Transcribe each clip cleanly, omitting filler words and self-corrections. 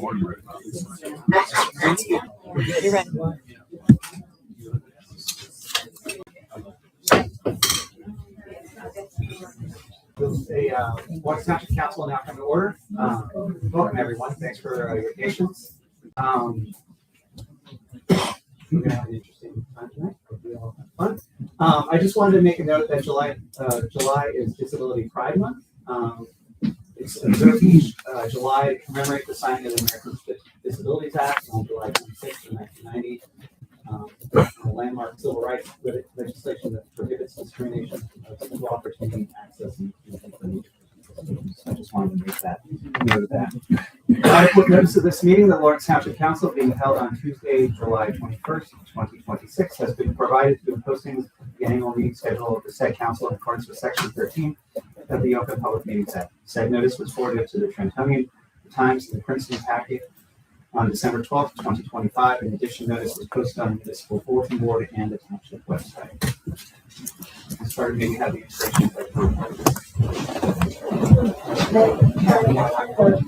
You're ready. Water Township Council now come to order. Welcome everyone. Thanks for your patience. We're gonna have an interesting time tonight. Hope we all have fun. I just wanted to make a note that July is Disability Pride Month. It's observed each July to commemorate the signing of the Americans with Disabilities Act on July 26, 1990. A landmark civil rights legislation that prohibits discrimination of equal opportunity, access, and information. So I just wanted to make that note of that. I put notice of this meeting, the Lawrence Township Council being held on Tuesday, July 21st, 2026, has been provided through posting of the annual meeting schedule of the said council in accordance with Section 13 of the Open Public Meetings Act. Said notice was forwarded to the Trentonian, the Times, and the Princeton Packet on December 12th, 2025. In addition, notice was posted on the Municipal Bulletin Board and the Township website. I started maybe have the instructions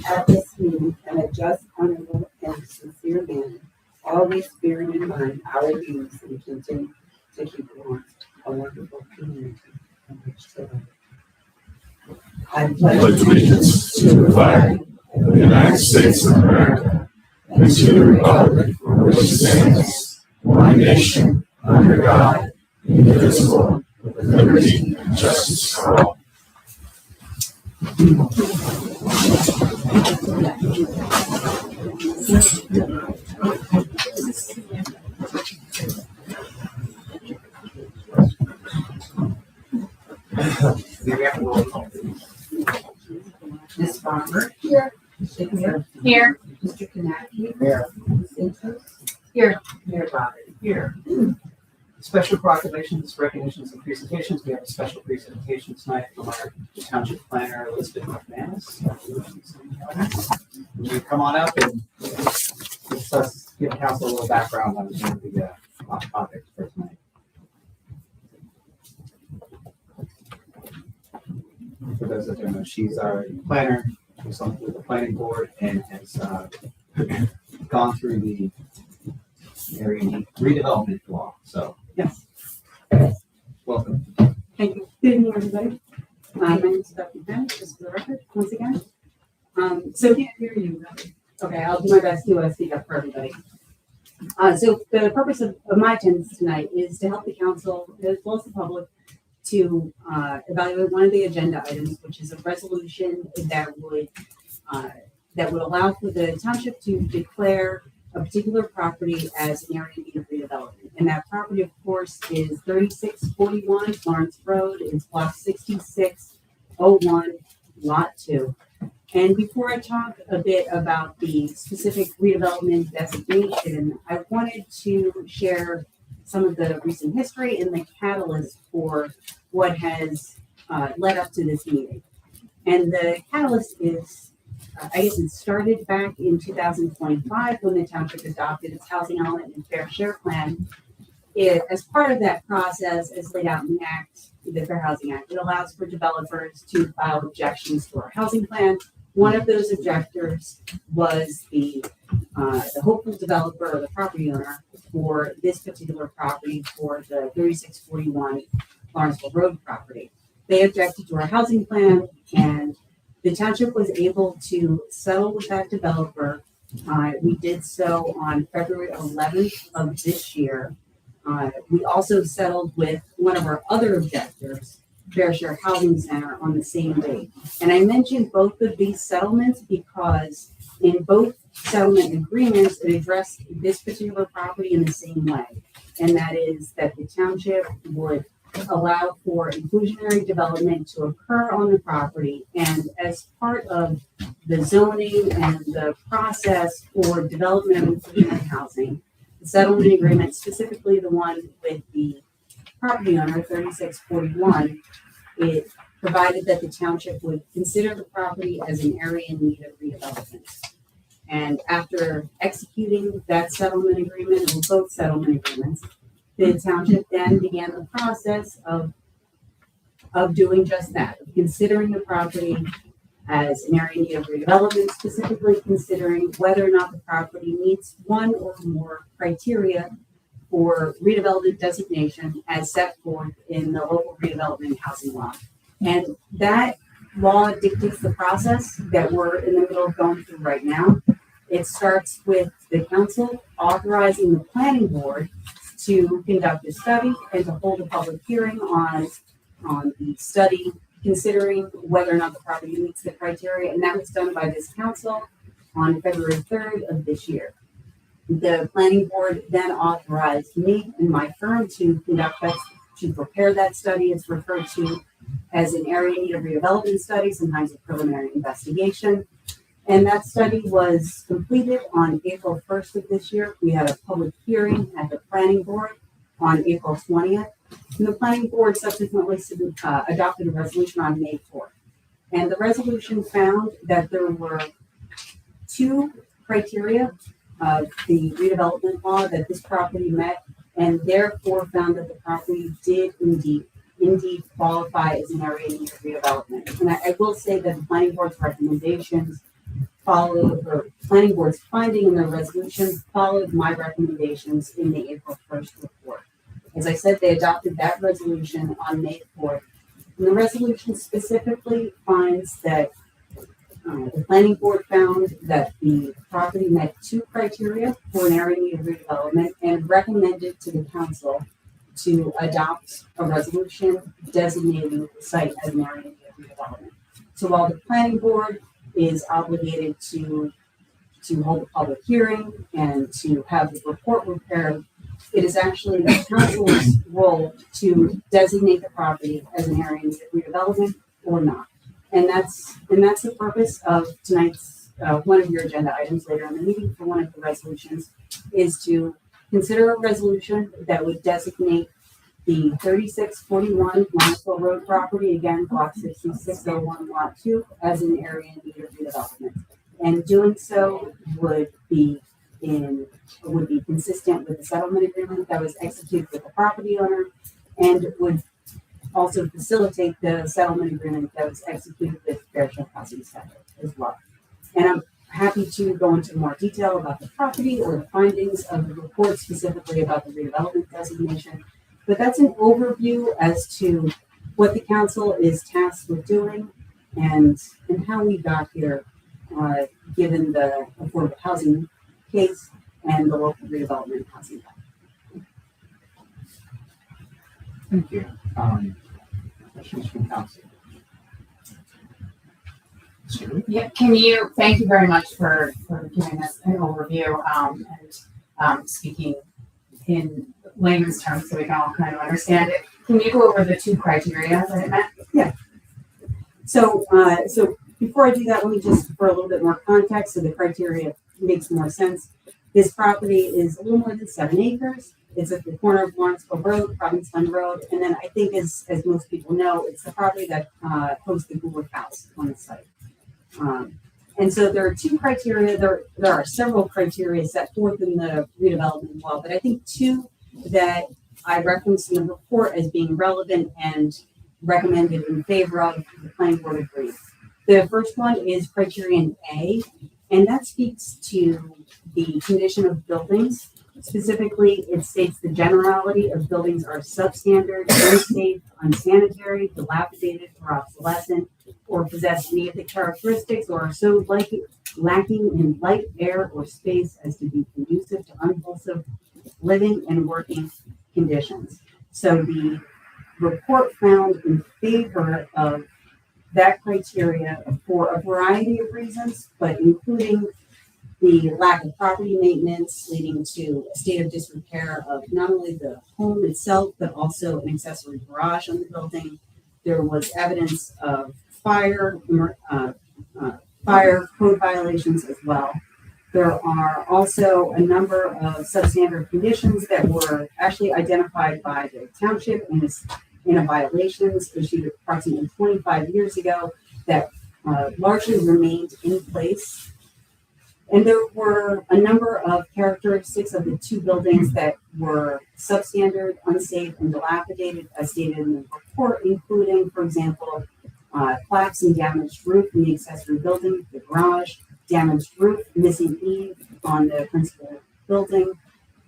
at this meeting in a just, honorable, and sincere manner, always bearing in mind our views and continue to keep warm a wonderful community in which to live. I pledge allegiance to the flag of the United States of America and to the republic for which it stands, one nation, under God, indivisible, with liberty and justice for all. Ms. Farmer. Here. Mr. Here. Here. Mr. Kanaki. Here. Ms. Intros. Here. Mayor Robert. Here. Special proclamations, recognitions, and presentations. We have a special presentation tonight from our Township Planner, Elizabeth McManus. Will you come on up and give council a little background on the topic for tonight? For those that don't know, she's our planner. She's on the planning board and has gone through the area redevelopment law. So, yes. Welcome. Thank you. Good evening, everybody. My name is Dr. Ben, just for the record, once again. So can't hear you, really. Okay, I'll do my best to speak up for everybody. So the purpose of my attendance tonight is to help the council, as well as the public, to evaluate one of the agenda items, which is a resolution that would allow for the township to declare a particular property as an area in need of redevelopment. And that property, of course, is 3641 Florence Road. It's block 6601, lot 2. And before I talk a bit about the specific redevelopment designation, I wanted to share some of the recent history and the catalyst for what has led up to this meeting. And the catalyst is, I guess it started back in 2025 when the township adopted its housing element and fair share plan. As part of that process, as laid out in the Act, the Fair Housing Act, it allows for developers to file objections to our housing plan. One of those objectors was the hopeful developer or the property owner for this particular property for the 3641 Lawrenceville Road property. They objected to our housing plan, and the township was able to settle with that developer. We did so on February 11th of this year. We also settled with one of our other objectors, Fair Share Housing Center, on the same date. And I mentioned both of these settlements because in both settlement agreements, it addressed this particular property in the same way. And that is that the township would allow for inclusionary development to occur on the property. And as part of the zoning and the process for development of inclusionary housing, the settlement agreement, specifically the one with the property owner, 3641, it provided that the township would consider the property as an area in need of redevelopment. And after executing that settlement agreement, or both settlement agreements, the township then began the process of doing just that, of considering the property as an area in need of redevelopment, specifically considering whether or not the property meets one or more criteria for redevelopment designation as set forth in the local redevelopment housing law. And that law dictates the process that we're in the middle of going through right now. It starts with the council authorizing the planning board to conduct a study and to hold a public hearing on the study, considering whether or not the property meets the criteria. And that was done by this council on February 3rd of this year. The planning board then authorized me and my firm to prepare that study. It's referred to as an area in need of redevelopment study, sometimes a preliminary investigation. And that study was completed on April 1st of this year. We had a public hearing at the planning board on April 20th. And the planning board subsequently adopted a resolution on May 4th. And the resolution found that there were two criteria of the redevelopment law that this property met, and therefore found that the property did indeed qualify as an area in need of redevelopment. And I will say that the planning board's recommendations planning board's finding in their resolution followed my recommendations in the April 1st report. As I said, they adopted that resolution on May 4th. And the resolution specifically finds that the planning board found that the property met two criteria for an area in need of redevelopment and recommended to the council to adopt a resolution designating the site as an area in need of redevelopment. So while the planning board is obligated to hold a public hearing and to have the report prepared, it is actually the council's role to designate the property as an area in need of redevelopment or not. And that's the purpose of tonight's one of your agenda items later in the meeting for one of the resolutions is to consider a resolution that would designate the 3641 Municipal Road property, again, block 6601, lot 2, as an area in need of redevelopment. And doing so would be consistent with the settlement agreement that was executed with the property owner and would also facilitate the settlement agreement that was executed with Fairship Housing Center as well. And I'm happy to go into more detail about the property or the findings of the report specifically about the redevelopment designation. But that's an overview as to what the council is tasked with doing and how we got here, given the affordable housing case and the local redevelopment housing law. Thank you. Questions from council? Yeah, thank you very much for giving us an overview and speaking in layman's terms so we can all kind of understand it. Can you go over the two criteria that it met? Yeah. So before I do that, let me just, for a little bit more context so the criteria makes more sense. This property is a little more than 7 acres. It's at the corner of Lawrenceville Road, Provincetown Road, and then I think as most people know, it's the property that hosts the Google House on the site. And so there are two criteria. There are several criteria set forth in the redevelopment law, but I think two that I referenced in the report as being relevant and recommended in favor of the planning board agreed. The first one is criterion A, and that speaks to the condition of buildings. Specifically, it states the generality of buildings are substandard, unsafe, unsanitary, dilapidated, or obsolescent, or possess any of the characteristics or are so lacking in light, air, or space as to be conducive to unwholesome living and working conditions. So the report found in favor of that criteria for a variety of reasons, but including the lack of property maintenance leading to a state of disrepair of not only the home itself, but also an accessory garage on the building. There was evidence of fire code violations as well. There are also a number of substandard conditions that were actually identified by the township in a violations issued approximately 25 years ago that largely remained in place. And there were a number of characteristics of the two buildings that were substandard, unsafe, and dilapidated, as stated in the report, including, for example, collapse and damaged roof in the accessory building, the garage, damaged roof, missing eave on the principal building,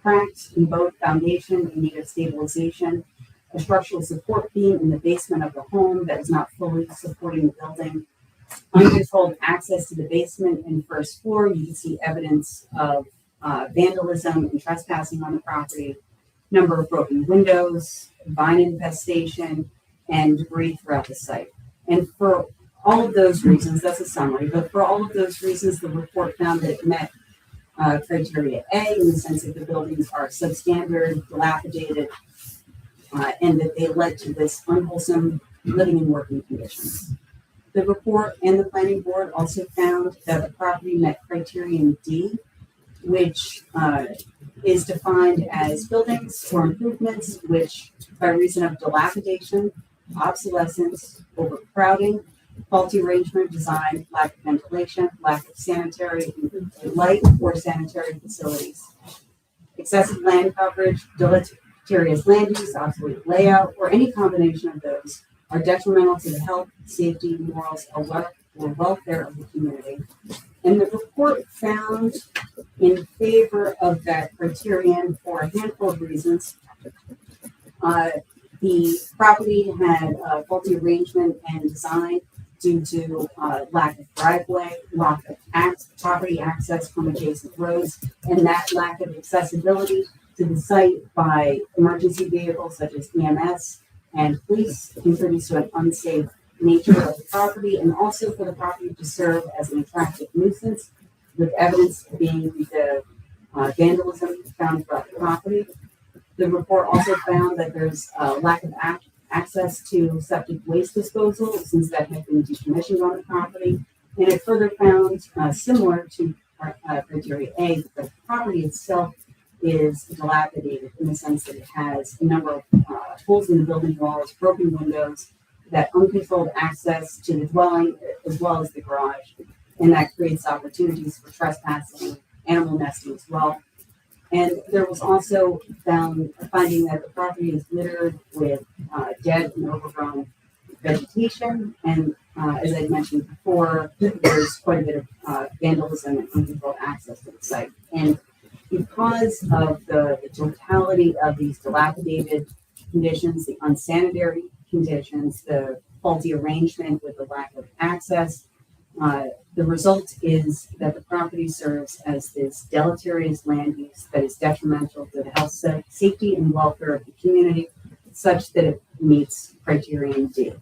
cracked in both foundation in need of stabilization, a structural support beam in the basement of the home that is not fully supporting the building, uncontrolled access to the basement and first floor. You can see evidence of vandalism and trespassing on the property, number of broken windows, vine infestation, and debris throughout the site. And for all of those reasons, that's a summary, but for all of those reasons, the report found that it met criteria A in the sense that the buildings are substandard, dilapidated, and that they led to this unwholesome living and working conditions. The report and the planning board also found that the property met criterion D, which is defined as buildings or improvements which, by reason of dilapidation, obsolescence, overcrowding, faulty arrangement, design, lack of ventilation, lack of sanitary, light or sanitary facilities, excessive land coverage, deleterious land use, obsolete layout, or any combination of those are detrimental to the health, safety, morals, or welfare of the community. And the report found in favor of that criterion for a handful of reasons. The property had faulty arrangement and design due to lack of driveway, lack of property access from adjacent roads, and that lack of accessibility to the site by emergency vehicles such as EMS and police contributes to an unsafe nature of the property, and also for the property to serve as an attractive nuisance, with evidence being the vandalism found throughout the property. The report also found that there's a lack of access to septic waste disposal since that had been decommissioned on the property. And it further found, similar to criteria A, that the property itself is dilapidated in the sense that it has a number of holes in the building walls, broken windows, that uncontrolled access to the dwelling as well as the garage. And that creates opportunities for trespassing, animal nesting as well. And there was also finding that the property is littered with dead and overgrown vegetation. And as I mentioned before, there's quite a bit of vandalism and uncontrolled access to the site. And because of the totality of these dilapidated conditions, the unsanitary conditions, the faulty arrangement with the lack of access, the result is that the property serves as this deleterious land use that is detrimental to the health, safety, and welfare of the community, such that it meets criterion D.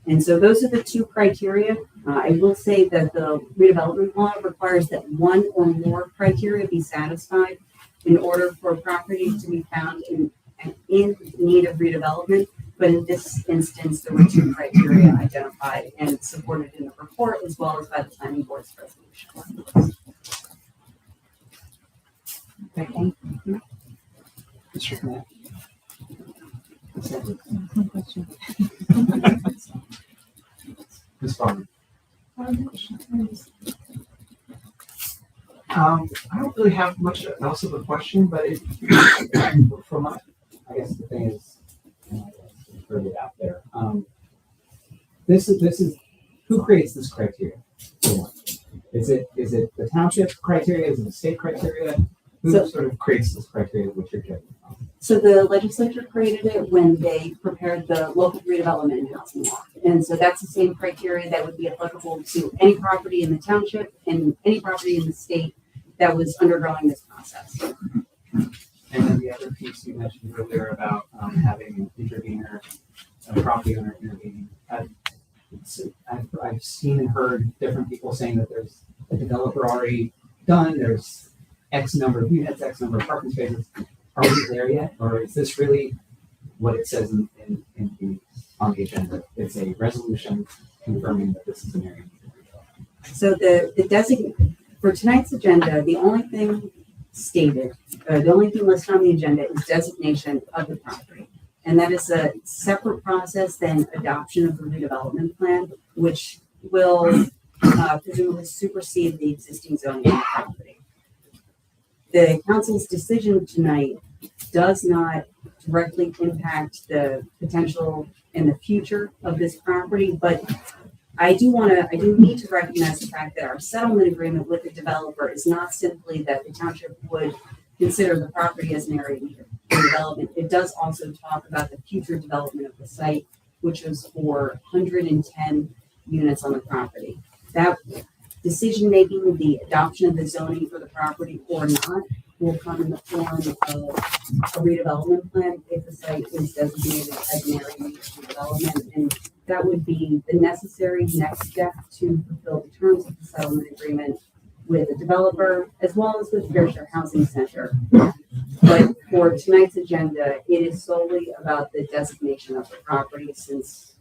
And so those are the two criteria. I will say that the redevelopment law requires that one or more criteria be satisfied in order for a property to be found in need of redevelopment. But in this instance, there were two criteria identified and supported in the report as well as by the planning board's resolution. Thank you. Mr. Knapp. Ms. Farmer. I don't really have much else of a question, but for my, I guess the thing is, heard it out there. This is who creates this criteria? Is it the township criteria? Is it the state criteria? Who sort of creates this criteria which you're getting from? So the legislature created it when they prepared the local redevelopment and housing law. And so that's the same criteria that would be applicable to any property in the township and any property in the state that was undergoing this process. And then the other piece you mentioned earlier about having an intervener, a property owner intervening. I've seen and heard different people saying that there's a developer already done, there's X number of units, X number of parking spaces. Are we there yet? Or is this really what it says on the agenda? It's a resolution confirming that this is an area. So for tonight's agenda, the only thing stated, the only thing listed on the agenda is designation of the property. And that is a separate process than adoption of the redevelopment plan, which will presumably supersede the existing zoning of the property. The council's decision tonight does not directly impact the potential in the future of this property, but I do need to recognize the fact that our settlement agreement with the developer is not simply that the township would consider the property as an area of development. It does also talk about the future development of the site, which was for 110 units on the property. That decision-making, the adoption of the zoning for the property or not, will come in the form of a redevelopment plan if the site is designated as an area of development. And that would be the necessary next step to fulfill the terms of the settlement agreement with the developer, as well as with Fair Share Housing Center. But for tonight's agenda, it is solely about the designation of the property since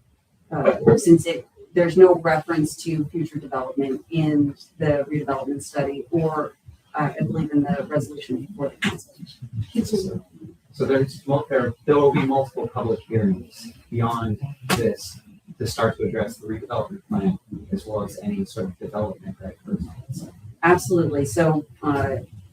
there's no reference to future development in the redevelopment study or I believe in the resolution before the council. So there will be multiple public hearings beyond this to start to address the redevelopment plan as well as any sort of development that occurs on the site. Absolutely. So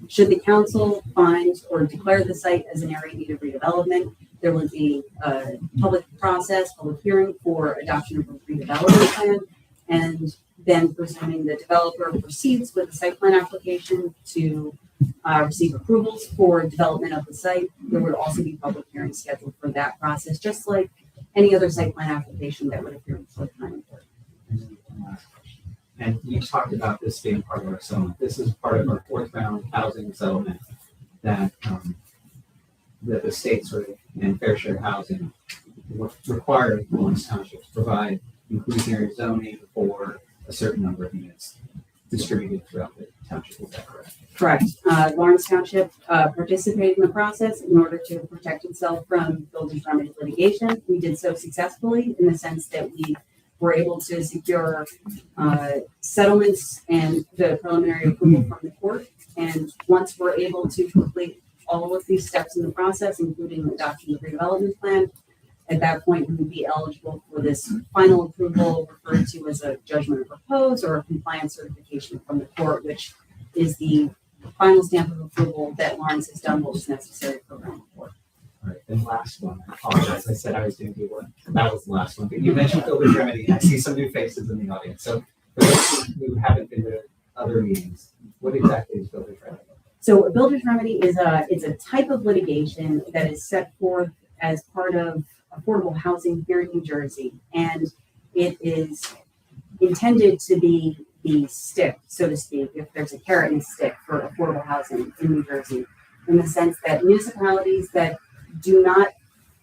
should the council find or declare the site as an area in need of redevelopment, there would be a public process, public hearing for adoption of a redevelopment plan, and then presuming the developer proceeds with the site plan application to receive approvals for development of the site. There would also be public hearings scheduled for that process, just like any other site plan application that would appear before the planning board. And you talked about this being part of our settlement. This is part of our fourth round housing settlement that the state sort of and Fair Share Housing require Lawrence Township to provide inclusionary zoning for a certain number of units distributed throughout the township. Is that correct? Correct. Lawrence Township participated in the process in order to protect itself from builders remedy litigation. We did so successfully in the sense that we were able to secure settlements and the preliminary approval from the court. And once we're able to complete all of these steps in the process, including adopting the redevelopment plan, at that point we would be eligible for this final approval referred to as a judgment of repose or a compliance certification from the court, which is the final stamp of approval that Lawrence has done what was necessary for round 4. All right, and last one. I apologize. I said I was going to do one. That was the last one. But you mentioned builder's remedy. I see some new faces in the audience. So for those who haven't been to other meetings, what exactly is builder's remedy? So a builder's remedy is a type of litigation that is set forth as part of affordable housing here in New Jersey, and it is intended to be the stick, so to speak, if there's a carrot and stick for affordable housing in New Jersey, in the sense that municipalities that do not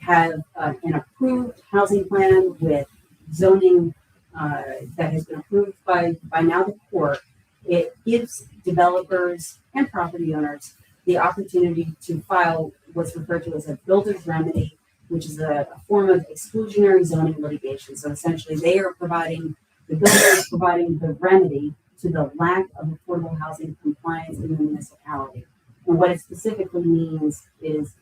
have an approved housing plan with zoning that has been approved by now the court, it gives developers and property owners the opportunity to file what's referred to as a builder's remedy, which is a form of exclusionary zoning litigation. So essentially they are providing, the builder is providing the remedy to the lack of affordable housing compliance in the municipality. And what it specifically means is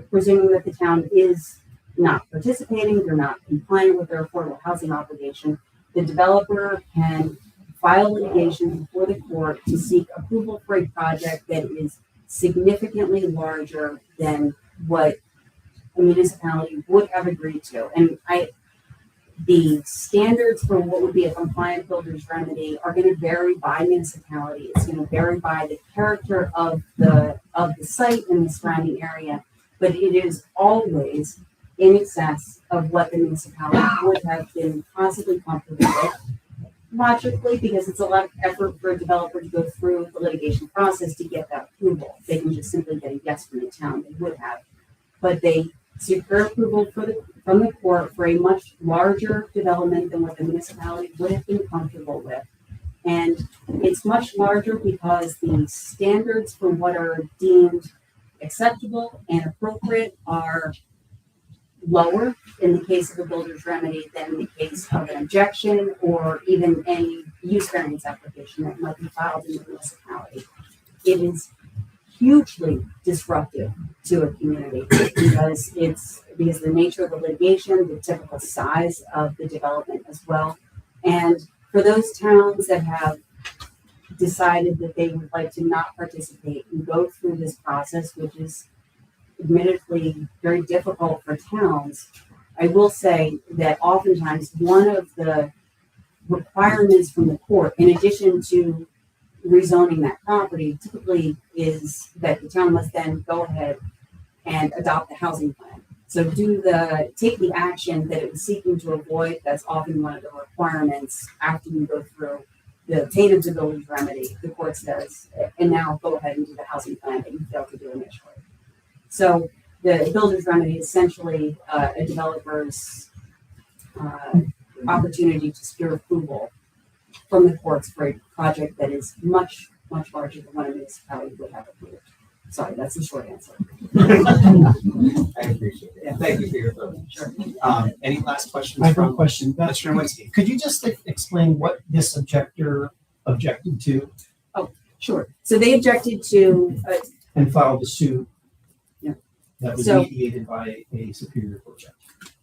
presuming that the town is not participating, they're not compliant with their affordable housing obligation, the developer can file litigation before the court to seek approval for a project that is significantly larger than what a municipality would have agreed to. And the standards for what would be a compliant builder's remedy are going to vary by municipality. It's going to vary by the character of the site and the surrounding area, but it is always in excess of what the municipality would have been possibly comfortable with. Logically, because it's a lot of effort for a developer to go through the litigation process to get that approval. They can just simply get a yes from the town, they would have. But they secure approval from the court for a much larger development than what the municipality would have been comfortable with. And it's much larger because the standards for what are deemed acceptable and appropriate are lower in the case of a builder's remedy than in the case of an objection or even any use variance application that might be filed in the municipality. It is hugely disruptive to a community because the nature of the litigation, the typical size of the development as well. And for those towns that have decided that they would like to not participate and go through this process, which is admittedly very difficult for towns, I will say that oftentimes one of the requirements from the court, in addition to rezoning that property, typically is that the town must then go ahead and adopt the housing plan. So take the action that it was seeking to avoid. That's often one of the requirements after you go through the obtain the builder's remedy, the court says, and now go ahead and do the housing plan that you failed to do initially. So the builder's remedy is essentially a developer's opportunity to secure approval from the courts for a project that is much, much larger than what a municipality would have approved. Sorry, that's the short answer. I appreciate it. Thank you for your thoughts. Sure. Any last questions? I have a from question. Mr. Nowinski? Could you just explain what this objector objected to Sure. So they objected to, and filed a suit Yeah. that was So- mediated by a superior court judge?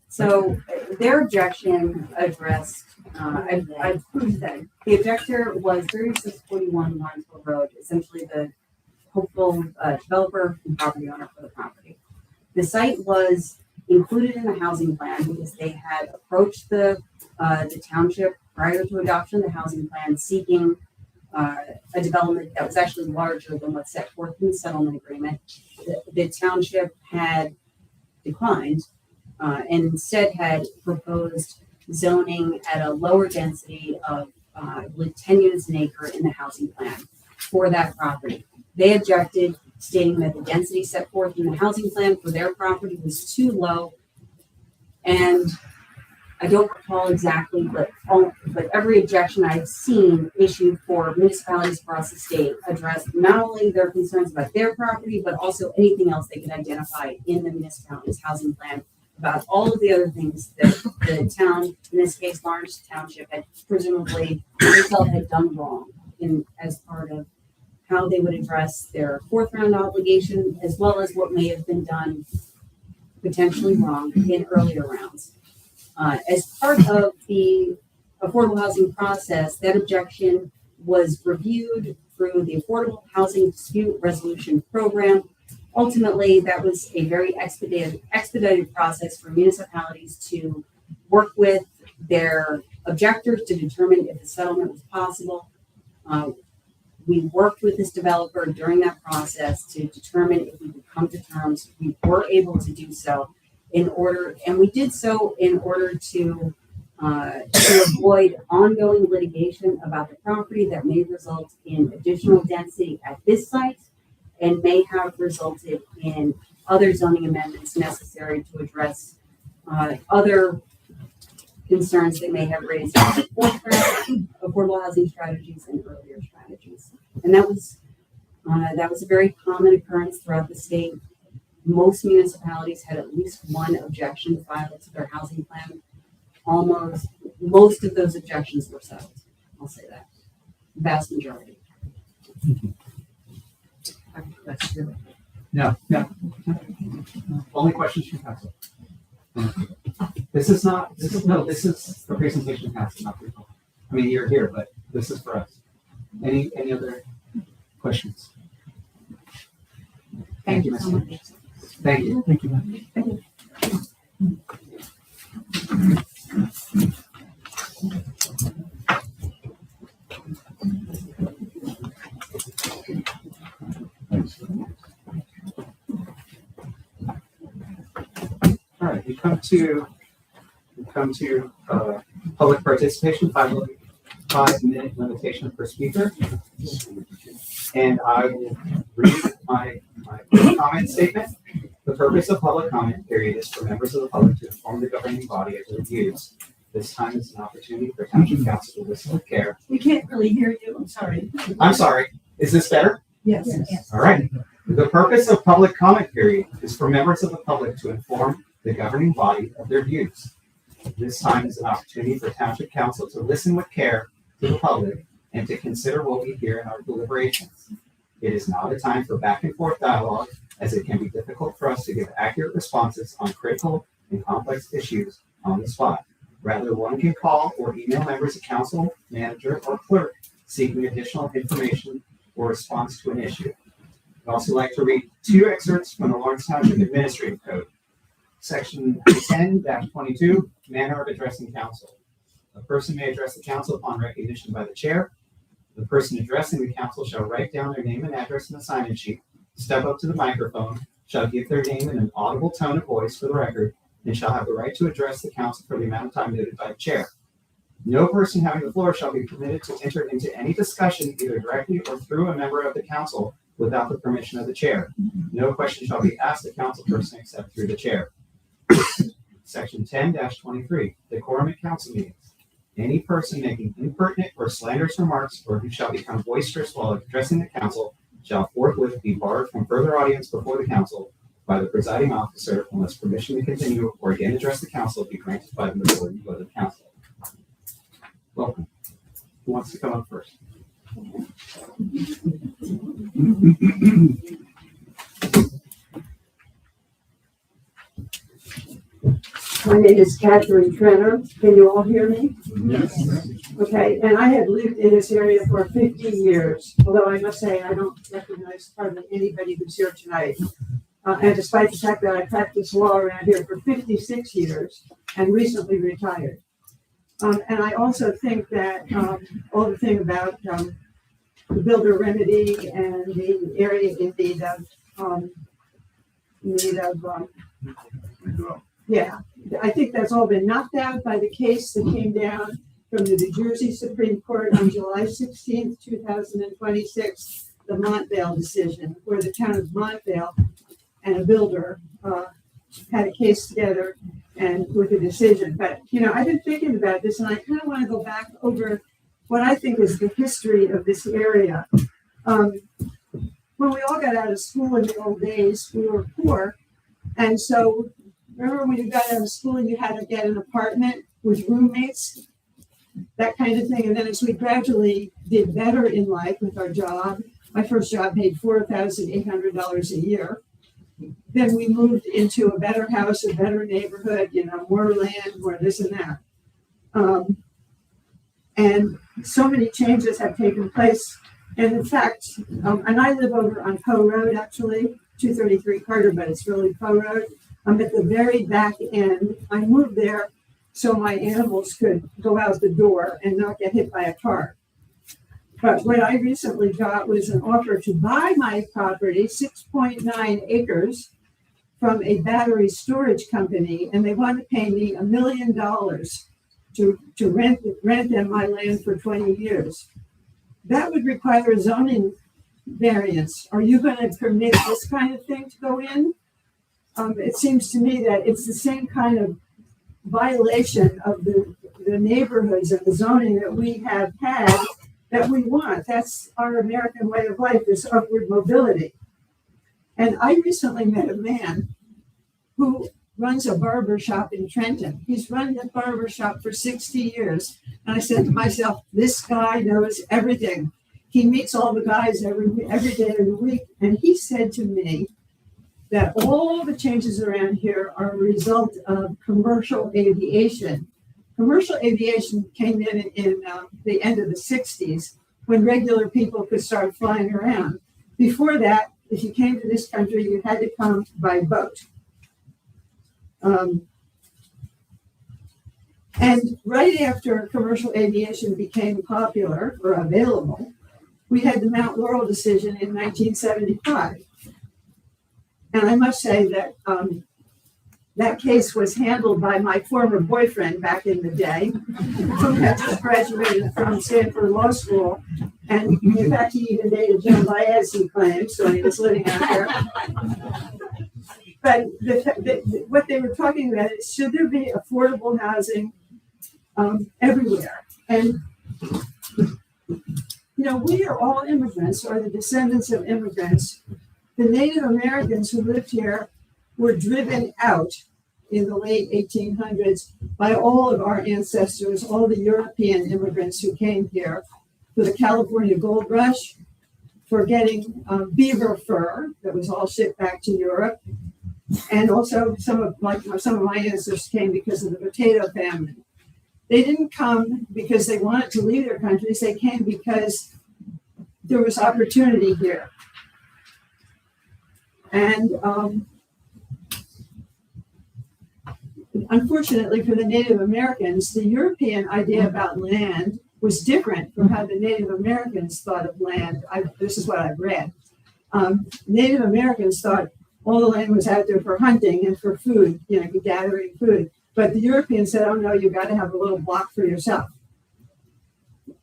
so their objection addressed, I proved that the objector was 3641 Lawrenceville Road, essentially the hopeful developer and property owner for the property. The site was included in the housing plan because they had approached the township prior to adoption of the housing plan, seeking a development that was actually larger than what's set forth in the settlement agreement. The township had declined and instead had proposed zoning at a lower density of, I believe, 10 units an acre in the housing plan for that property. They objected, stating that the density set forth in the housing plan for their property was too low. And I don't recall exactly, but every objection I've seen issued for municipalities across the state addressed not only their concerns about their property, but also anything else they could identify in the municipality's housing plan about all of the other things that the town, in this case Lawrence Township, had presumably they felt had done wrong as part of how they would address their fourth round obligation, as well as what may have been done potentially wrong in earlier rounds. As part of the affordable housing process, that objection was reviewed through the Affordable Housing Dispute Resolution Program. Ultimately, that was a very expedited process for municipalities to work with their objectors to determine if the settlement was possible. We worked with this developer during that process to determine if we could come to terms. We were able to do so and we did so in order to avoid ongoing litigation about the property that may result in additional density at this site and may have resulted in other zoning amendments necessary to address other concerns that may have raised affordable housing strategies and earlier strategies. And that was a very common occurrence throughout the state. Most municipalities had at least one objection filed to their housing plan. Most of those objections were settled. I'll say that. Vast majority. No. Only questions from council. This is the presentation council, not people. I mean, you're here, but this is for us. Any other questions? Thank you, so Mr. much. Thank you. Thank you, ma'am. All right, we come to public participation, 5-minute limitation per speaker. And I will read my comment statement. The purpose of public comment period is for members of the public to inform the governing body of their views. This time is an opportunity for Township Council to listen with care. We can't really hear you, I'm sorry. I'm sorry, is this better? Yes. All right. The purpose of public comment period is for members of the public to inform the governing body of their views. This time is an opportunity for Township Council to listen with care to the public and to consider what we hear in our deliberations. It is not a time for back and forth dialogue, as it can be difficult for us to give accurate responses on critical and complex issues on the spot. Rather, one can call or email members of council, manager, or clerk seeking additional information or response to an issue. I'd also like to read 2 excerpts from the Lawrence Township Administrative Code. Section 10-22, manner of addressing council. A person may address the council upon recognition by the chair. The person addressing the council shall write down their name and address in the sign-in sheet, step up to the microphone, shall give their name in an audible tone of voice for the record, and shall have the right to address the council for the amount of time noted by the chair. No person having the floor shall be permitted to enter into any discussion either directly or through a member of the council without the permission of the chair. No question shall be asked the council person except through the chair. Section 10-23, decorum at council meetings. Any person making impertinent or slanderous remarks or who shall become boisterous while addressing the council shall forthwith be barred from further audience before the council by the presiding officer unless permission to continue or again address the council be granted by the majority vote of the council. Welcome. Who wants to come up first? My name is Catherine Trenner. Can you all hear me? Yes. Okay, and I have lived in this area for 50 years, although I must say I don't recognize hardly anybody who's here tonight. And despite the fact that I practiced law around here for 56 years and recently retired. And I also think that all the thing about the builder remedy and the area in need of yeah, I think that's all been knocked out by the case that came down from the New Jersey Supreme Court on July 16th, 2026, the Montvale decision, where the town of Montvale and a builder had a case together and with a decision. But, you know, I've been thinking about this and I kind of want to go back over what I think is the history of this area. When we all got out of school in the old days, we were poor. And so remember when you got out of school and you had to get an apartment with roommates, that kind of thing. And then as we gradually did better in life with our job, my first job paid $4,800 a year. Then we moved into a better house, a better neighborhood, you know, more land, more this and that. And so many changes have taken place. And in fact, and I live over on Poe Road, actually, 233 Carter, but it's really Poe Road. I'm at the very back end. I moved there so my animals could go out the door and not get hit by a car. But what I recently got was an offer to buy my property, 6.9 acres, from a battery storage company, and they want to pay me $1 million to rent them my land for 20 years. That would require a zoning variance. Are you going to permit this kind of thing to go in? It seems to me that it's the same kind of violation of the neighborhoods and the zoning that we have had that we want. That's our American way of life, this upward mobility. And I recently met a man who runs a barber shop in Trenton. He's run the barber shop for 60 years. And I said to myself, this guy knows everything. He meets all the guys every day of the week. And he said to me that all the changes around here are a result of commercial aviation. Commercial aviation came in the end of the 60s when regular people could start flying around. Before that, if you came to this country, you had to come by boat. And right after commercial aviation became popular or available, we had the Mount Laurel decision in 1975. And I must say that that case was handled by my former boyfriend back in the day, who had just graduated from Stanford Law School. And in fact, he even dated John Baez, he claims, when he was living out there. But what they were talking about is, should there be affordable housing everywhere? And, you know, we are all immigrants, or the descendants of immigrants. The Native Americans who lived here were driven out in the late 1800s by all of our ancestors, all the European immigrants who came here for the California Gold Rush, for getting beaver fur that was all shipped back to Europe. And also some of my ancestors came because of the potato famine. They didn't come because they wanted to leave their countries. They came because there was opportunity here. And unfortunately for the Native Americans, the European idea about land was different from how the Native Americans thought of land. This is what I've read. Native Americans thought all the land was out there for hunting and for food, gathering food. But the Europeans said, oh no, you got to have a little block for yourself.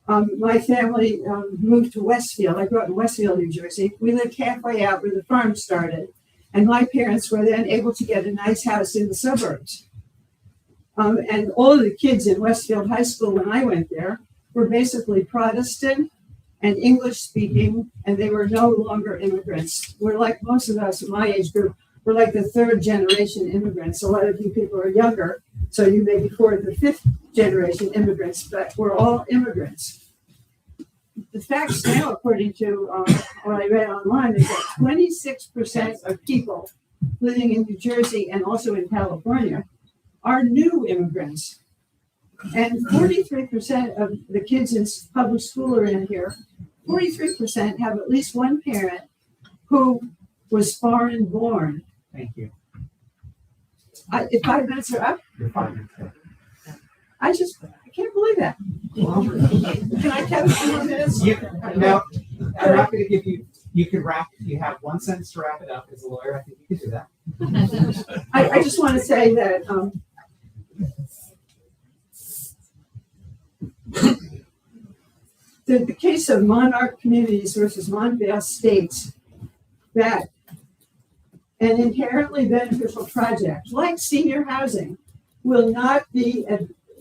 My family moved to Westfield. I grew up in Westfield, New Jersey. We lived halfway out where the farm started. And my parents were then able to get a nice house in the suburbs. And all of the kids in Westfield High School when I went there were basically Protestant and English speaking, and they were no longer immigrants. We're like most of us in my age group, we're like the third generation immigrants. A lot of you people are younger, so you may be fourth or fifth generation immigrants, but we're all immigrants. The facts now, according to what I read online, is that 26% of people living in New Jersey and also in California are new immigrants. And 43% of the kids in public school are in here. 43% have at least one parent who was foreign born. Thank you. If 5 minutes are up, You're fine. I can't believe that. Can I have a few more minutes? No, I'm not going to give you. You can wrap. You have 1 sentence to wrap it up. As a lawyer, I think you can do that. I just want to say that the case of Monarch Communities versus Montvale states that an inherently beneficial project like senior housing will not be,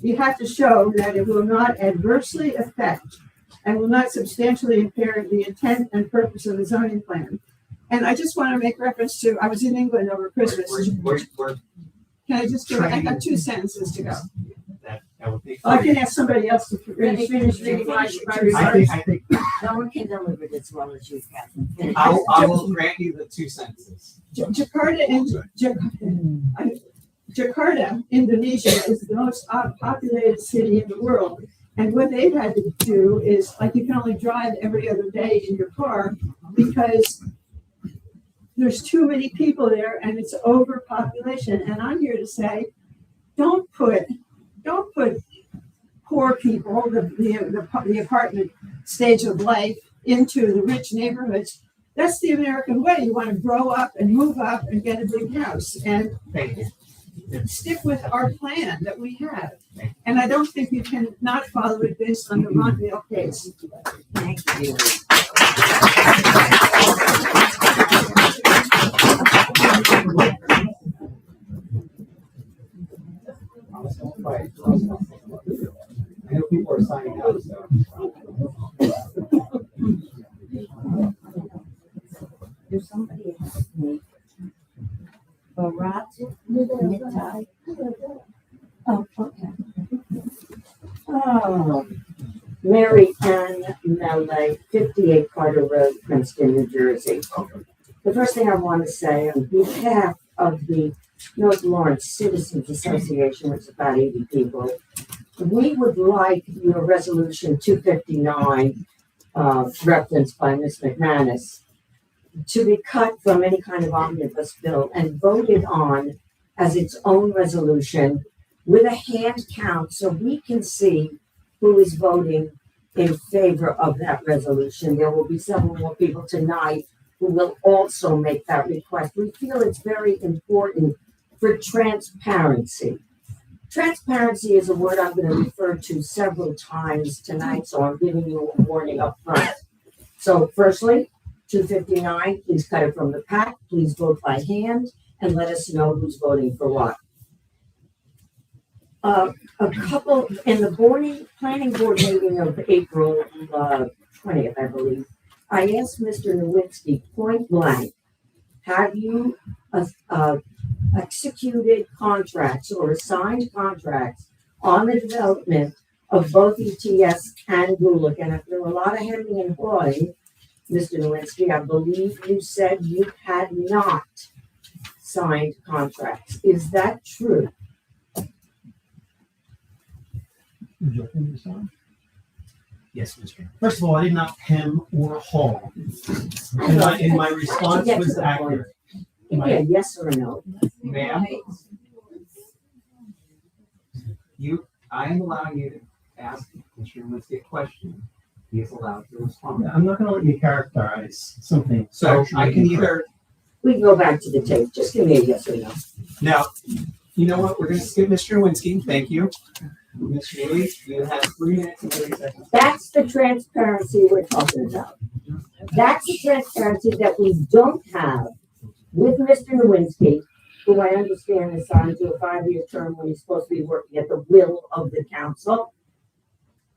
you have to show that it will not adversely affect and will not substantially impair the intent and purpose of the zoning plan. And I just want to make reference to, I was in England over Christmas. Can I just do, I got 2 sentences to go. That would be I can ask somebody else to finish reading my remarks. I think No one can deliver it as well as you, Catherine. I will grant you the 2 sentences. Jakarta, Indonesia is the most populated city in the world. And what they've had to do is, like, you can only drive every other day in your car because there's too many people there and it's overpopulation. And I'm here to say, don't put poor people, the apartment stage of life, into the rich neighborhoods. That's the American way. You want to grow up and move up and get a big house. And Thank you. stick with our plan that we have. And I don't think you can not follow it based on the Montvale case. Thank you. Right. I know people are signing out, so. There's somebody asked me. Barat Nitai. Oh, okay. Oh, Mary Ann Melee, 58 Carter Road, Princeton, New Jersey. The first thing I want to say on behalf of the North Lawrence Citizens Association, which is about 80 people, we would like your resolution 259, referenced by Ms. McManus, to be cut from any kind of omnibus bill and voted on as its own resolution with a hand count so we can see who is voting in favor of that resolution. There will be several more people tonight who will also make that request. We feel it's very important for transparency. Transparency is a word I'm going to refer to several times tonight, so I'm giving you a warning up front. So firstly, 259, please cut it from the pack. Please vote by hand and let us know who's voting for what. A couple in the planning board meeting of April 20th, I believe, I asked Mr. Nowinski point blank, have you executed contracts or assigned contracts on the development of both ETS and Gulick? And after a lot of hemming and hawing, Mr. Nowinski, I believe you said you had not signed contracts. Is that true? Yes, Mr. First of all, I did not hem or haul. And my response was accurate. Give me a yes or a no. Ma'am, I am allowing you to ask Mr. Nowinski a question. He is allowed to respond. I'm not gonna let you characterize something. So actually I can incorrect. We can go back to the tape. Just give me a yes or no. Now, you know what? We're going to skip Mr. Nowinski. Thank you. Ms. Neely, you have 3 minutes and 30 seconds. That's the transparency we're talking about. That's the transparency that we don't have with Mr. Nowinski, who I understand is signed to a 5-year term when he's supposed to be working at the will of the council.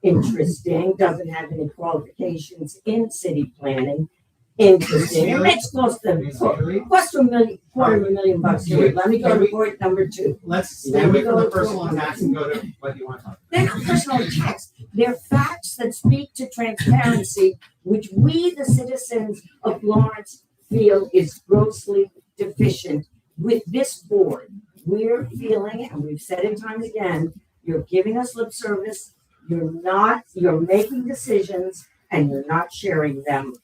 Interesting, doesn't have any qualifications in city planning. Interesting, and it's close to Ms. Neely, $250,000 a year. Let me go to point number 2. let's stay away from the personal attacks and go to what you want to talk about. They're not personal attacks. They're facts that speak to transparency, which we, the citizens of Lawrence, feel is grossly deficient with this board. We're feeling, and we've said it time again, you're giving us lip service. You're making decisions and you're not sharing them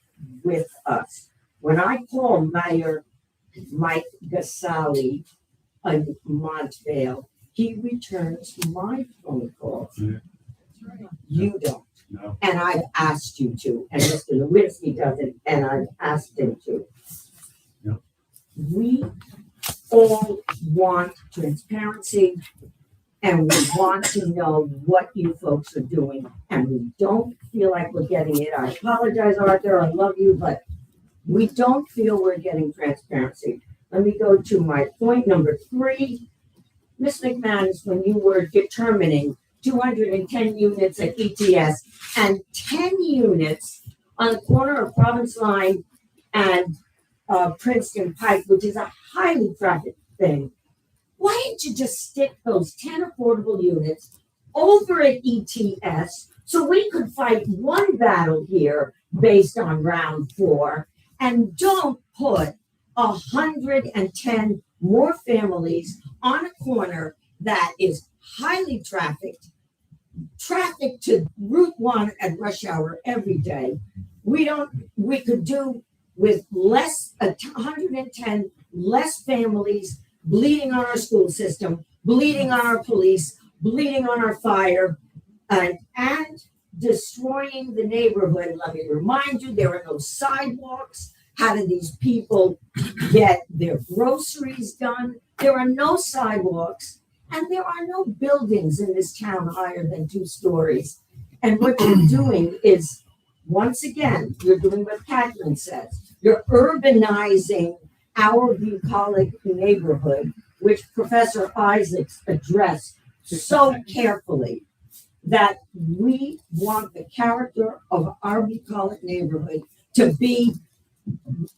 with us. When I call Mayor Mike Gasali in Montvale, he returns my phone calls. Yeah. You don't. No. And I've asked you to, and Mr. Nowinski doesn't, and I've asked him to. Yep. We all want transparency, and we want to know what you folks are doing, and we don't feel like we're getting it. I apologize, Arthur, I love you, but we don't feel we're getting transparency. Let me go to my point number 3. Ms. McManus, when you were determining 210 units at ETS and 10 units on the corner of Province Line and Princeton Pike, which is a highly trafficked thing, why didn't you just stick those 10 affordable units over at ETS so we could fight one battle here based on round 4 and don't put 110 more families on a corner that is highly trafficked to Route 1 at rush hour every day. We could do with 110 less families bleeding on our school system, bleeding on our police, bleeding on our fire, and destroying the neighborhood. Let me remind you, there are no sidewalks. How do these people get their groceries done? There are no sidewalks, and there are no buildings in this town higher than 2 stories. And what you're doing is, once again, you're doing what Catherine says. You're urbanizing our bucolic neighborhood, which Professor Isaacs addressed so carefully, that we want the character of our bucolic neighborhood to be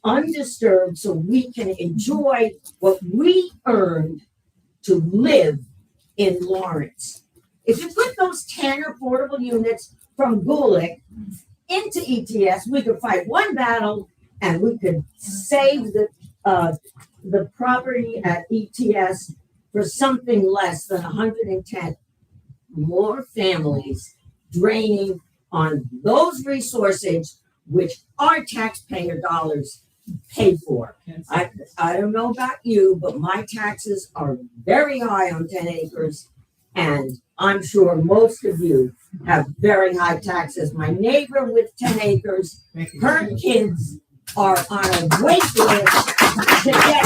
undisturbed so we can enjoy what we earned to live in Lawrence. If you put those 10 affordable units from Gulick into ETS, we could fight one battle and we could save the property at ETS for something less than 110 more families draining on those resources which our taxpayer dollars pay for. I don't know about you, but my taxes are very high on 10 acres, and I'm sure most of you have very high taxes. My neighbor with 10 acres, her kids are on a wait list to get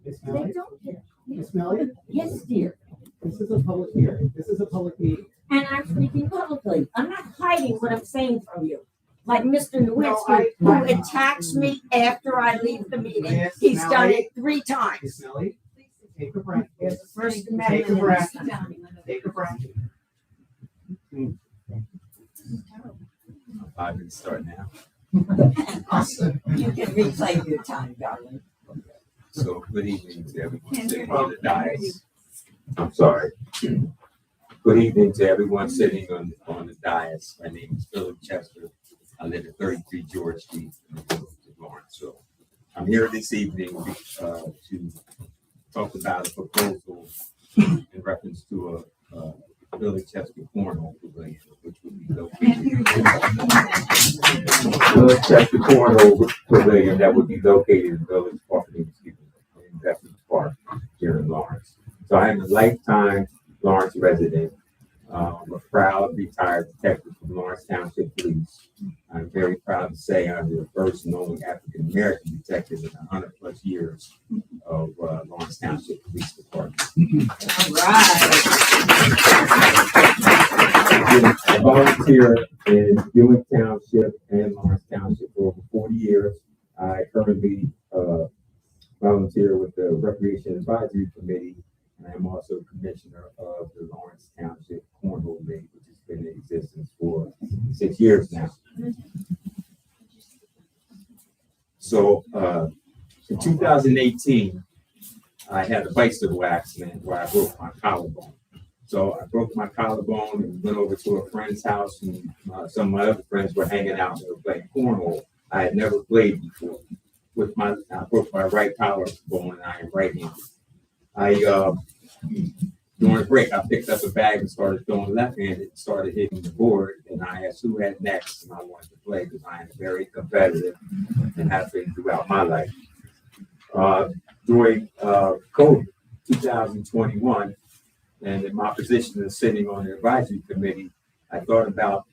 Ms. They Melly? don't care. Ms. Melly? Yes, dear. This is a public hearing. This is a public meeting. And I'm speaking publicly. I'm not hiding what I'm saying from you. Like Mr. No, Nowinski, who attacks me after I leave the meeting. Yes, He's done Melly. it 3 times. Ms. Melly, take a breath. There's the First Take a Amendment. breath. Take a breath. I can start now. Awesome. You can reclaim your time, darling. So good evening to everyone sitting on the dais. I'm sorry. Good evening to everyone sitting on the dais. My name is Philip Chester. I live at 33 George Street in the village of Lawrence. So I'm here this evening to talk about a proposal in reference to a Village Chester cornhole pavilion, which would be located. Village Chester cornhole pavilion that would be located in Village Park, in Veterans Park here in Lawrence. So I am a lifetime Lawrence resident. I'm a proud retired detective from Lawrence Township Police. I'm very proud to say I'm the first and only African American detective in 100+ years of Lawrence Township Police Department. All right. I volunteer in Ewing Township and Lawrence Township for over 40 years. I currently volunteer with the Recreation Advisory Committee, and I'm also commissioner of the Lawrence Township Cornhole League, which has been in existence for 6 years now. So in 2018, I had a bicycle accident where I broke my collarbone. So I broke my collarbone and went over to a friend's house, and some of my other friends were hanging out and they were playing cornhole. I had never played before. I broke my right collarbone and I am right-handed. During a break, I picked up a bag and started throwing left-handed, started hitting the board, and I asked who had next, and I wanted to play because I am very competitive and have been throughout my life. During COVID 2021, and in my position as sitting on the advisory committee, I thought about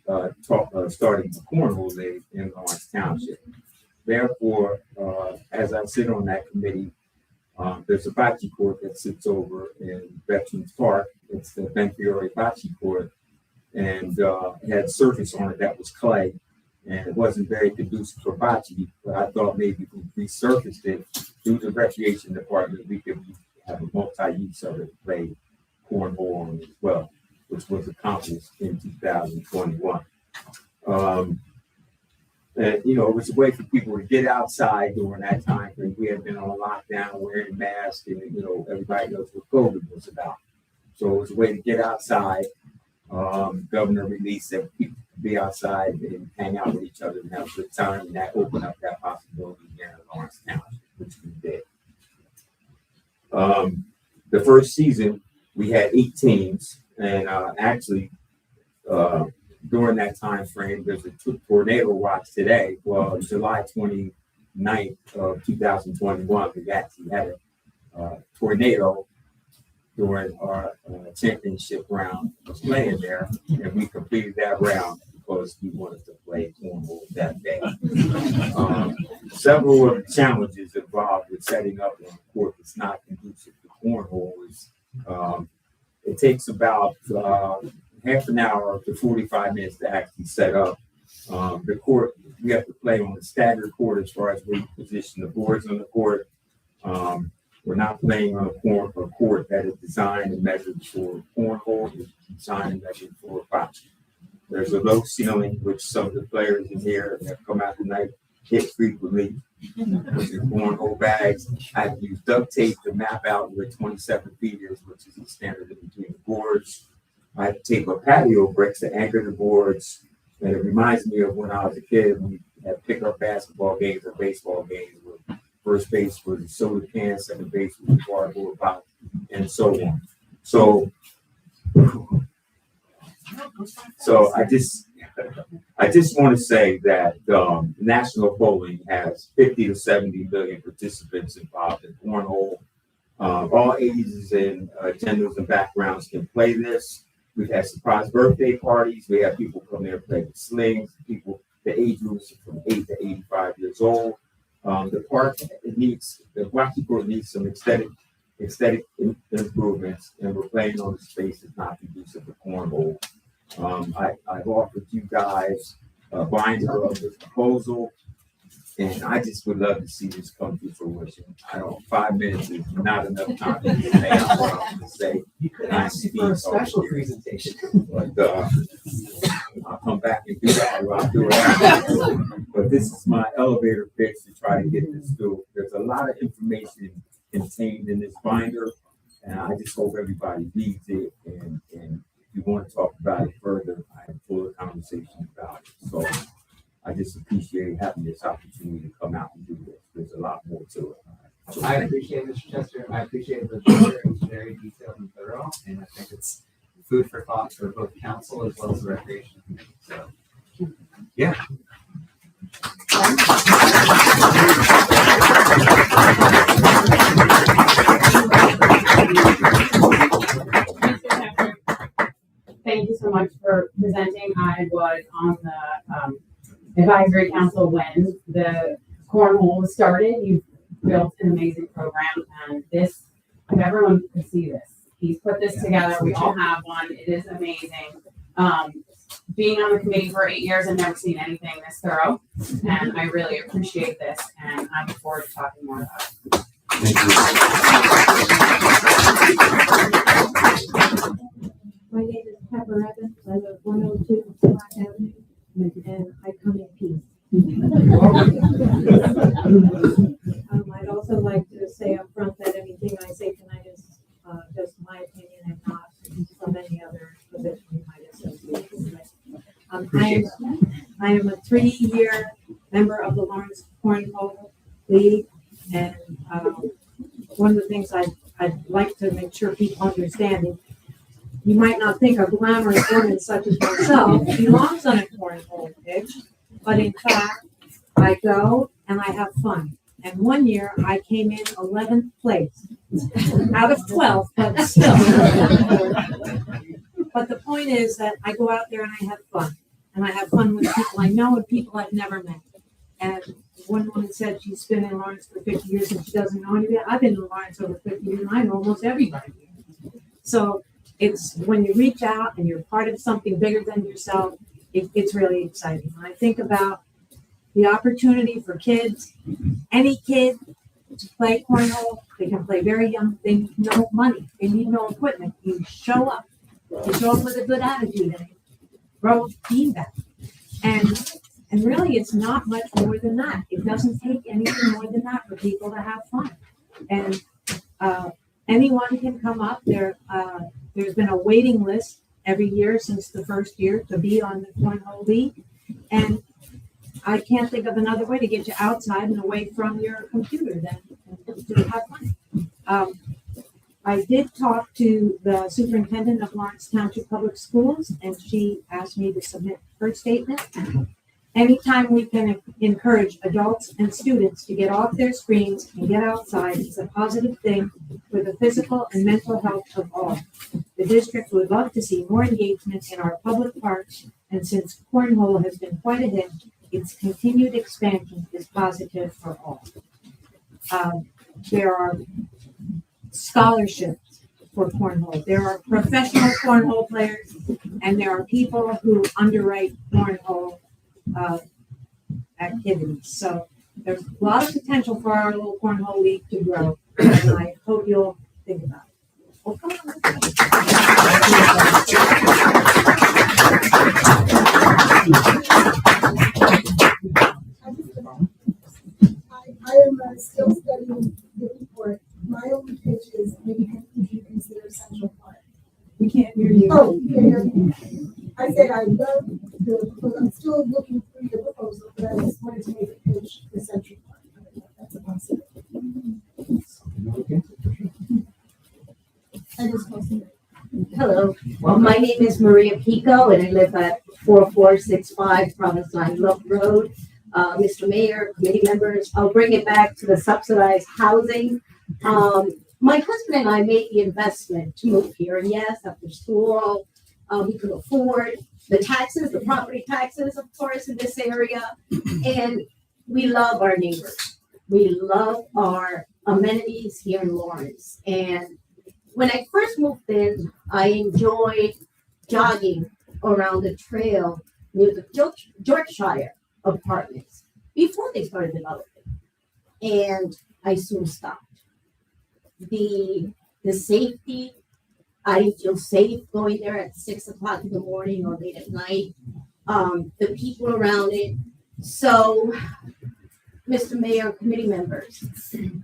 starting a cornhole league in Lawrence Township. Therefore, as I sit on that committee, there's a bocce court that sits over in Veterans Park. It's the Ben Fiore bocce court, and it had surface on it that was clay, and it wasn't very conducive for bocce, but I thought maybe if we resurfaced it through the recreation department, we could have a multi-use of it to play cornhole on it as well, which was accomplished in 2021. And, it was a way for people to get outside during that time because we had been on lockdown, wearing masks, and, everybody knows what COVID was about. So it was a way to get outside. Governor released that people could be outside and hang out with each other and have a good time, and that opened up that possibility here in Lawrence Township, which we did. The first season, we had 8 teams, and during that time frame, there's a tornado watch today. Well, July 29th of 2021, we actually had a tornado during our championship round of playing there, and we completed that round because we wanted to play cornhole that day. Several of the challenges involved with setting up a court that's not conducive to cornhole is it takes about half an hour to 45 minutes to actually set up. The court, we have to play on a staggered court as far as where you position the boards on the court. We're not playing on a court that is designed and measured for cornhole. It's designed and measured for bocce. There's a low ceiling, which some of the players in here that come out tonight hit frequently with the cornhole bags. I have to use duct tape to map out where 27 feet is, which is the standard in between the boards. I tape a patio bricks to anchor the boards, and it reminds me of when I was a kid. We had pickup basketball games or baseball games where first base was a soda can, second base was a cardboard box, and so on. So I just want to say that national bowling has 50 to 70 million participants involved in cornhole. All ages and genders and backgrounds can play this. We've had surprise birthday parties. We have people come there and play with slings. The age groups from 8 to 85 years old. The bocce court needs some aesthetic improvements, and we're playing on a space that's not conducive to cornhole. I've offered you guys a binder of this proposal, and I just would love to see this come to fruition. 5 minutes is not enough time to say what I want to say. You could ask for a special presentation. But I'll come back and do that. I'll do it after. But this is my elevator pitch to try to get this through. There's a lot of information contained in this binder, and I just hope everybody reads it. And if you want to talk about it further, I have full conversation about it. So I just appreciate having this opportunity to come out and do this. There's a lot more to it. I appreciate it, Mr. Chester. I appreciate the picture. It's very detailed and thorough, and I think it's food for thought for both council as well as the recreation committee. So, yeah. Thank you so much for presenting. I was on the advisory council when the cornhole was started. You've built an amazing program, and this, if everyone could see this, he's put this together. We all have one. It is amazing. Being on the committee for 8 years, I've never seen anything this thorough, and I really appreciate this, and I look forward to talking more about it. Thank you. My name is Pepper Evans. I live 102 Clark Avenue, and I come in peace. I'd also like to say up front that anything I say tonight is just my opinion and not from any other position you might associate with. I am a 3-year member of the Lawrence Cornhole League, and one of the things I'd like to make sure people understand is you might not think a glamorous woman such as myself belongs on a cornhole pitch, but in fact, I go and I have fun. And one year I came in 11th place out of 12, but still. But the point is that I go out there and I have fun. And I have fun with people I know and people I've never met. And one woman said she's been in Lawrence for 50 years and she doesn't know anybody. I've been in Lawrence over 50 years and I know almost everybody. So it's when you reach out and you're part of something bigger than yourself, it's really exciting. When I think about the opportunity for kids, any kid to play cornhole, they can play very young, they need no money, they need no equipment. You show up with a good attitude and grow beanbag. And really it's not much more than that. It doesn't take anything more than that for people to have fun. And anyone can come up. There's been a waiting list every year since the first year to be on the Cornhole League. And I can't think of another way to get you outside and away from your computer than to have fun. I did talk to the superintendent of Lawrence Township Public Schools, and she asked me to submit her statement. Anytime we can encourage adults and students to get off their screens and get outside, it's a positive thing for the physical and mental health of all. The district would love to see more engagement in our public parks, and since cornhole has been quite a hit, its continued expansion is positive for all. There are scholarships for cornhole. There are professional cornhole players, and there are people who underwrite cornhole activities. So there's a lot of potential for our little cornhole league to grow, and I hope you'll think about it. Oh, come I am still studying the report. My only pitch is maybe would you consider Central Park? We can't hear you. Oh, you can't hear me. I said I love the proposal. I'm still looking through the proposal, but I just wanted to make a pitch for Central Park. I don't know if that's a possibility. I just posted it. Hello. Well, my name is Maria Pico, and I live at 4465 Province Line Love Road. Mr. Mayor, committee members, I'll bring it back to the subsidized housing. My husband and I made the investment to move here, and yes, after school, we could afford the taxes, the property taxes, of course, in this area, and we love our neighbors. We love our amenities here in Lawrence, and when I first moved in, I enjoyed jogging around the trail near the Yorkshire apartments before they started developing, and I soon stopped. The safety, I didn't feel safe going there at 6 o'clock in the morning or late at night. The people around it. So, Mr. Mayor, committee members,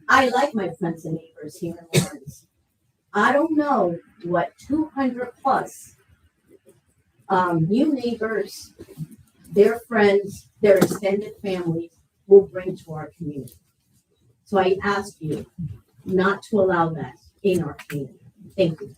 I like my friends and neighbors here in Lawrence. I don't know what 200 plus new neighbors, their friends, their extended families will bring to our community. So I ask you not to allow that in our community. Thank you.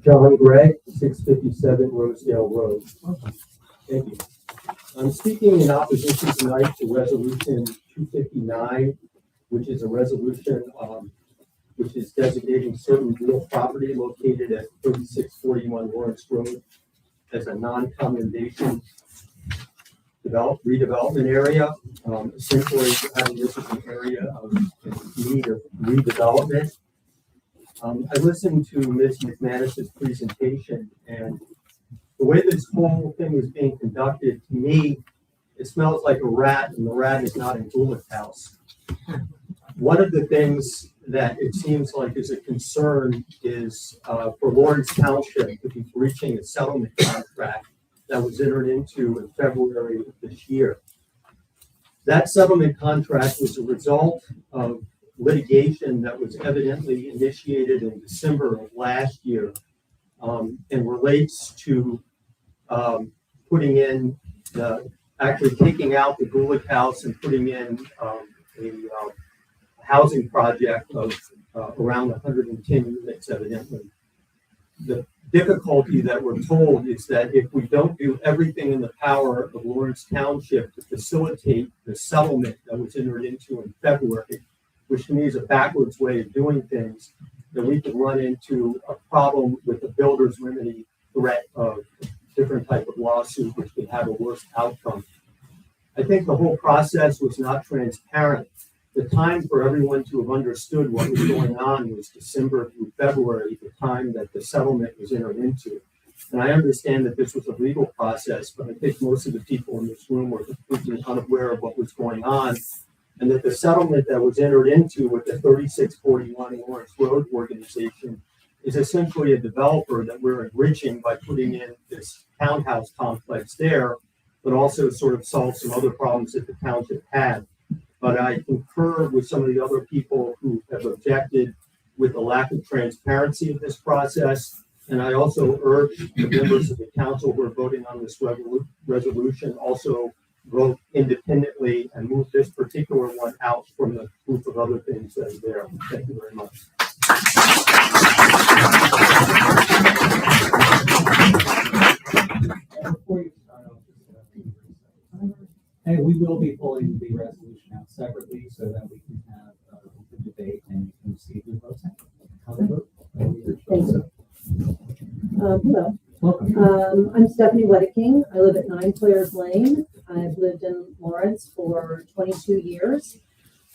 John Gray, 657 Rosedale Road. Thank you. I'm speaking in opposition tonight to Resolution 259, which is a resolution which is designating certain real property located at 3641 Lawrence Road as a non-commendation redevelopment area. Essentially, this is an area of need of redevelopment. I listened to Ms. McManus's presentation, and the way this whole thing was being conducted, to me, it smells like a rat, and the rat is not in Gulick's house. One of the things that it seems like is a concern is for Lawrence Township to be breaching a settlement contract that was entered into in February of this year. That settlement contract was a result of litigation that was evidently initiated in December of last year, and relates to putting in actually taking out the Gulick house and putting in a housing project of around 110 units evidently. The difficulty that we're told is that if we don't do everything in the power of Lawrence Township to facilitate the settlement that was entered into in February, which to me is a backwards way of doing things, that we could run into a problem with the builder's remedy threat of different type of lawsuit, which could have a worse outcome. I think the whole process was not transparent. The time for everyone to have understood what was going on was December through February, the time that the settlement was entered into. And I understand that this was a legal process, but I think most of the people in this room were completely unaware of what was going on, and that the settlement that was entered into with the 3641 Lawrence Road organization is essentially a developer that we're enriching by putting in this townhouse complex there, but also sort of solve some other problems that the township had. But I concur with some of the other people who have objected with the lack of transparency of this process. And I also urge the members of the council who are voting on this resolution also vote independently and move this particular one out from the group of other things that are there. Thank you very much. Before you start off, and we will be pulling the resolution out separately so that we can have the debate and you can see who votes out. How they vote. Hello. Welcome. I'm Stephanie Wedeking. I live at 9 Players Lane. I've lived in Lawrence for 22 years.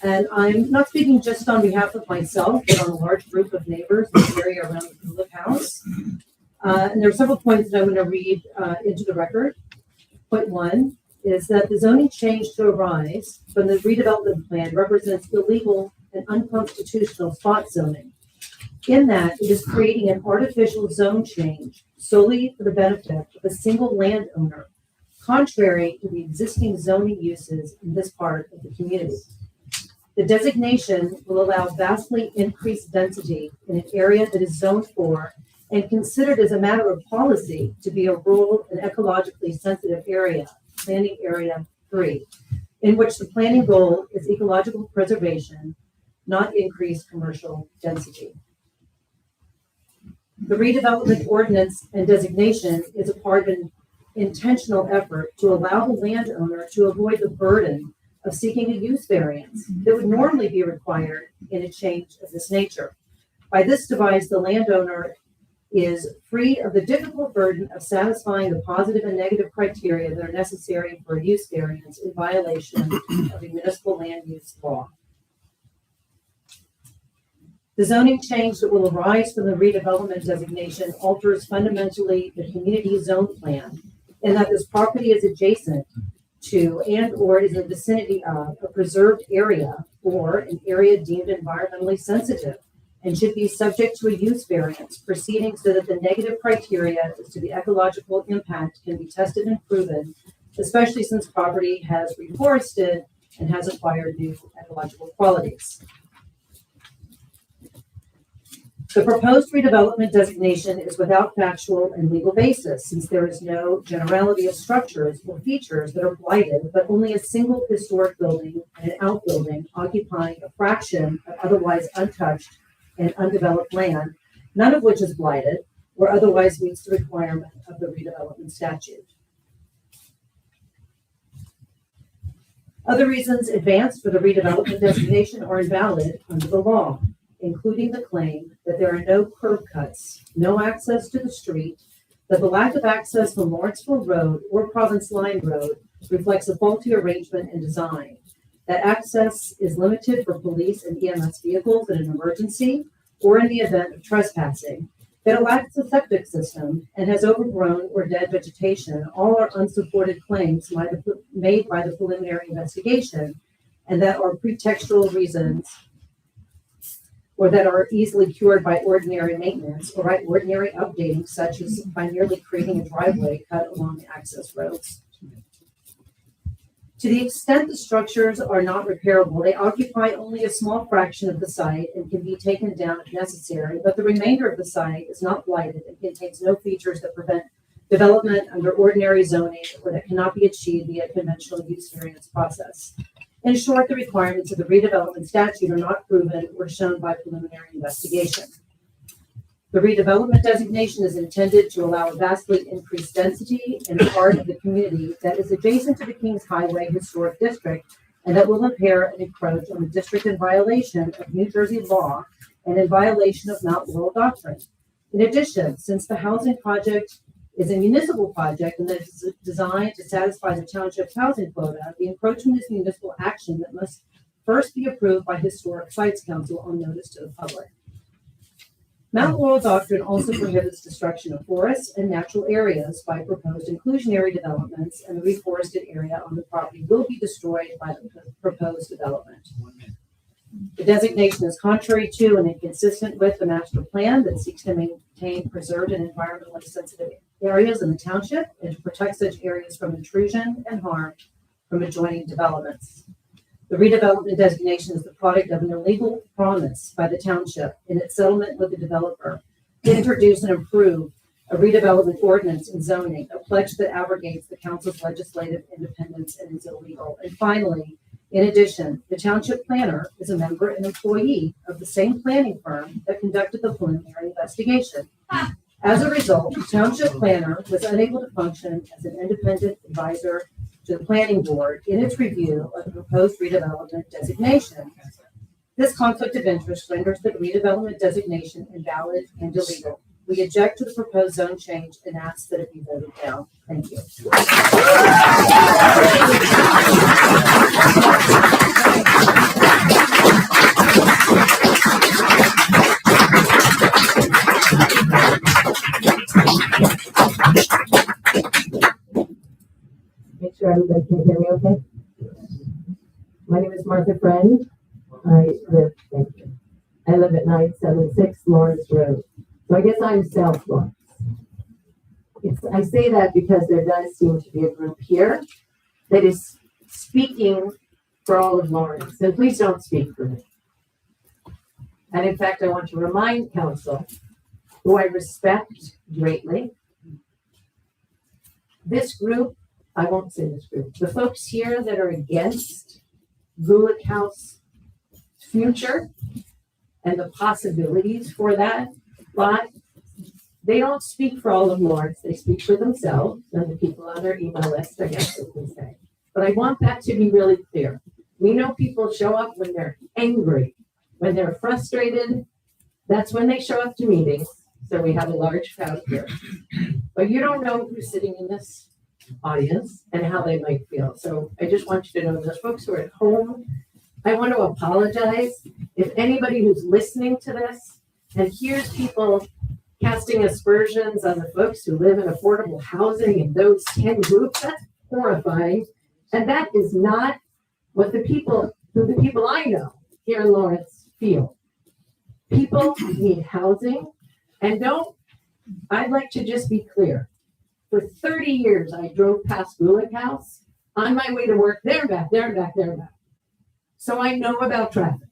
And I'm not speaking just on behalf of myself, but on a large group of neighbors in the area around the Gulick house. And there are several points that I'm going to read into the record. Point 1 is that the zoning change to arise from the redevelopment plan represents illegal and unconstitutional spot zoning, in that it is creating an artificial zone change solely for the benefit of a single landowner, contrary to the existing zoning uses in this part of the community. The designation will allow vastly increased density in an area that is zoned for and considered as a matter of policy to be a rural and ecologically sensitive area, planning area 3, in which the planning goal is ecological preservation, not increased commercial density. The redevelopment ordinance and designation is a part of an intentional effort to allow the landowner to avoid the burden of seeking a use variance that would normally be required in a change of this nature. By this device, the landowner is free of the difficult burden of satisfying the positive and negative criteria that are necessary for a use variance in violation of the municipal land use law. The zoning change that will arise from the redevelopment designation alters fundamentally the community zone plan, in that this property is adjacent to and or is in the vicinity of a preserved area or an area deemed environmentally sensitive and should be subject to a use variance proceeding so that the negative criteria as to the ecological impact can be tested and proven, especially since property has reforested and has acquired new ecological qualities. The proposed redevelopment designation is without factual and legal basis, since there is no generality of structures or features that are blighted, but only a single historic building and an outbuilding occupying a fraction of otherwise untouched and undeveloped land, none of which is blighted or otherwise meets the requirement of the redevelopment statute. Other reasons advanced for the redevelopment designation are invalid under the law, including the claim that there are no curb cuts, no access to the street, that the lack of access from Lawrenceville Road or Province Line Road reflects a faulty arrangement and design, that access is limited for police and EMS vehicles in an emergency or in the event of trespassing, that it lacks a septic system and has overgrown or dead vegetation. All are unsupported claims made by the preliminary investigation, and that are pretextual reasons or that are easily cured by ordinary maintenance or by ordinary updating, such as by merely creating a driveway cut along access roads. To the extent the structures are not repairable, they occupy only a small fraction of the site and can be taken down if necessary, but the remainder of the site is not blighted and contains no features that prevent development under ordinary zoning or that cannot be achieved via conventional use variance process. In short, the requirements of the redevelopment statute are not proven or shown by preliminary investigation. The redevelopment designation is intended to allow a vastly increased density in a part of the community that is adjacent to the Kings Highway Historic District and that will impair and encroach on the district in violation of New Jersey law and in violation of Mount Laurel doctrine. In addition, since the housing project is a municipal project and that is designed to satisfy the township's housing quota, the encroachment is municipal action that must first be approved by Historic Sites Council on notice to the public. Mount Laurel doctrine also prohibits destruction of forests and natural areas by proposed inclusionary developments, and the reforested area on the property will be destroyed by the proposed development. The designation is contrary to and inconsistent with the master plan that seeks to maintain preserved and environmentally sensitive areas in the township and to protect such areas from intrusion and harm from adjoining developments. The redevelopment designation is the product of an illegal promise by the township in its settlement with the developer to introduce and approve a redevelopment ordinance and zoning, a pledge that abrogates the council's legislative independence and is illegal. And finally, in addition, the township planner is a member and employee of the same planning firm that conducted the preliminary investigation. As a result, the township planner was unable to function as an independent advisor to the planning board in its review of the proposed redevelopment designation. This conflict of interest renders the redevelopment designation invalid and illegal. We object to the proposed zone change and ask that it be voted down. Thank you. Make sure everybody can hear me okay. My name is Martha Friend. I live at 976 Lawrence Road. So I guess I'm South Lawrence. I say that because there does seem to be a group here that is speaking for all of Lawrence. And please don't speak for me. And in fact, I want to remind council, who I respect greatly, this group, I won't say this group, the folks here that are against Gulick House future and the possibilities for that lot, they don't speak for all of Lawrence. They speak for themselves and the people on their email list, I guess we can say. But I want that to be really clear. We know people show up when they're angry, when they're frustrated. That's when they show up to meetings. So we have a large crowd here. But you don't know who's sitting in this audience and how they might feel. So I just want you to know those folks who are at home, I want to apologize if anybody who's listening to this and hears people casting aspersions on the folks who live in affordable housing and those 10 groups. That's horrifying. And that is not what the people I know here in Lawrence feel. People need housing. And I'd like to just be clear. For 30 years, I drove past Gulick House on my way to work, there and back, there and back, there and back. So I know about traffic.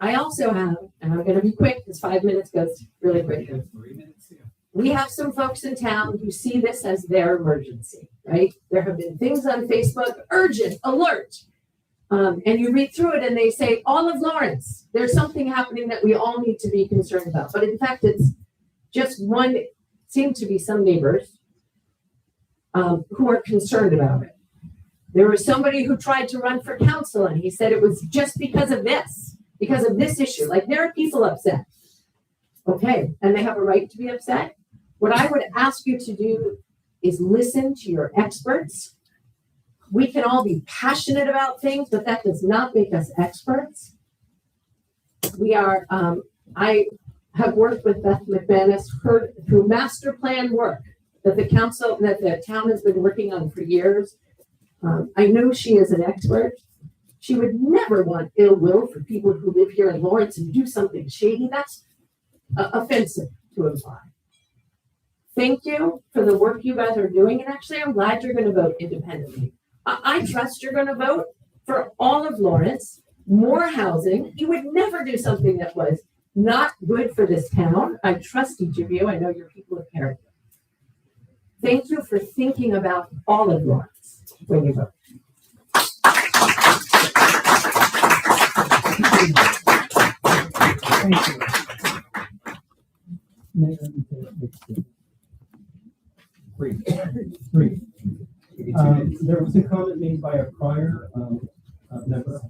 I also have, and I'm gonna be quick, because 5 minutes goes really quick. 3 minutes, yeah. We have some folks in town who see this as their emergency, right? There have been things on Facebook, urgent, alert. And you read through it and they say, all of Lawrence, there's something happening that we all need to be concerned about. But in fact, it's just one, seemed to be some neighbors who are concerned about it. There was somebody who tried to run for council and he said it was just because of this issue. Like, there are people upset. Okay, and they have a right to be upset. What I would ask you to do is listen to your experts. We can all be passionate about things, but that does not make us experts. We are, I have worked with Beth McManus through master plan work that the town has been working on for years. I know she is an expert. She would never want ill will for people who live here in Lawrence and do something shady. That's offensive to imply. Thank you for the work you guys are doing. And actually, I'm glad you're going to vote independently. I trust you're going to vote for all of Lawrence, more housing. You would never do something that was not good for this town. I trust each of you. I know you're people of character. Thank you for thinking about all of Lawrence when you vote. Thank you. Three. There was a comment made by a prior member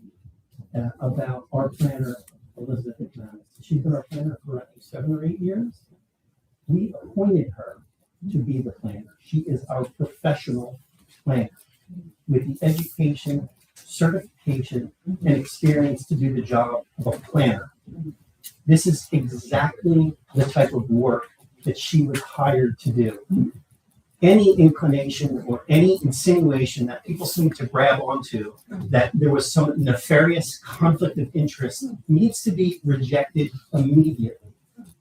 about our planner, Elizabeth McManus. She's been our planner for I think 7 or 8 years. We appointed her to be the planner. She is our professional planner with the education, certification, and experience to do the job of a planner. This is exactly the type of work that she was hired to do. Any inclination or any insinuation that people seem to grab onto that there was some nefarious conflict of interest needs to be rejected immediately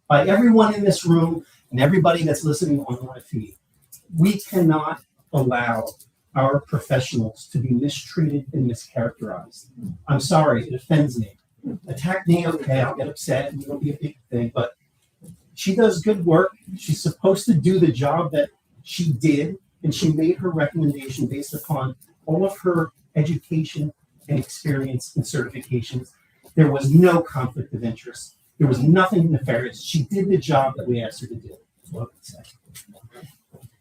by everyone in this room and everybody that's listening on my feed. We cannot allow our professionals to be mistreated and mischaracterized. I'm sorry, it offends me. Attack me, okay, I'll get upset and it'll be a big thing, but she does good work. She's supposed to do the job that she did, and she made her recommendation based upon all of her education and experience and certifications. There was no conflict of interest. There was nothing nefarious. She did the job that we asked her to do. That's what I would say.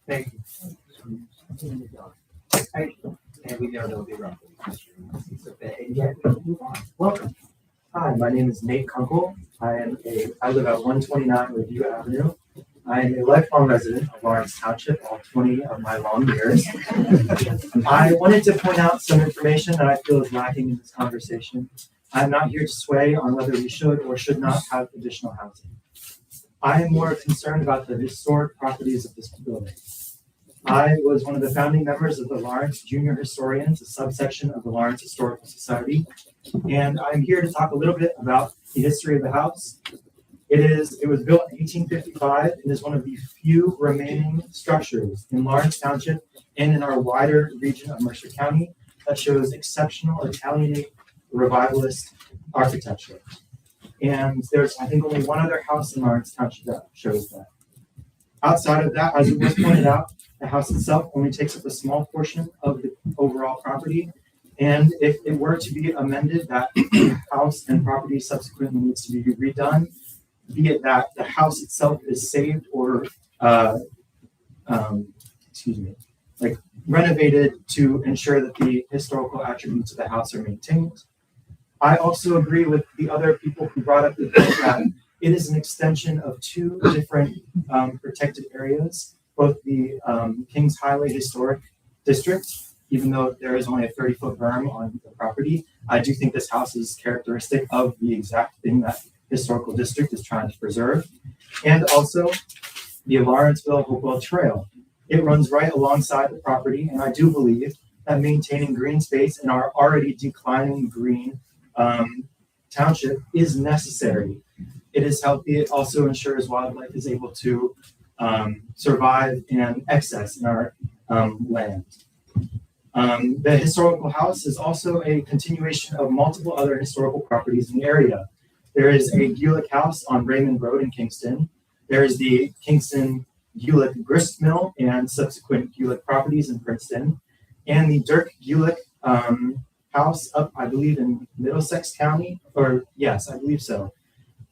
Thank you. And we know there'll be rough. And yet we move on. Welcome. Hi, my name is Nate Kunkel. I live at 129 Review Avenue. I am a lifelong resident of Lawrence Township, all 20 of my long years. I wanted to point out some information that I feel is lacking in this conversation. I'm not here to sway on whether we should or should not have additional housing. I am more concerned about the historic properties of this building. I was one of the founding members of the Lawrence Junior Historians, a subsection of the Lawrence Historical Society, and I'm here to talk a little bit about the history of the house. It was built in 1855 and is one of the few remaining structures in Lawrence Township and in our wider region of Mercer County that shows exceptional Italianate revivalist architecture. And there's, I think, only one other house in Lawrence Township that shows that. Outside of that, as it was pointed out, the house itself only takes up a small portion of the overall property. And if it were to be amended, that house and property subsequently needs to be redone, be it that the house itself is saved or, renovated to ensure that the historical attributes of the house are maintained. I also agree with the other people who brought up the point that it is an extension of two different protected areas, both the Kings Highway Historic District, even though there is only a 30-foot berm on the property. I do think this house is characteristic of the exact thing that historical district is trying to preserve. And also the Lawrenceville Hopewell Trail. It runs right alongside the property, and I do believe that maintaining green space in our already declining green township is necessary. It is healthy. It also ensures wildlife is able to survive and excess in our land. The historical house is also a continuation of multiple other historical properties in the area. There is a Gulick House on Raymond Road in Kingston. There is the Kingston Gulick Grist Mill and subsequent Gulick properties in Princeton, and the Dirk Gulick house up, I believe, in Middlesex County, or yes, I believe so.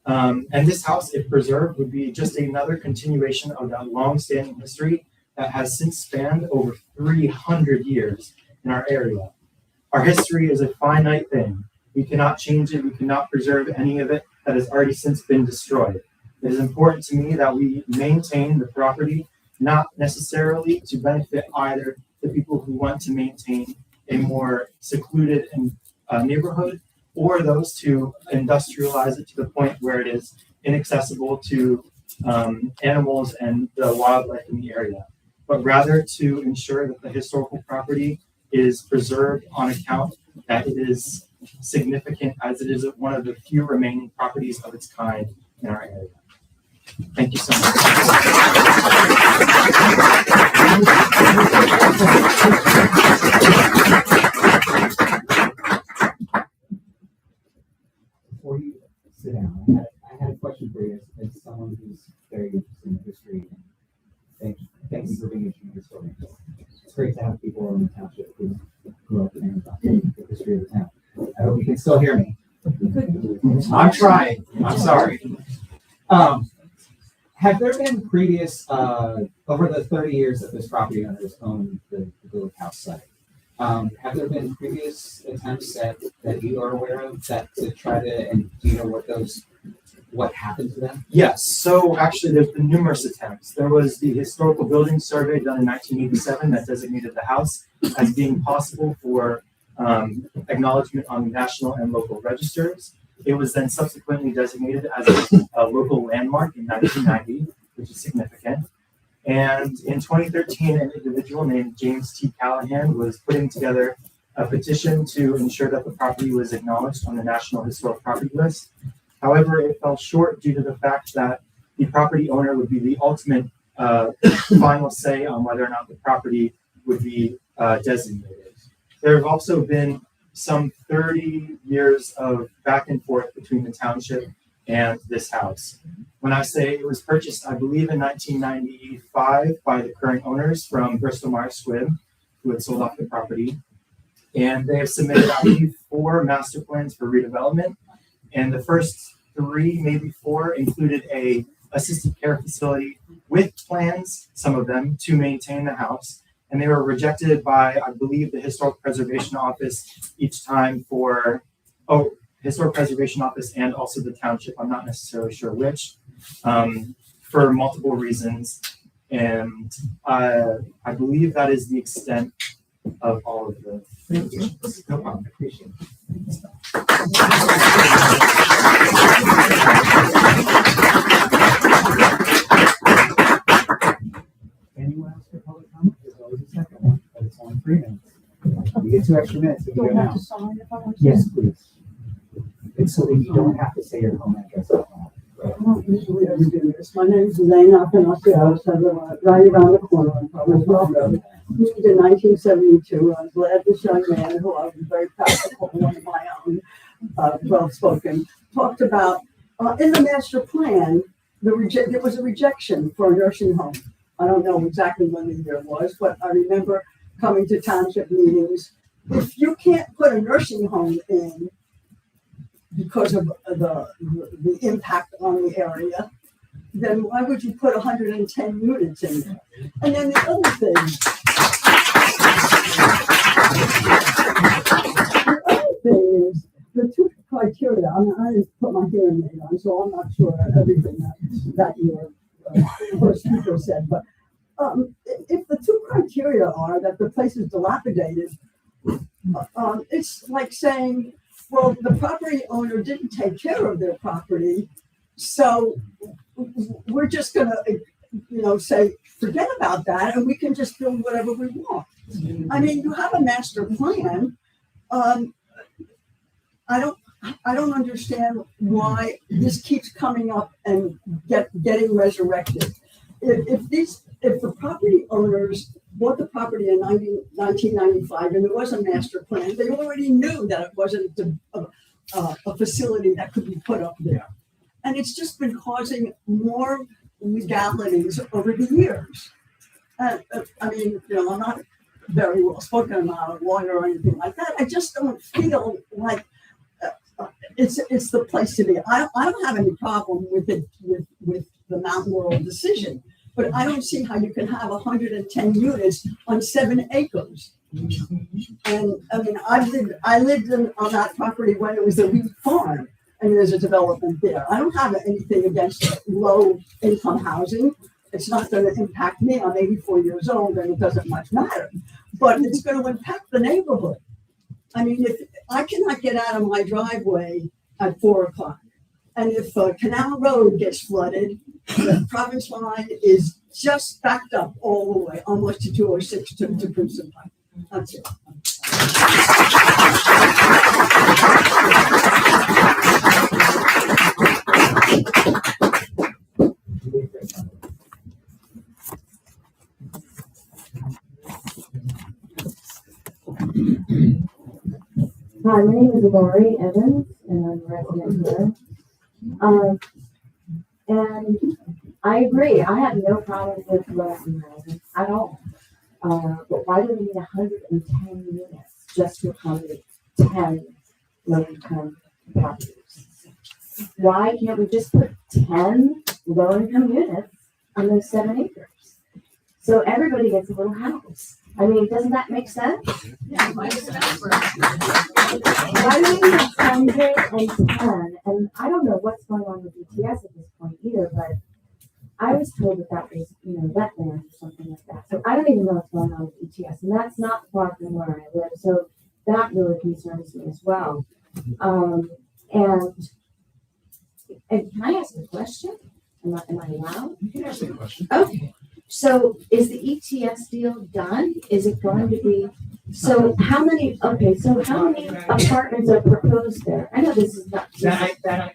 And this house, if preserved, would be just another continuation of that long-standing history that has since spanned over 300 years in our area. Our history is a finite thing. We cannot change it. We cannot preserve any of it that has already since been destroyed. It is important to me that we maintain the property, not necessarily to benefit either the people who want to maintain a more secluded neighborhood, or those to industrialize it to the point where it is inaccessible to animals and the wildlife in the area, but rather to ensure that the historical property is preserved on account that it is significant, as it is one of the few remaining properties of its kind in our area. Thank you so much. Before you sit down, I had a question for you as someone who's very interested in history. Thank you for being a historian. It's great to have people in the township who grew up and about the history of the town. I hope you can still hear me. I'm trying. I'm sorry. Have there been previous, over the 30 years that this property owner has owned the Gulick House site, have there been previous attempts that you are aware of that to try to, and do you know what happened to them? Yes, so actually there's been numerous attempts. There was the historical building survey done in 1987 that designated the house as being possible for acknowledgement on the national and local registers. It was then subsequently designated as a local landmark in 1990, which is significant. And in 2013, an individual named James T. Callahan was putting together a petition to ensure that the property was acknowledged on the National Historic Property List. However, it fell short due to the fact that the property owner would be the ultimate final say on whether or not the property would be designated. There have also been some 30 years of back and forth between the township and this house. When I say it was purchased, I believe in 1995 by the current owners from Bristol Myers Squibb, who had sold off the property. And they have submitted, I believe, 4 master plans for redevelopment. And the first 3, maybe 4, included a assisted care facility with plans, some of them, to maintain the house. And they were rejected by, I believe, the Historic Preservation Office each time for, Historic Preservation Office and also the township, I'm not necessarily sure which, for multiple reasons. And I believe that is the extent of all of the. Thank you. No problem. I appreciate Anyone else for public comment? There's always a second one, but it's only 3 minutes. You get 2 extra minutes if you go now. Yes, please. It's so that you don't have to say your home address out loud. I don't usually ever do this. My name's Elaine Afanasios. I live right around the corner on Farmers Mill Road. Moved in 1972. I was glad this young man, who I was very practical, one of my own, well-spoken, talked about in the master plan, there was a rejection for a nursing home. I don't know exactly when the year was, but I remember coming to township meetings. If you can't put a nursing home in because of the impact on the area, then why would you put 110 units in there? And then the other thing is the 2 criteria. I mean, I didn't put my hearing aid on, so I'm not sure everything that your first speaker said. But if the 2 criteria are that the place is dilapidated, it's like saying, well, the property owner didn't take care of their property, so we're just going to, say, forget about that, and we can just build whatever we want. I mean, you have a master plan. I don't understand why this keeps coming up and getting resurrected. If the property owners bought the property in 1995 and there was a master plan, they already knew that it wasn't a facility that could be put up there. And it's just been causing more legalities over the years. I mean, you know, I'm not very well spoken, I'm not a lawyer or anything like that. I just don't feel like it's the place to be. I don't have any problem with it, with the Mountain World decision, but I don't see how you can have 110 units on 7 acres. And I mean, I lived on that property when it was a wheat farm, and there's a development there. I don't have anything against low income housing. It's not going to impact me. I'm 84 years old, and it doesn't much matter. But it's going to impact the neighborhood. I mean, if I cannot get out of my driveway at 4 o'clock, and if Canal Road gets flooded, the Province line is just backed up all the way, almost to 206 to Crimson Pike. That's it. Hi, my name is Lori Evans, and I'm a resident here. And I agree, I have no problem with low-income housing at all. But why do we need 110 units just to accommodate 10 low-income properties? Why can't we just put 10 low-income units on those 7 acres? So everybody gets a little house. I mean, doesn't that make sense? Yeah, Why do we need 110? And I don't know what's going on with ETS at this point either, but I was told that was, wetland or something like that. So I don't even know what's going on with ETS, and that's not far from where I live. So that really concerns me as well. And can I ask a question? Am I allowed? You can ask me a question. Okay. So is the ETS deal done? Is it going to be? So how many apartments are proposed there? I know this is not. I'm not.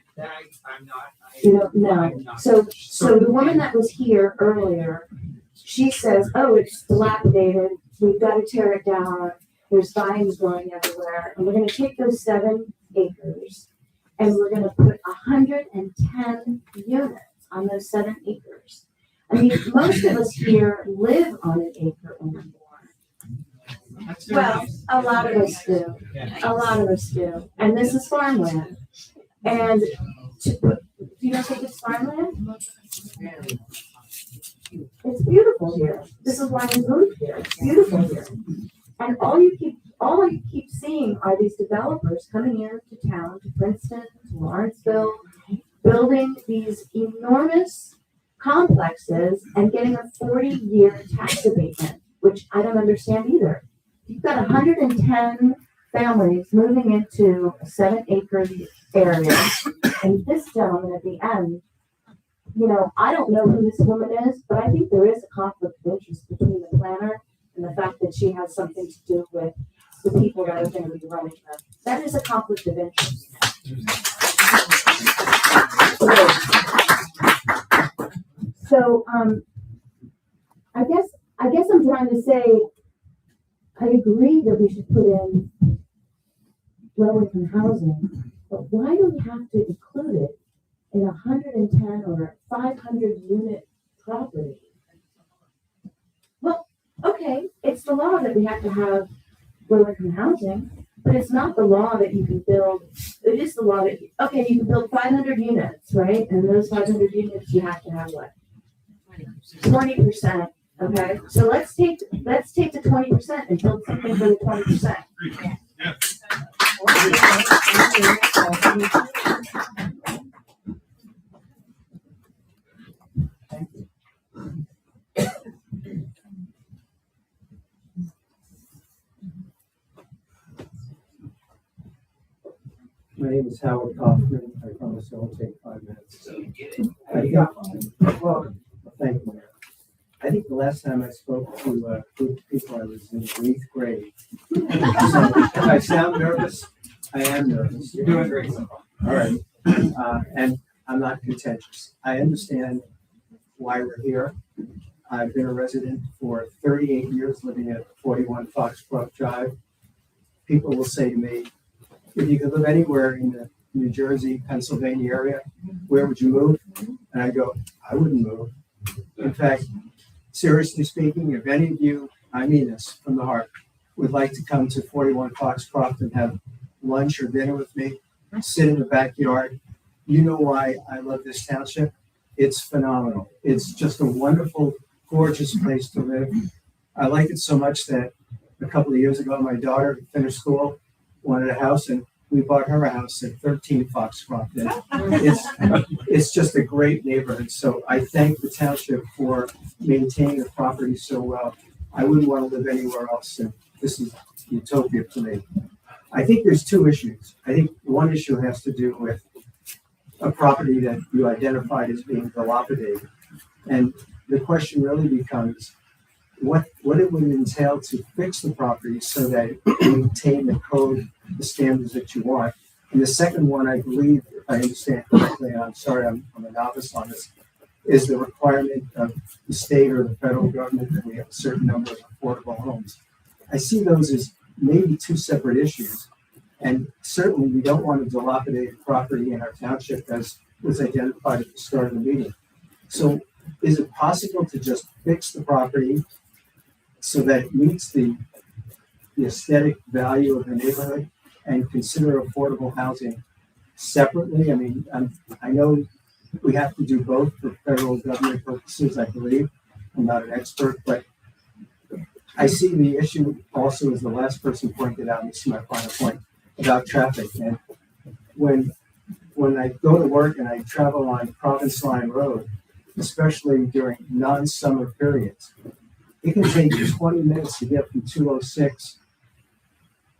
You don't know. So the woman that was here earlier, she says, "Oh, it's dilapidated. We've got to tear it down. There's vines growing everywhere, and we're going to take those 7 acres, and we're going to put 110 units on those 7 acres." I mean, most of us here live on an acre or more. Well, a lot of us do. A lot of us do. And this is farmland. And do you know think it's farmland? It's beautiful here. This is why we moved here. It's beautiful here. And all I keep seeing are these developers coming into town, to Princeton, to Lawrenceville, building these enormous complexes and getting a 40-year tax abatement, which I don't understand either. You've got 110 families moving into a 7-acre area, and this gentleman at the end, I don't know who this woman is, but I think there is a conflict of interest between the planner and the fact that she has something to do with the people that are going to be running her. That is a conflict of interest. So, I guess I'm trying to say, I agree that we should put in low-income housing, but why do we have to include it in 110 or 500 unit property? Well, okay, it's the law that we have to have low-income housing, but it's not the law that you can build. It is the law that, you can build 500 units, right? And those 500 units, you have to have what? 20%. Okay, so let's take the 20% and build something for the 20%. My name is Howard Kaufman. I promise it won't take 5 minutes. Well, thank you, Mayor. I think the last time I spoke to a group of people, I was in the 8th grade. So if I sound nervous, I am nervous. You're doing great. All right. And I'm not contentious. I understand why we're here. I've been a resident for 38 years, living at 41 Foxcroft Drive. People will say to me, if you could live anywhere in the New Jersey, Pennsylvania area, where would you move? And I go, I wouldn't move. In fact, seriously speaking, if any of you, I mean this from the heart, would like to come to 41 Foxcroft and have lunch or dinner with me, sit in the backyard, you know why I love this township. It's phenomenal. It's just a wonderful, gorgeous place to live. I like it so much that a couple of years ago, my daughter finished school, wanted a house, and we bought her a house at 13 Foxcroft. And it's just a great neighborhood. So I thank the township for maintaining the property so well. I wouldn't want to live anywhere else, and this is utopia for me. I think there's two issues. I think one issue has to do with a property that you identified as being dilapidated. And the question really becomes, what it would entail to fix the property so that it maintain the code, the standards that you want. And the second one, I believe, if I understand correctly, and I'm sorry, I'm a novice on this, is the requirement of the state or the federal government that we have a certain number of affordable homes. I see those as maybe two separate issues. And certainly we don't want a dilapidated property in our township as was identified at the start of the meeting. So is it possible to just fix the property so that it meets the aesthetic value of the neighborhood and consider affordable housing separately? I mean, I know we have to do both for federal government purposes, I believe. I'm not an expert, but I see the issue also, as the last person pointed out, and this is my final point, about traffic. And when I go to work and I travel on Province Line Road, especially during non-summer periods, it can take 20 minutes to get from 206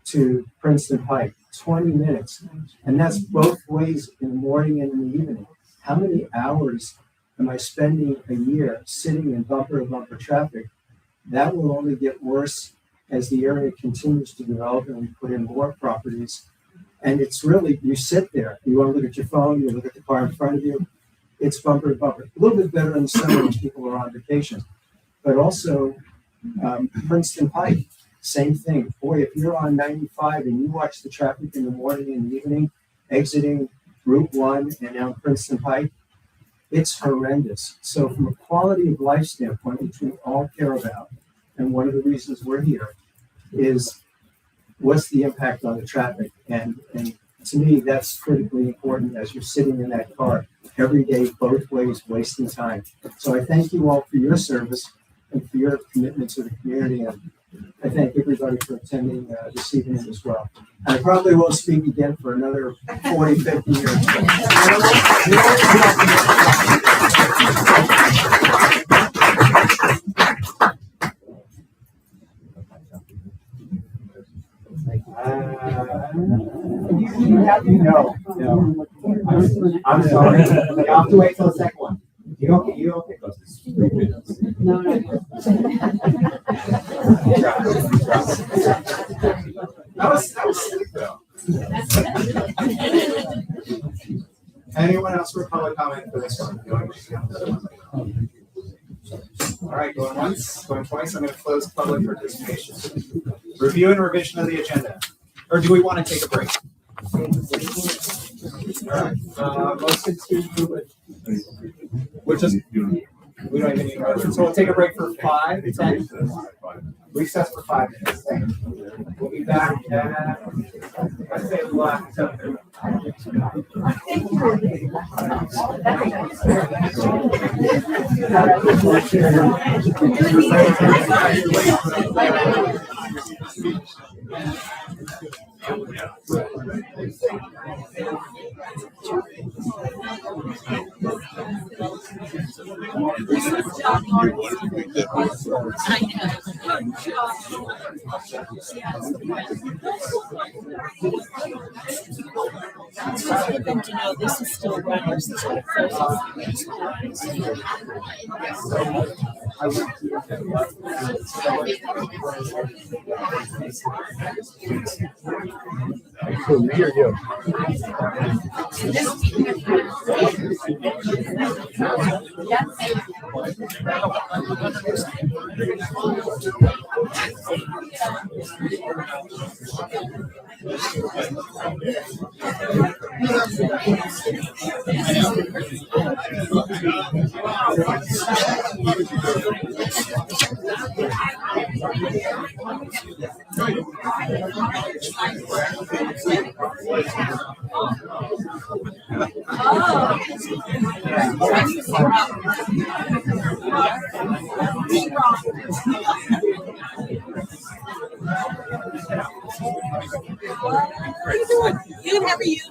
to Princeton Pike. 20 minutes. And that's both ways in the morning and in the evening. How many hours am I spending a year sitting in bumper-to-bumper traffic? That will only get worse as the area continues to develop and we put in more properties. And it's really, you sit there, you want to look at your phone, you look at the car in front of you, it's bumper to bumper. A little bit better in the summer when people are on vacation. But also, Princeton Pike, same thing. Boy, if you're on 95 and you watch the traffic in the morning and the evening, exiting Route 1 and now Princeton Pike, it's horrendous. So from a quality of life standpoint, which we all care about, and one of the reasons we're here, is what's the impact on the traffic? And to me, that's critically important as you're sitting in that car every day, both ways, wasting time. So I thank you all for your service and for your commitment to the community. And I thank everybody for attending this evening as well. And I probably won't speak again for another 40, 50 years. No. I'm sorry. You have to wait till the second one. You don't pick those. No. That was slick though. Anyone else for public comment for this one? All right, going once, going twice. I'm going to close public participation. Review and revision of the agenda. Or do we want to take a break? All right. Motion to. We don't even need a motion. So we'll take a break for 5 to 10. Recess for 5 minutes. We'll be back at, let's say, Them to know this is still running. So me or you? Good, how are you?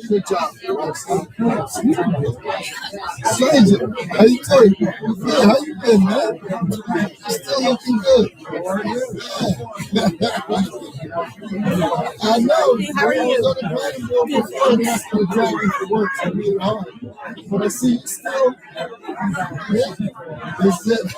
Good job. Stranger, how you doing? Good. How you been, man? Still looking good. I know. How are you? I was on the planning board before, and I started driving to work, so I made it hard. But I see you still. Yeah. That's it.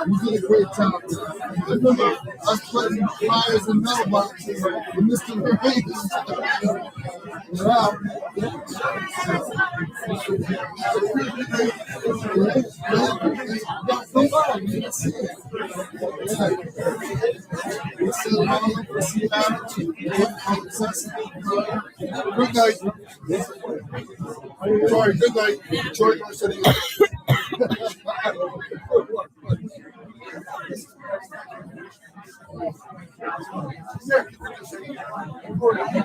You did a great job. I remember us putting flyers and mailboxes with Mr. Reagan. Wow. Good night. Sorry, good night. Enjoy the rest of the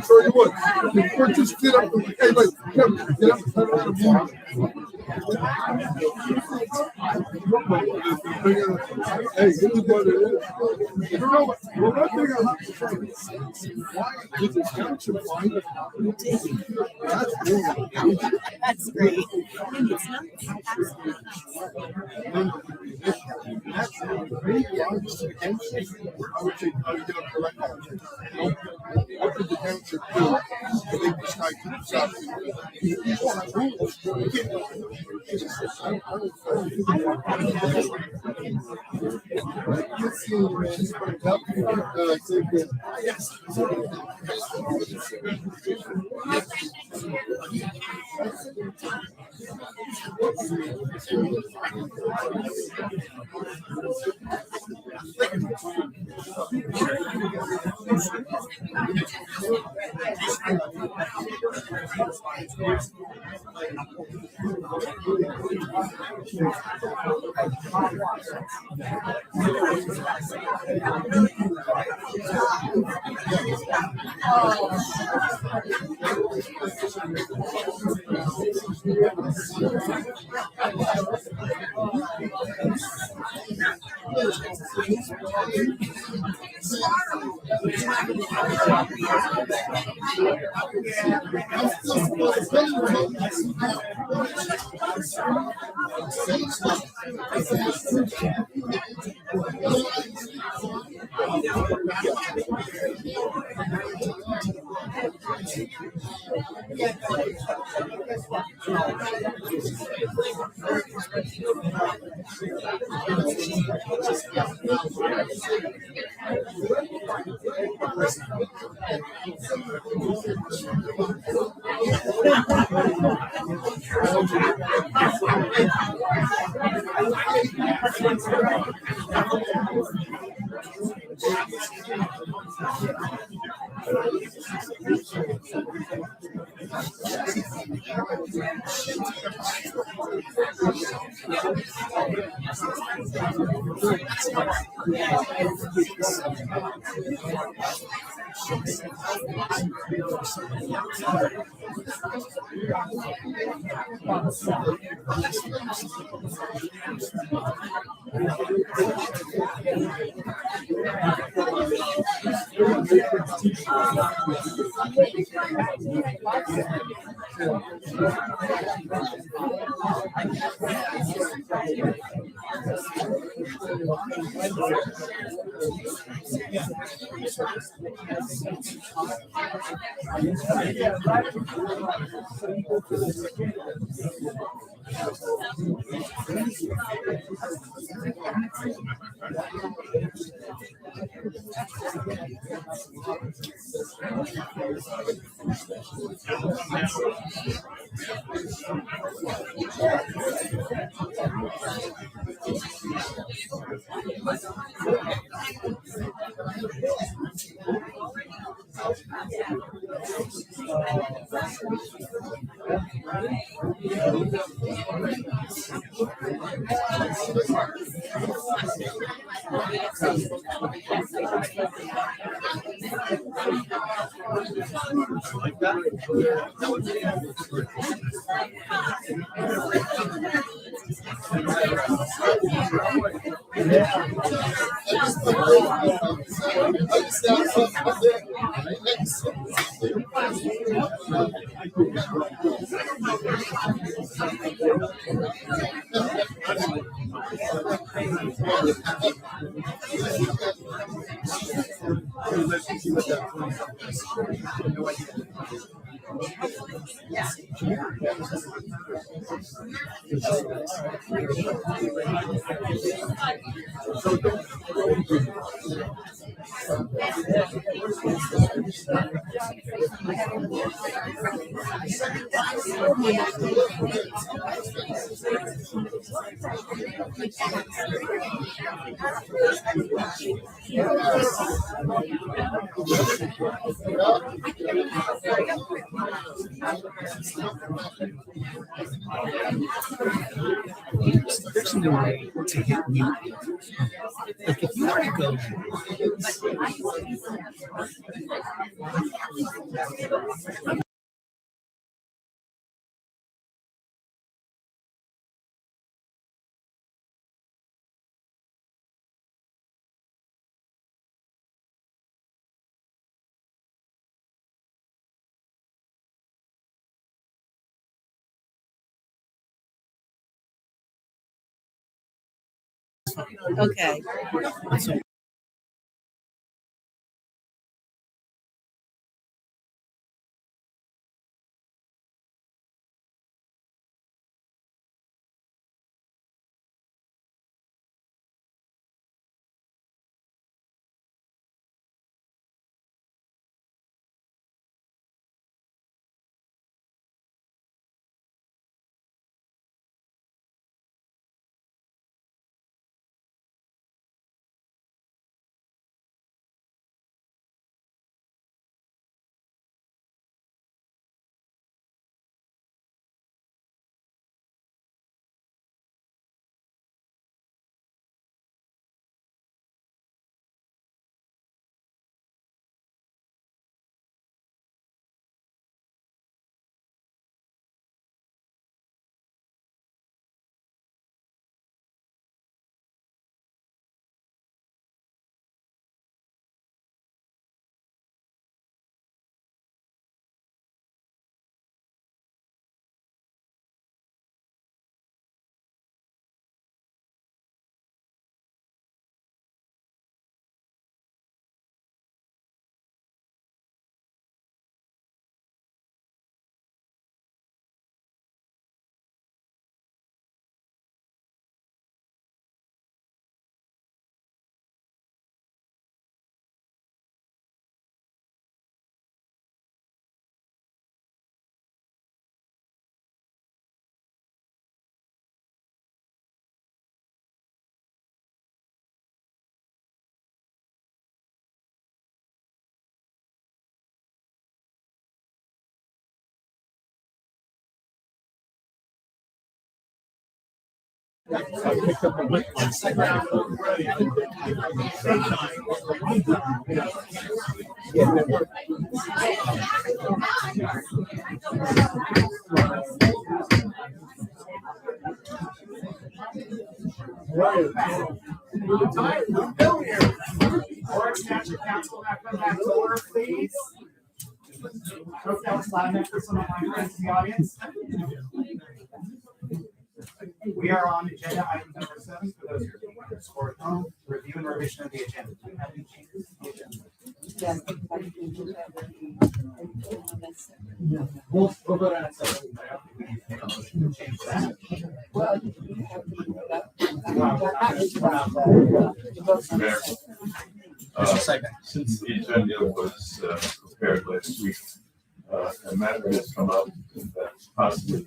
Sure you would. Or just get up and hey, wait, get up and turn around and move. Hey, this is what it is. You know what? Well, one thing I have to say, why did the township find it? That's really That's great. It's not that's very large township. I would say, I would get up right now. What did the township do to make this guy keep his job? There's no way to hit mute. Like if you were to go. Okay. Right. council now come back to order, please. Hope that was loud enough for some of my friends in the audience. We are on agenda item number 7 for those who are taking this for home. Review and revision of the agenda. Do you have any changes to the agenda? We'll vote on it separately. But I don't think we need to make a motion to change that. Since the agenda was prepared last week, a matter has come up that possibly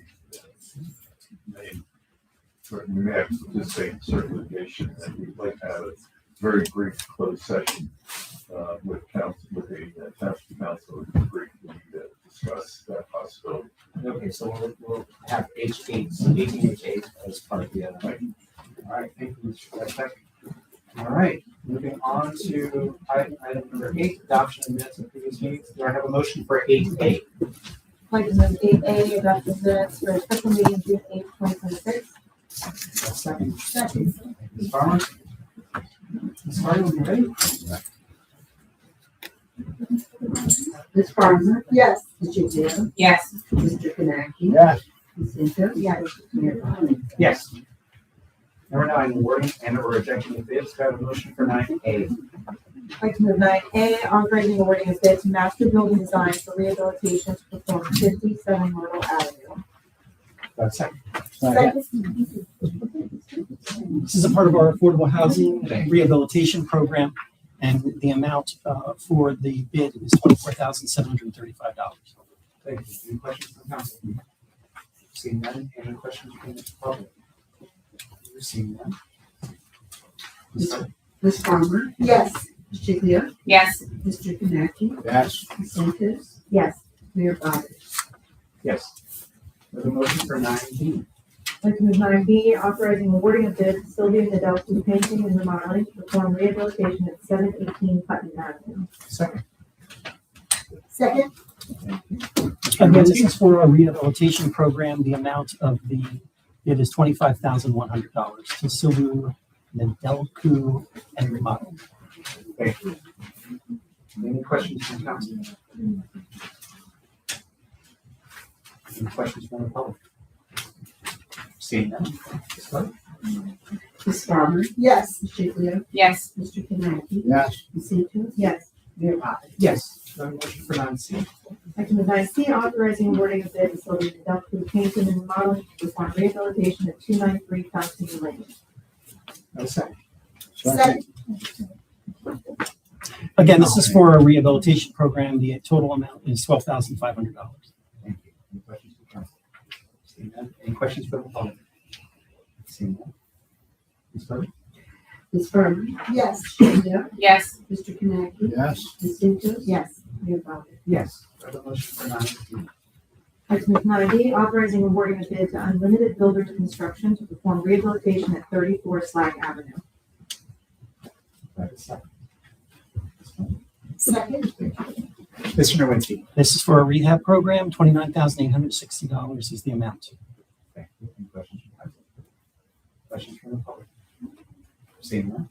we may have to participate in certain litigation, and we'd like to have a very brief closed session with council, with the township council, briefly discuss that possibility. Okay, so we'll have H8 as part of the other item. All right, thank you, Mr. Westbeck. All right, moving on to item number 8, adoption of minutes of previous meetings. Do I have a motion for 8A? Item number 8A, adopt the minutes for a special meeting June 8th, 2026. Second. Second. Ms. Farmer? Ms. Farmer, when you're ready? Ms. Farmer? Yes. Mr. Gill? Yes. Mr. Kanaki? Yes. Ms. Cinto? Yes. Mayor Bonney? Yes. Number 9, awarding and or rejecting of bids. Do I have a motion for 9A? Item number 9A, authorizing awarding of bid to Master Building Design for rehabilitation to perform 57 Myrtle Avenue. Second. Second. This is a part of our affordable housing rehabilitation program, and the amount for the bid is $24,735. Thank you. Any questions from council? Seeing none, any questions from the public? Seeing none. Ms. Farmer? Yes. Mr. Gill? Yes. Mr. Kanaki? Yes. Ms. Cinto? Yes. Mayor Bonney? Yes. There's a motion for 9B. Item number 9B, authorizing awarding of bid to Sylvia Nadelsky Painting and Remodeling to perform rehabilitation at 718 Putnam Avenue. Second. Second. Again, this is for a rehabilitation program. The amount of the bid is $25,100 to Sylvia Nadelku and Remodeling. Thank you. Any questions from council? Any questions from the public? Seeing none. Ms. Clark? Ms. Farmer? Yes. Mr. Gill? Yes. Mr. Kanaki? Yes. Ms. Cinto? Yes. Mayor Bonney? Yes. Do I have a motion for 9C? Item number 9C, authorizing awarding of bid to Sylvia Nadelky Painting and Remodeling to perform rehabilitation at 293 Fountain Lane. Second. Second. Again, this is for a rehabilitation program. The total amount is $12,500. Thank you. Any questions from council? Seeing none. Any questions from the public? Seeing none. Ms. Clark? Ms. Farmer? Yes. Mr. Gill? Yes. Mr. Kanaki? Yes. Ms. Cinto? Yes. Mayor Bonney? Yes. Do I have a motion for 9C? Item number 9D, authorizing awarding a bid to Unlimited Builders Construction to perform rehabilitation at 34 Slag Avenue. Do I have a second? Second. Mr. Nowinski? This is for a rehab program. $29,860 is the amount. Thank you. Any questions from council? Questions from the public? Seeing none.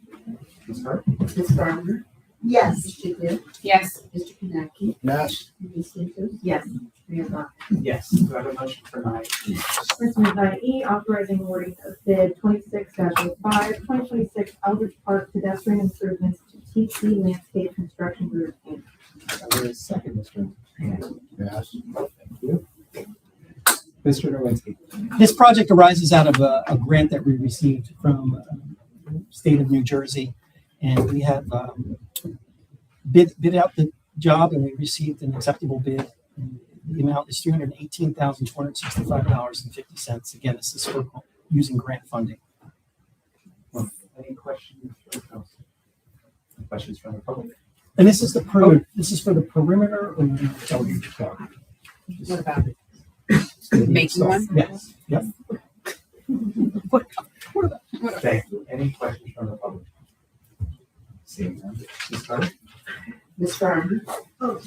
Ms. Clark? Ms. Farmer? Yes. Mr. Gill? Yes. Mr. Kanaki? Yes. Ms. Cinto? Yes. Mayor Bonney? Yes. Do I have a motion for 9E? Item number 9E, authorizing awarding of bid 26-05, 2026 Aldrich Park pedestrian improvements to TC Landscape Construction Group, Inc. There is second, Mr. Yes. Thank you. Mr. Nowinski? This project arises out of a grant that we received from the state of New Jersey, and we have bid out the job, and we received an acceptable bid. And the amount is $318,465.50. Again, this is for using grant funding. Any questions from council? Any questions from the public? And this is this is for the perimeter or the deluge part? What about it? Making one? Yes. Yep. Thank you. Any questions from the public? Seeing none. Ms. Clark? Ms. Farmer? Oh,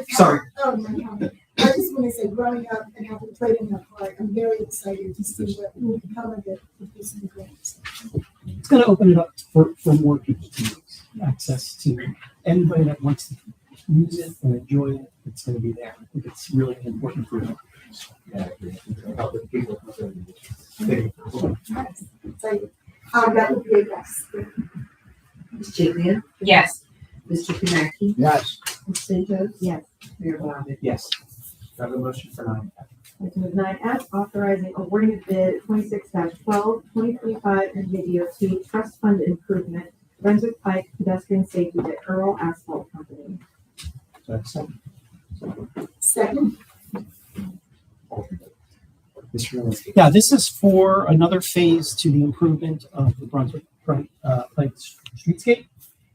sorry. Oh, my God. I just want to say, growing up and having played in that park, I'm very excited to see what will become of it with this new grant. It's going to open it up for more people to use access to anybody that wants to use it and enjoy it, it's going to be there. I think it's really important for them. Yeah, I agree. Help the people. So, that would be a yes. Ms. Chiglia? Yes. Mr. Kaneki? Yes. Ms. Santos? Yes. Mayor Bobby? Yes. Do I have a motion for 9F? Item 9F, authorizing awarding of bid 26-12, 2025 NVDOT Trust Fund Improvement, Brunswick Pike Pedestrian Safety to Earl Asphalt Company. Do I have a second? Second. Mr. Malinsky? Yeah, this is for another phase to the improvement of the Brunswick Pike streetscape.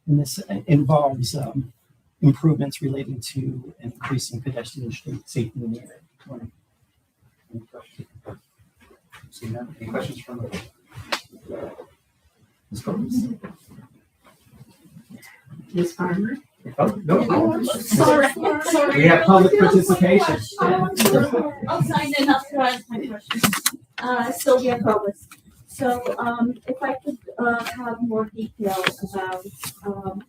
And this involves improvements relating to increasing pedestrian street safety in the area. Any questions? Seeing none, any questions from the board? Ms. Coates? Ms. Farmer? Oh, no. Sorry. We have public participation. I'll sign in after I ask my question. Sylvia Cobus. So, if I could, have more details about,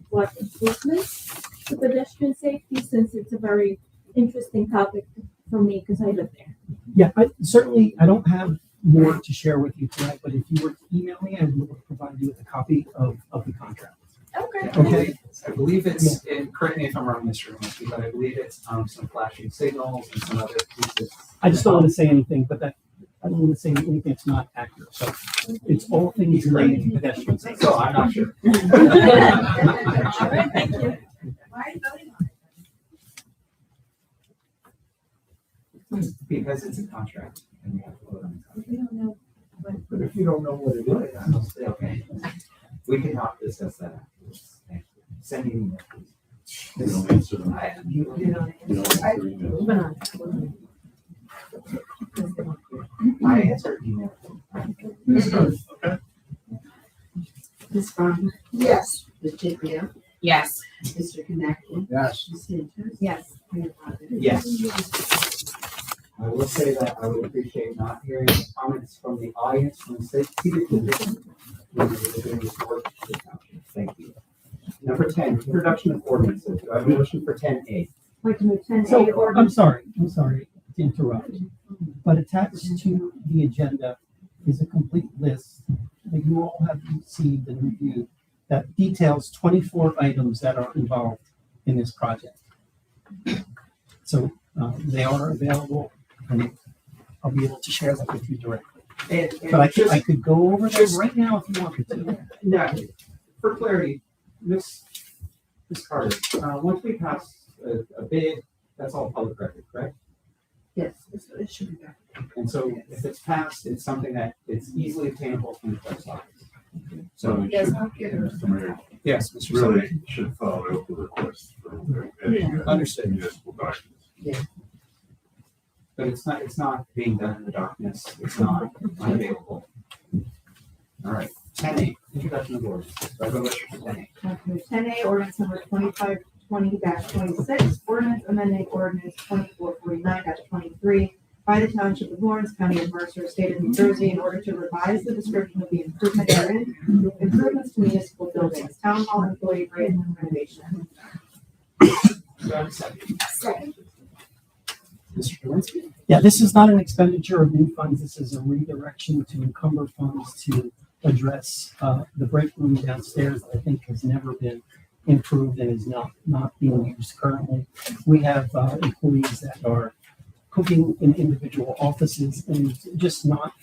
what improvements to pedestrian safety, since it's a very interesting topic for me, because I live there. Yeah, I don't have more to share with you tonight, but if you were to email me, I will provide you with a copy of the contract. Okay. Okay. I believe it's, and correct me if I'm wrong, Mr. Malinsky, but I believe it's some flashing signals and some other pieces. I just don't want to say anything, but I don't want to say anything that's not accurate. So it's all things related to pedestrian safety. So I'm not sure. All right, thank you. Why are you voting on it? Because it's a contract and we have to vote on the We don't know. But if you don't know what it is, I'll say, okay. We can talk, discuss that afterwards. Thank you. Send me an email, please. You don't answer them. You know, You don't answer emails. I answered email. Okay. Ms. Farmer? Yes. Ms. Chiglia? Yes. Mr. Kaneki? Yes. Ms. Santos? Yes. Mayor Bobby? Yes. I will say that I would appreciate not hearing comments from the audience from the seated position when we're doing this work for the township. Thank you. Number 10, introduction of ordinances. Do I have a motion for 10A? I'd like to move 10A So or. I'm sorry to interrupt, but attached to the agenda is a complete list that you all have received and reviewed that details 24 items that are involved in this project. So they are available, and I'll be able to share that with you directly. But I could go over them right now if you wanted to. No, for clarity, Ms. Carter, once we pass a bid, that's all public record, correct? Yes, it should be back. And so if it's passed, it's something that it's easily obtainable from the clerk's office. So it Yes, should, I'll get it. Mr. Mayor, Yes, Mr. really should follow up with requests for any Understood. municipal documents. But it's not being done in the darkness, it's not unavailable. All right, 10A, introduction of ordinance. Do I have a motion for 10A? I'd like to move 10A, ordinance number 2520-26, ordinance amending ordinance 2449-23 by the Township of Lawrence, County of Mercer, State of New Jersey, in order to revise the description of the improvement therein, improvements to municipal buildings, town hall, employee grade, and renovation. Do I have a second? Second. Mr. Kalinsky? Yeah, this is not an expenditure of new funds. This is a redirection to encumber funds to address the break room downstairs that I think has never been improved and is not being used currently. We have employees that are cooking in individual offices and just not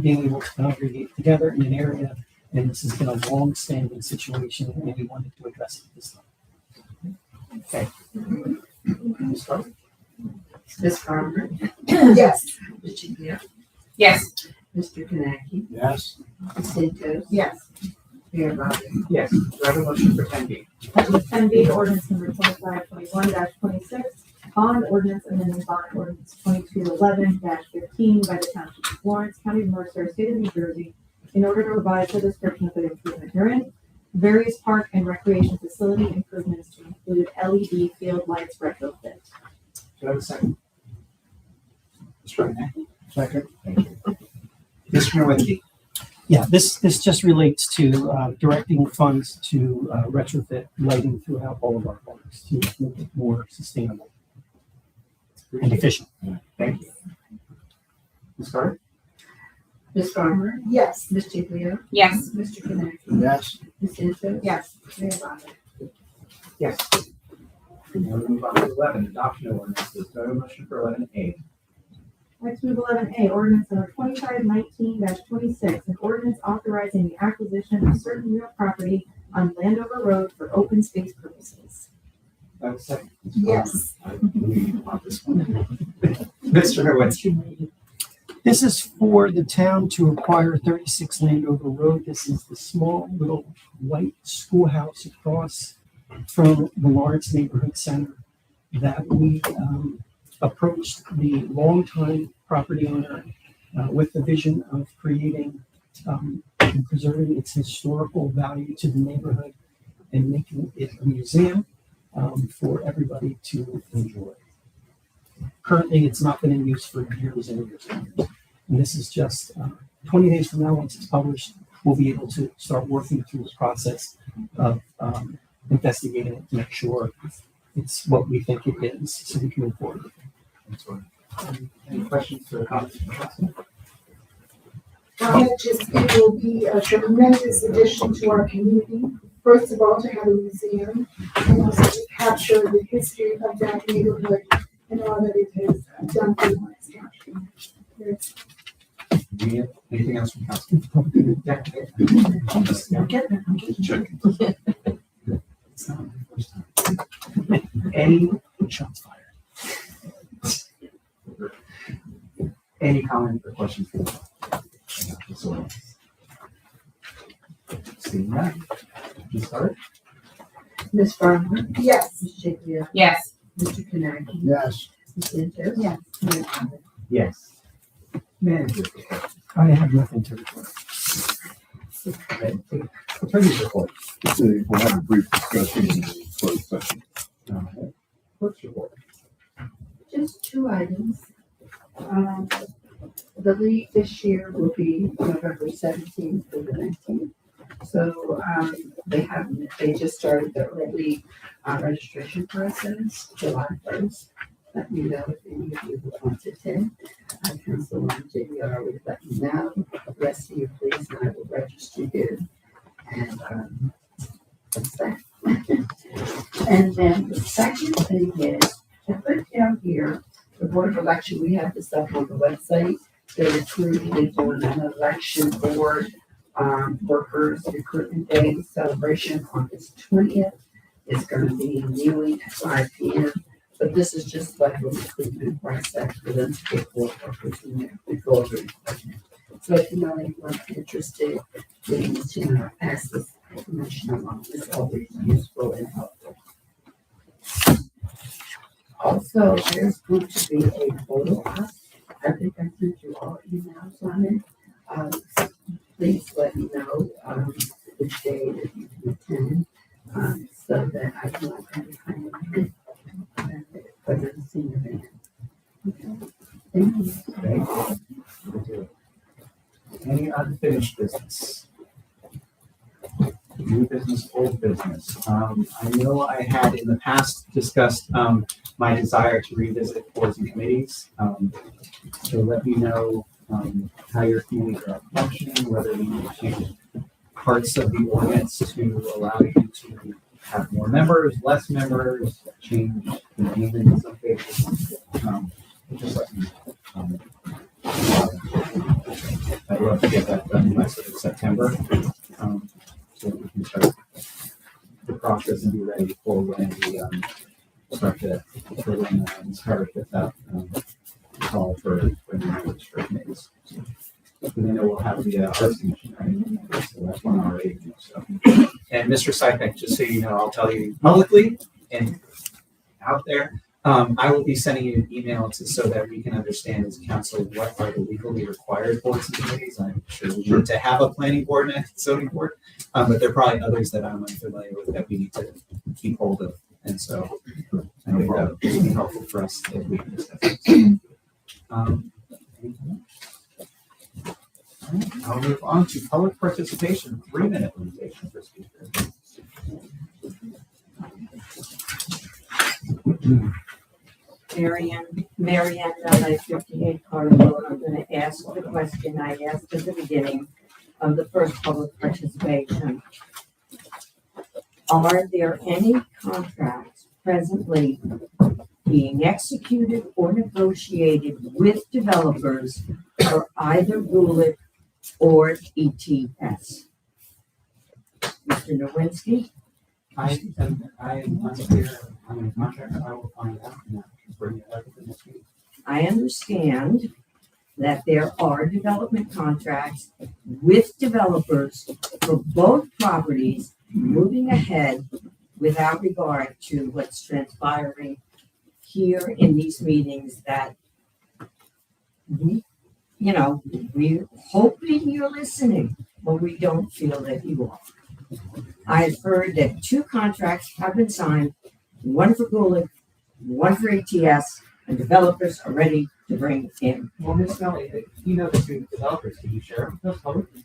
being able to congregate together in an area. And this has been a long-standing situation, and we wanted to address it this time. Okay. Ms. Carter? Ms. Farmer? Yes. Ms. Chiglia? Yes. Mr. Kaneki? Yes. Ms. Santos? Yes. Mayor Bobby? Yes. Do I have a motion for 10B? 10B, ordinance number 2521-26, bond ordinance amending bond ordinance 2211-15 by the Township of Lawrence, County of Mercer, State of New Jersey, in order to revise the description of the improvement herein, various park and recreation facility improvements to include LED field lights retrofit. Do I have a second? Mr. Renee? Second. Thank you. Mr. Nowinski? Yeah, this just relates to directing funds to retrofit lighting throughout all of our parks to make it more sustainable and efficient. Thank you. Ms. Carter? Ms. Farmer? Yes. Ms. Giglio? Yes. Mr. Connect? Yes. Ms. Sanchez? Yes. Mayor Roberts? Yes. Now we move on to 11, adoption of ordinances. Do I have a motion for 11A? Let's move 11A, ordinance number 2519-26, an ordinance authorizing the acquisition of certain real property on Landover Road for open space purposes. Do I have a second? Yes. We want this one. Mr. Nowinski. This is for the town to acquire 36 Landover Road. This is the small little white schoolhouse across from the Lawrence Neighborhood Center that we approached the longtime property owner with the vision of creating and preserving its historical value to the neighborhood and making it a museum for everybody to enjoy. Currently, it's not been in use for years and years and years. And this is just 20 days from now, once it's published, we'll be able to start working through the process of investigating it to make sure it's what we think it is, so we can move forward. Any questions or comments from council? It will be a tremendous addition to our community. First of all, to have a museum and also to capture the history of that neighborhood and all that it has done for Lawrence County. Yes. Anything else from council? Yeah. I'm just checking. It's not the first time. Any shots fired? Any comment or questions? Seeing that, you start. Ms. Farmer? Yes. Ms. Giglio? Yes. Mr. Connect? Yes. Ms. Sanchez? Yes. Mayor Roberts? Yes. Manager. I have nothing to report. Attorney's report. We'll have a brief discussion in the closed session. Clerk's report. Just 2 items. The league this year will be November 17th through the 19th. So they just started the early registration process July 1st. Let me know if any of you want to attend. Councilwoman JB already let me know. The rest of you, please, and I will register you. And that's that. And then the second thing is, I put down here, the Board of Election, we have this up on the website. They're recruiting for an election board workers recruitment day celebration on August 20th. It's going to be viewing at 5 p.m. But this is just like a recruitment process for them to get board workers in there before the recruitment. So if you know anyone interested, please, pass this information along. It's always useful and helpful. Also, there's going to be a photo op. I think I sent you all emails on it. Please let me know which day that you can attend so that I can identify you for the senior event. Okay. Thank you. Thank you. Any unfinished business? New business, old business. I know I had in the past discussed my desire to revisit boards and committees. So let me know how your feelings are functioning, whether you need to change parts of the ordinance to allow you to have more members, less members, change the name in some cases. Just let me know. I'd love to get that done by sort of September, so we can start the process and be ready for when we start to start with that call for new members for committees. And then we'll have the Arts Commission, right? So that's one already. So. And Mr. Sypek, just so you know, I'll tell you publicly and out there, I will be sending you an email so that we can understand as council what are the legally required boards and committees. I'm sure we need to have a planning board and a zoning board, but there are probably others that I'm unfamiliar with that we need to keep hold of. And so I think that would be helpful for us if we can discuss this. I'll move on to public participation, 3-minute limitation for speakers. Marianne, 58 Carter Road. I'm gonna ask the question I asked at the beginning of the first public participation. Are there any contracts presently being executed or negotiated with developers for either Gulick or ETS? Mr. Nowinski? I am unclear on the contract. I will find out and bring it up at the next meeting. I understand that there are development contracts with developers for both properties moving ahead without regard to what's transpiring here in these meetings, that we're hoping you're listening, but we don't feel that you are. I've heard that 2 contracts have been signed, one for Gulick, one for ATS, and developers are ready to bring in. Well, Ms. Melly, you know the 2 developers. Could you share with us publicly?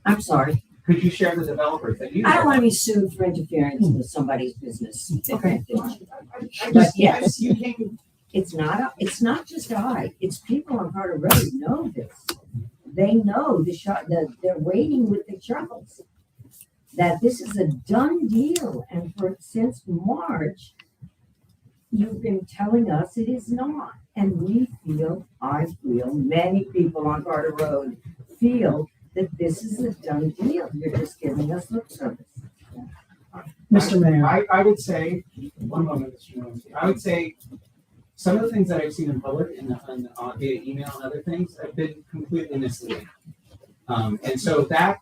I'm sorry. Could you share the developers that you know? I don't want to be sued for interference with somebody's business. Okay. But yes, it's not just it's people on Carter Road know this. They know they're waiting with the shovels, that this is a done deal. And since March, you've been telling us it is not. And I feel, many people on Carter Road feel that this is a done deal. You're just giving us lip service. Mr. Mayor, I would say, one moment, Mr. Nowinski. I would say some of the things that I've seen in public and via email and other things have been completely misleading. And so that,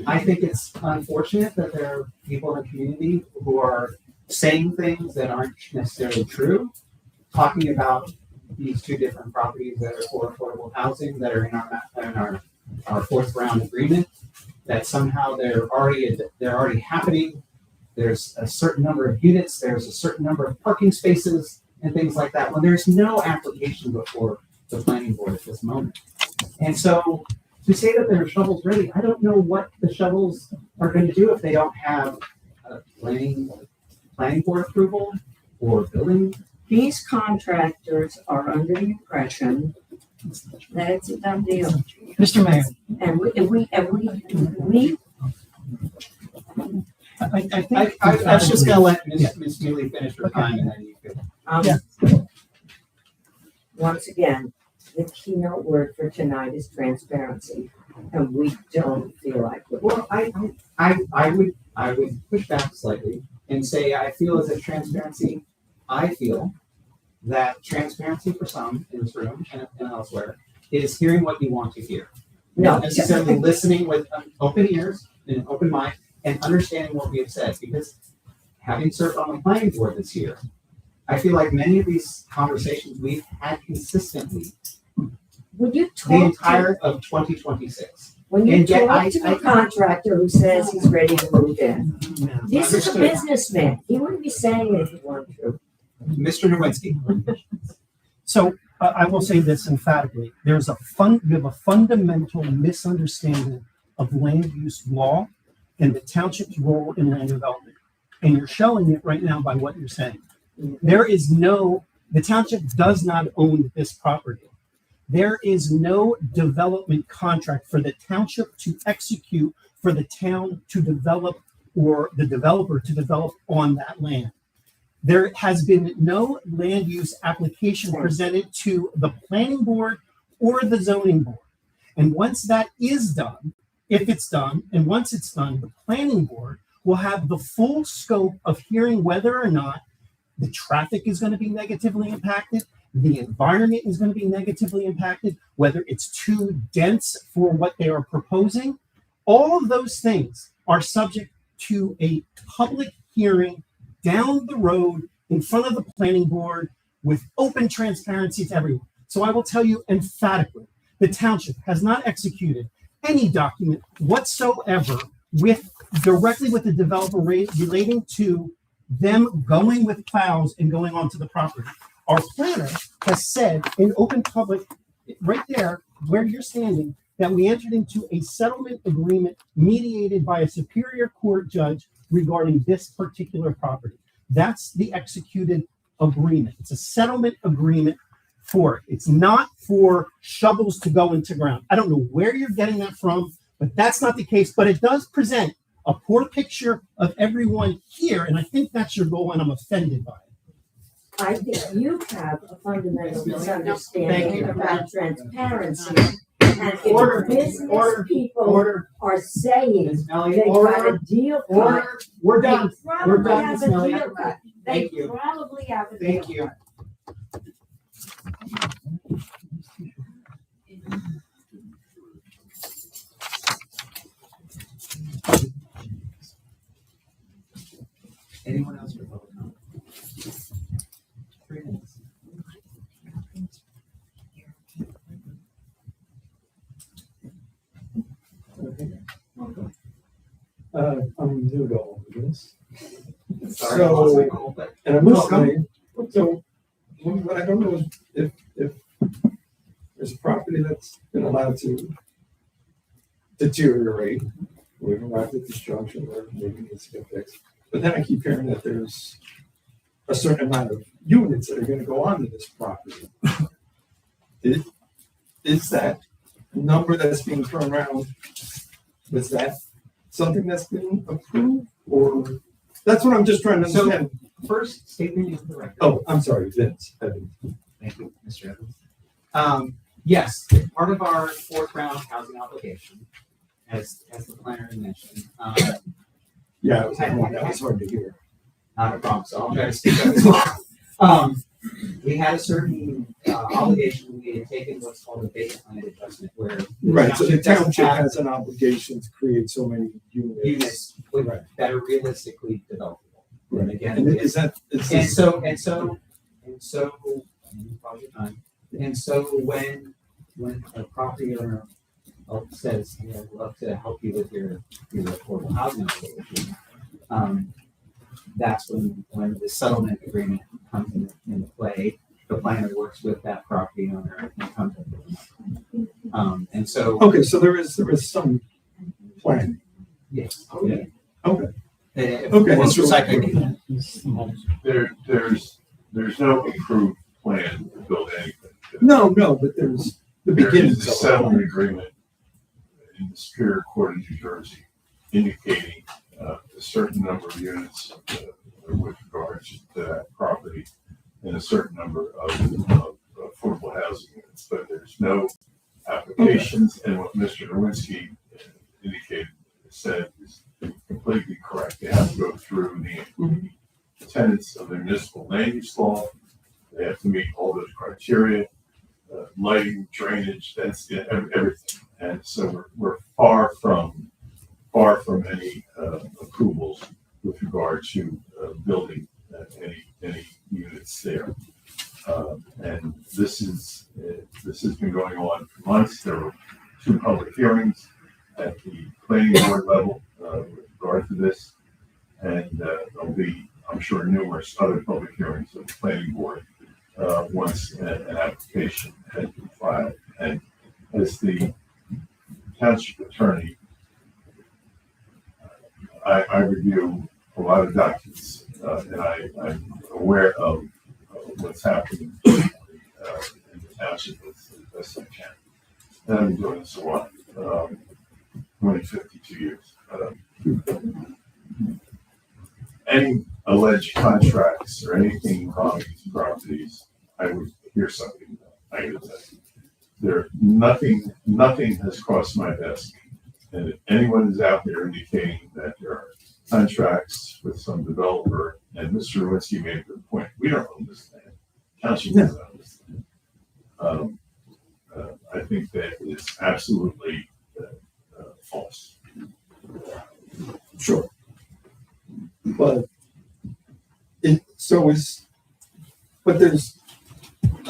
I think it's unfortunate that there are people in the community who are saying things that aren't necessarily true, talking about these 2 different properties that are for affordable housing that are in our 4th round agreement, that somehow they're already happening. There's a certain number of units, there's a certain number of parking spaces and things like that, when there's no application before the planning board at this moment. And so to say that there are shovels ready, I don't know what the shovels are going to do if they don't have planning board approval or building. These contractors are under the impression that it's a done deal. Mr. Mayor. And I was just going to let Ms. Mealy finish her time and then you could. Once again, the keynote word for tonight is transparency, and we don't feel like it. Well, I would push back slightly and say I feel that transparency for some in this room and elsewhere is hearing what you want to hear. No, not necessarily listening with open ears and an open mind and understanding what we have said. Because having served on the planning board this year, I feel like many of these conversations we've had consistently Would you talk the entire of 2026. When you talk to the contractor who says he's ready to move in, this is a businessman. He wouldn't be saying it if it weren't true. Mr. Nowinski. So I will say this emphatically. We have a fundamental misunderstanding of land use law and the township's role in land development. And you're showing it right now by what you're saying. The township does not own this property. There is no development contract for the township to execute for the town to develop or the developer to develop on that land. There has been no land use application presented to the planning board or the zoning board. And once that is done, if it's done, and once it's done, the planning board will have the full scope of hearing whether or not the traffic is going to be negatively impacted, the environment is going to be negatively impacted, whether it's too dense for what they are proposing. All of those things are subject to a public hearing down the road in front of the planning board with open transparency to everyone. So I will tell you emphatically, the township has not executed any document whatsoever directly with the developer relating to them going with plows and going onto the property. Our planner has said in open public, right there where you're standing, that we entered into a settlement agreement mediated by a superior court judge regarding this particular property. That's the executed agreement. It's a settlement agreement for it. It's not for shovels to go into ground. I don't know where you're getting that from, but that's not the case. But it does present a poor picture of everyone here, and I think that's your goal, and I'm offended by it. I think you have a fundamental Thank misunderstanding you. about transparency. And if Order, business order, people order. are saying Ms. Melly, they got a order, deal cut, order. We're done. they probably We're done, have Ms. a Melly. deal cut. They Thank you. probably have a deal Thank you. cut. Anyone else for public comment? 3 minutes. I'm new to all of this. Sorry, I lost my goal, but And I'm welcome. listening. So, what I don't know is if there's a property that's been allowed to deteriorate, we've arrived at this junction where maybe it needs to get fixed. But then I keep hearing that there's a certain amount of units that are gonna go onto this property. Is that number that's being thrown around, was that something that's been approved, or, that's what I'm just trying to So, understand. first, state your name for the record. Oh, I'm sorry, Vince. Evans. Thank you, Mr. Evans. Yes, part of our fourth round housing obligation, as the planner had mentioned. Yeah, that was hard to hear. Not a problem, so I'll try to speak up as well. We had a certain obligation, we had taken what's called a base land adjustment, where. Right, so the doesn't township have has an obligation to create so many units. Units that are realistically developable. Right. And again, And is that, is and this, so when a property owner says, "Hey, I'd love to help you with your affordable housing obligation," that's when the settlement agreement comes into play. The planner works with that property owner and comes up with and so. okay, so there is some plan. Yes. Okay. Okay. Okay. Well, so- There's no approved plan to build anything. No, but there's the There beginning. is a settlement agreement in the Superior Court of New Jersey indicating a certain number of units with regards to that property and a certain number of affordable housing units, but there's no applications. And what Mr. Nowinski said is completely correct. They have to go through the tenets of the municipal land use law. They have to meet all those criteria, lighting, drainage, density, everything. And so we're far from any approvals with regard to building any units there. And this has been going on for months. There were 2 public hearings at the planning board level with regard to this, and there'll be, I'm sure, numerous other public hearings at the planning board once an application has been filed. And as the township attorney, I review a lot of documents, and I'm aware of what's happening in the township as best I can. And I've been doing this a while, 52 years. Any alleged contracts or anything involving these properties, I would hear something negative. Nothing has crossed my desk. And if anyone is out there indicating that there are contracts with some developer, and Mr. Nowinski made a good point, we don't own this land. Township doesn't own this land. I think that is absolutely false. Sure. But there's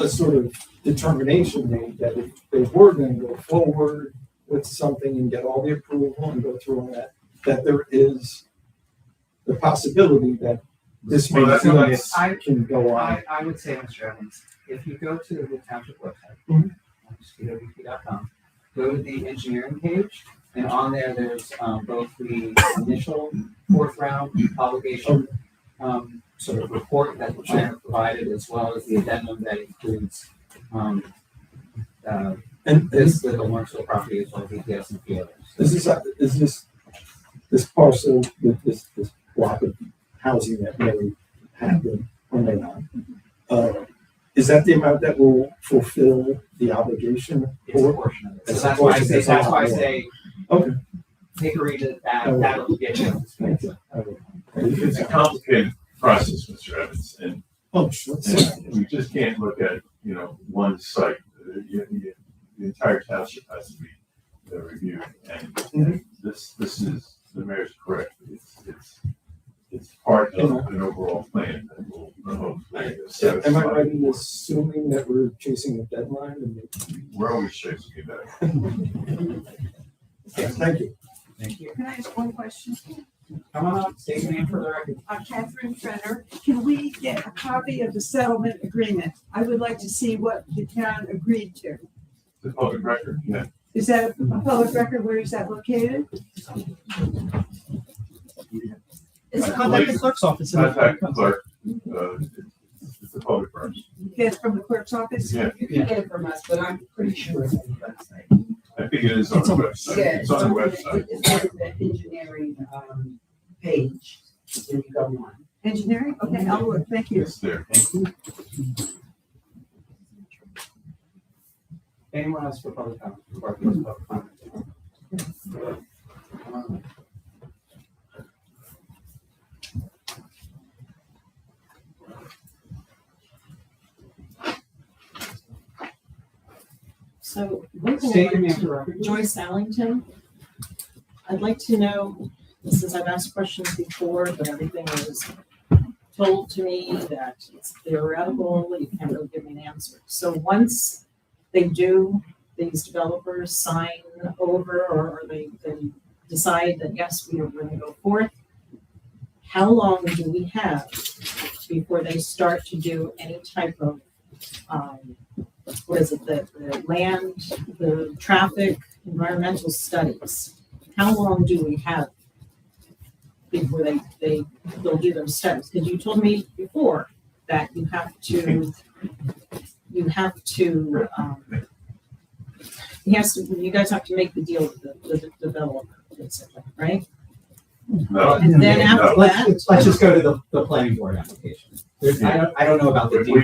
a sort of determination made that if they were going to go forward with something and get all the approval and go through on that there is the possibility that this may can go on. I would say, Mr. Evans, if you go to the township website, Mhm. pwp.com, go to the engineering page, and on there, there's both the initial fourth round obligation sort of report that the planner provided, as well as the addendum that includes the Lawrenceville property as well as EPS and a few others. Is this parcel, this block of housing that may happen or may not, is that the amount that will fulfill the obligation? It's a portion of it. So that's why I say, okay. Take a read at that. That'll get you. It's a complicated process, Mr. Evans, and we just can't look at, one site. The entire township has to be reviewed, and this is, the mayor's correct. It's part of an overall plan that will hopefully satisfy. Am I right in assuming that we're chasing a deadline? We're always chasing a deadline. Thank you. Thank you. Can I ask one question? Come on up, state your name for the record. Catherine Frenner. Can we get a copy of the settlement agreement? I would like to see what the town agreed to. The public record, yeah. Is that a public record? Where is that located? Contact the clerk's office. Contact the clerk. It's the public record. Get it from the clerk's office? Yeah. You can get it from us, but I'm pretty sure it's on the website. I think it is on the website. Yeah, It's on the website. It's on the engineering page when you go on. Engineering? Okay, I'll look. Thank you. It's there. Thank you. Anyone else for public comment? Before I close public comment? So, State your name for the record. Joyce Allington. I'd like to know, since I've asked questions before, but everything was told to me that it's theoretical, you can't really give me an answer. So once they do, these developers sign over, or they decide that, yes, we are going to go forth, how long do we have before they start to do any type of what is it, the land, the traffic, environmental studies? How long do we have before they'll do those studies? Because you told me before that you guys have to make the deal with the developer, basically, right? No. And then after that, Let's just go to the planning board application. I don't know about the deal.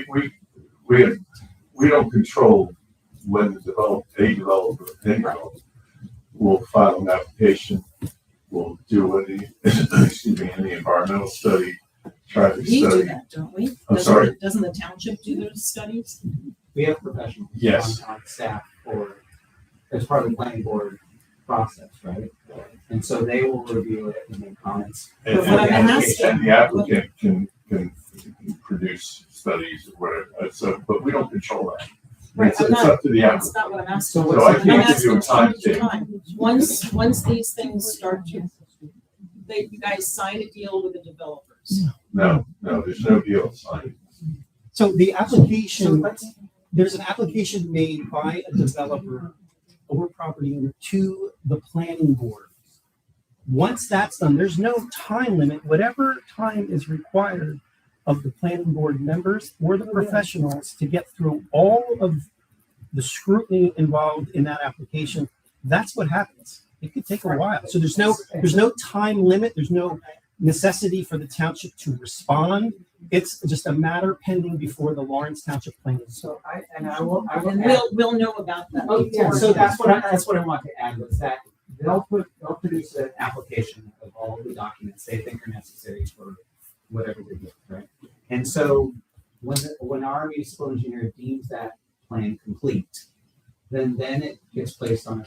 We don't control when the developer will file an application, will do any environmental study, traffic we do study. that, don't we? I'm sorry? Doesn't the township do those studies? We have professionals Yes. on staff as part of the planning board process, right? And so they will review it and make comments. And the applicant can produce studies or whatever, but we don't control that. Right, It's up to the That's applicant. not what I'm asking. So I can't give you a I'm asking time. Once these things start to, you guys sign a deal with the developers. No, there's no deal signed. So the application, there's an application made by a developer or property owner to the planning board. Once that's done, there's no time limit. Whatever time is required of the planning board members or the professionals to get through all of the scrutiny involved in that application, that's what happens. It could take a while. So there's no time limit. There's no necessity for the township to respond. It's just a matter pending before the Lawrence Township Planning. So I will And add- we'll know about that. Oh, yeah, before. so that's what I want to add was that they'll produce an application of all the documents they think are necessary for whatever they do, right? And so when our municipal engineer deems that plan complete, then it gets placed on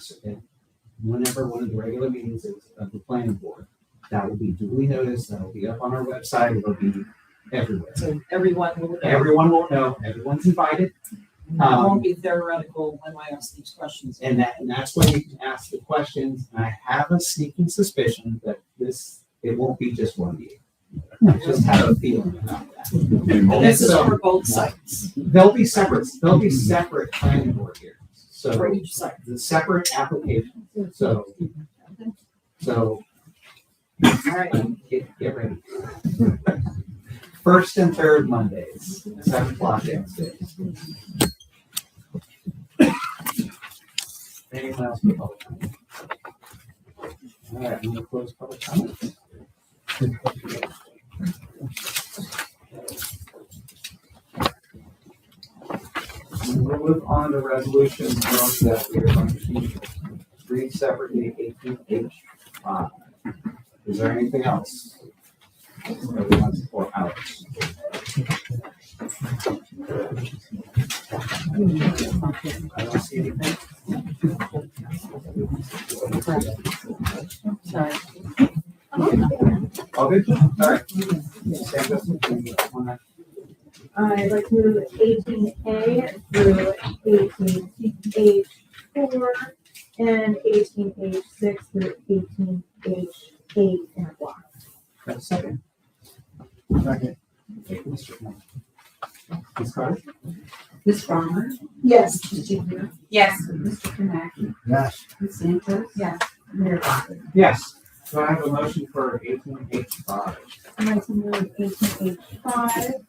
whenever one of the regular meetings is of the planning board. That will be duly noticed, that will be up on our website, it will be everywhere. So everyone will know. Everyone will know, everyone's invited. It won't be theoretical when I ask these questions. And that's when you can ask the questions. And I have a sneaking suspicion that it won't be just one meeting. I just have a feeling about that. And this is for both sites. There'll be separate planning board hearings. So For each site. the separate application. So All right. get ready. First and third Mondays, 7 o'clock downstairs. Anyone else for public comment? All right, I'm gonna close public comment. We'll move on to resolution that we are going to read separately, 18H5. Is there anything else? Everyone support Alex. I don't see anything. Sorry. All good? All right. Stand up. On that. I'd like to move 18A through 18H4 and 18H6 through 18H8 in a block. Got a second? Second. Thank you, Mr. Knapp. Ms. Carter? Ms. Farmer? Yes. Ms. Ziegler? Yes. Mr. Knapp? Yes. Ms. Santos? Yes. Mayor Roberts? Yes. Do I have a motion for 18H5? I'd like to move 18H5,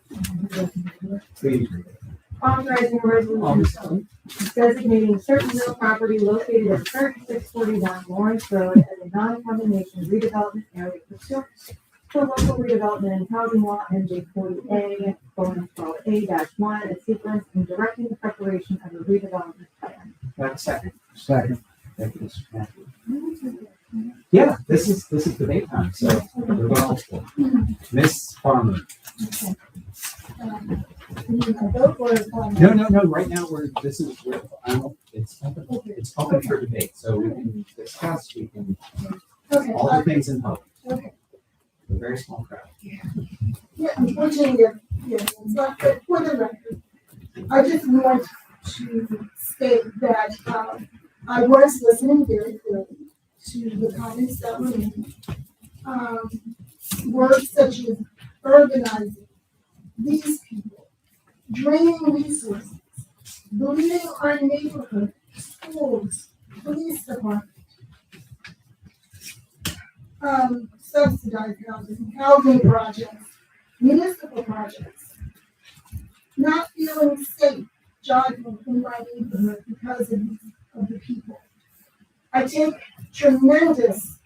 Please read it. authorizing a resolution designating certain real property located at 3641 Lawrence Road as a non-combination redevelopment area pursuant to local redevelopment and housing law NJ 40A, colon, 12A-1, as sequence and directing the preparation of a redevelopment plan. Got a second? Second. Thank you, Mr. Knapp. Yeah, this is debate time, so we're going old school. Ms. Farmer? No, right now it's open for debate, so we can discuss, we can, all the things in public. Okay. A very small crowd. Yeah, unfortunately, but for the record, I just want to state that I was listening very clearly to the comments that were made. Words such as urbanizing, these people, draining resources, bleeding our neighborhood, schools, police department, subsidized housing projects, municipal projects, not feeling safe jogging in my neighborhood because of the people. I take tremendous,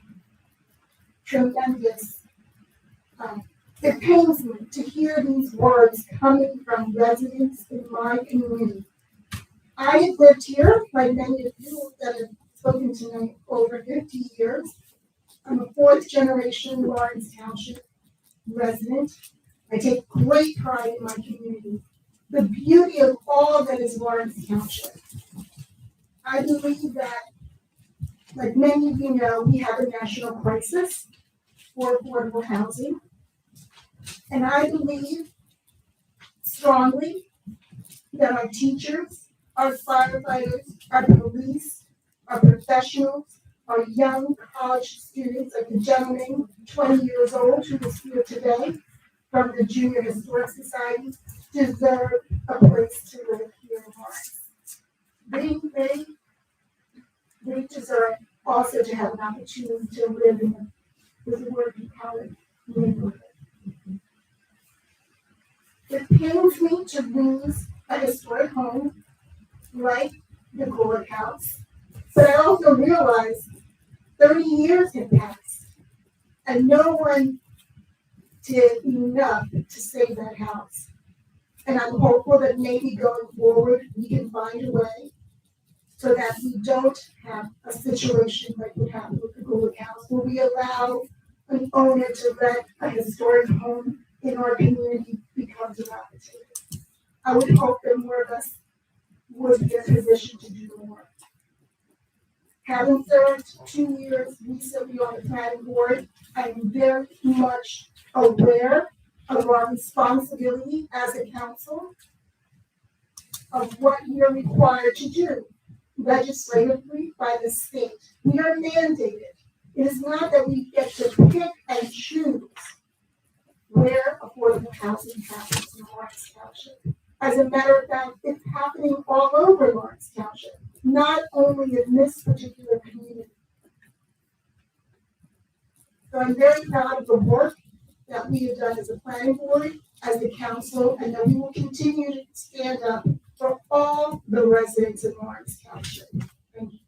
it pains me to hear these words coming from residents in my community. I have lived here, like many of you that have spoken tonight, over 50 years. I'm a fourth generation Lawrence Township resident. I take great pride in my community. The beauty of all that is Lawrence Township. I believe that, like many of you know, we have a national crisis for affordable housing. And I believe strongly that our teachers, our firefighters, our police, our professionals, our young college students, like the gentleman, 20 years old, who is here today from the Junior Historic Society, deserve a place to live here in Lawrence. They deserve also to have an opportunity to live in this working college neighborhood. It pains me to lose a historic home like the Gourd House, but I also realize 30 years have passed and no one did enough to save that house. And I'm hopeful that maybe going forward we can find a way so that we don't have a situation like what happened with the Gourd House, where we allow an owner to rent a historic home in our community because of opportunity. I would hope that more of us would be in a position to do more. Having served 2 years recently on the planning board, I am very much aware of our responsibility as a council of what we are required to do legislatively by the state. We are mandated. It is not that we get to pick and choose where affordable housing happens in Lawrence Township. As a matter of fact, it's happening all over Lawrence Township. not only in this particular community. So I'm very proud of the work that we have done as a planning board, as the council, and that we will continue to stand up for all the residents in Lawrence Township. Thank you.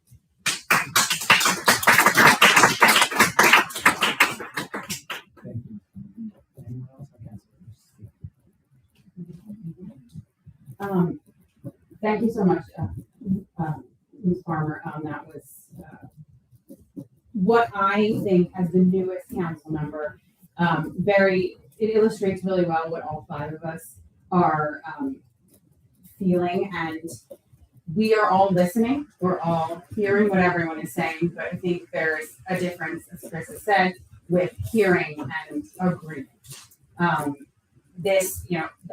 Thank you so much, Ms. Farmer. That was what I think, as the newest council member, it illustrates really well what all five of us are feeling, and we are all listening. We're all hearing what everyone is saying, but I think there's a difference, as Chris has said, with hearing and agreement. A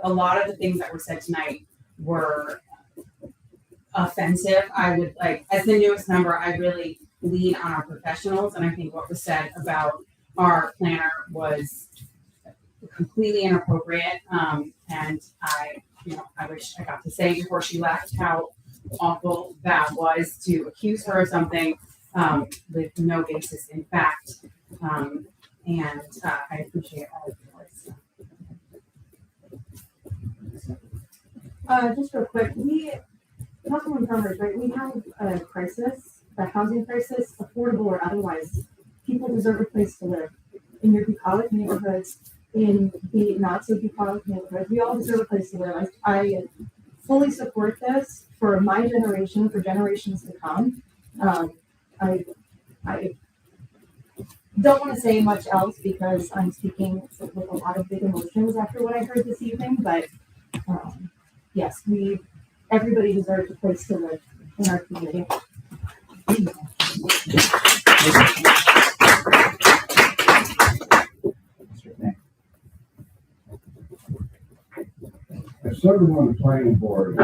lot of the things that were said tonight were offensive. I would as the newest member, I really lean on our professionals, and I think what was said about our planner was completely inappropriate. And I wish I got to say before she left how awful that was to accuse her of something with no basis in fact. And I appreciate all of yours. Just real quick, Councilman Farmers, right? We have a crisis, a housing crisis, affordable or otherwise. People deserve a place to live in your bucolic neighborhoods, in the not so bucolic neighborhoods. We all deserve a place to live. I fully support this for my generation, for generations to come. I don't want to say much else because I'm speaking with a lot of big emotions after what I heard this evening, but yes, everybody deserves a place to live in our community. As someone on the planning board,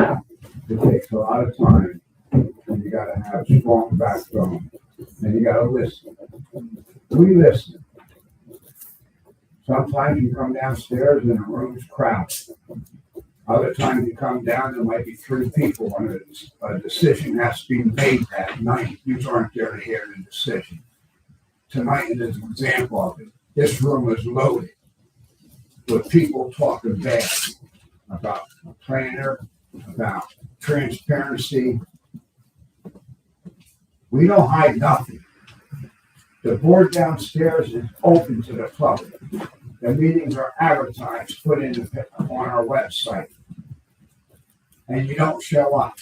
it takes a lot of time, and you gotta have a strong backbone, and you gotta listen. We listen. Sometimes you come downstairs and the room's crowded. Other times you come down, there might be 3 people, and a decision has to be made that night. You aren't there to hear the decision. Tonight is an example of it. This room is loaded with people talking bad about a planner, about transparency. We don't hide nothing. The board downstairs is open to the public. The meetings are advertised, put in on our website. And you don't show up.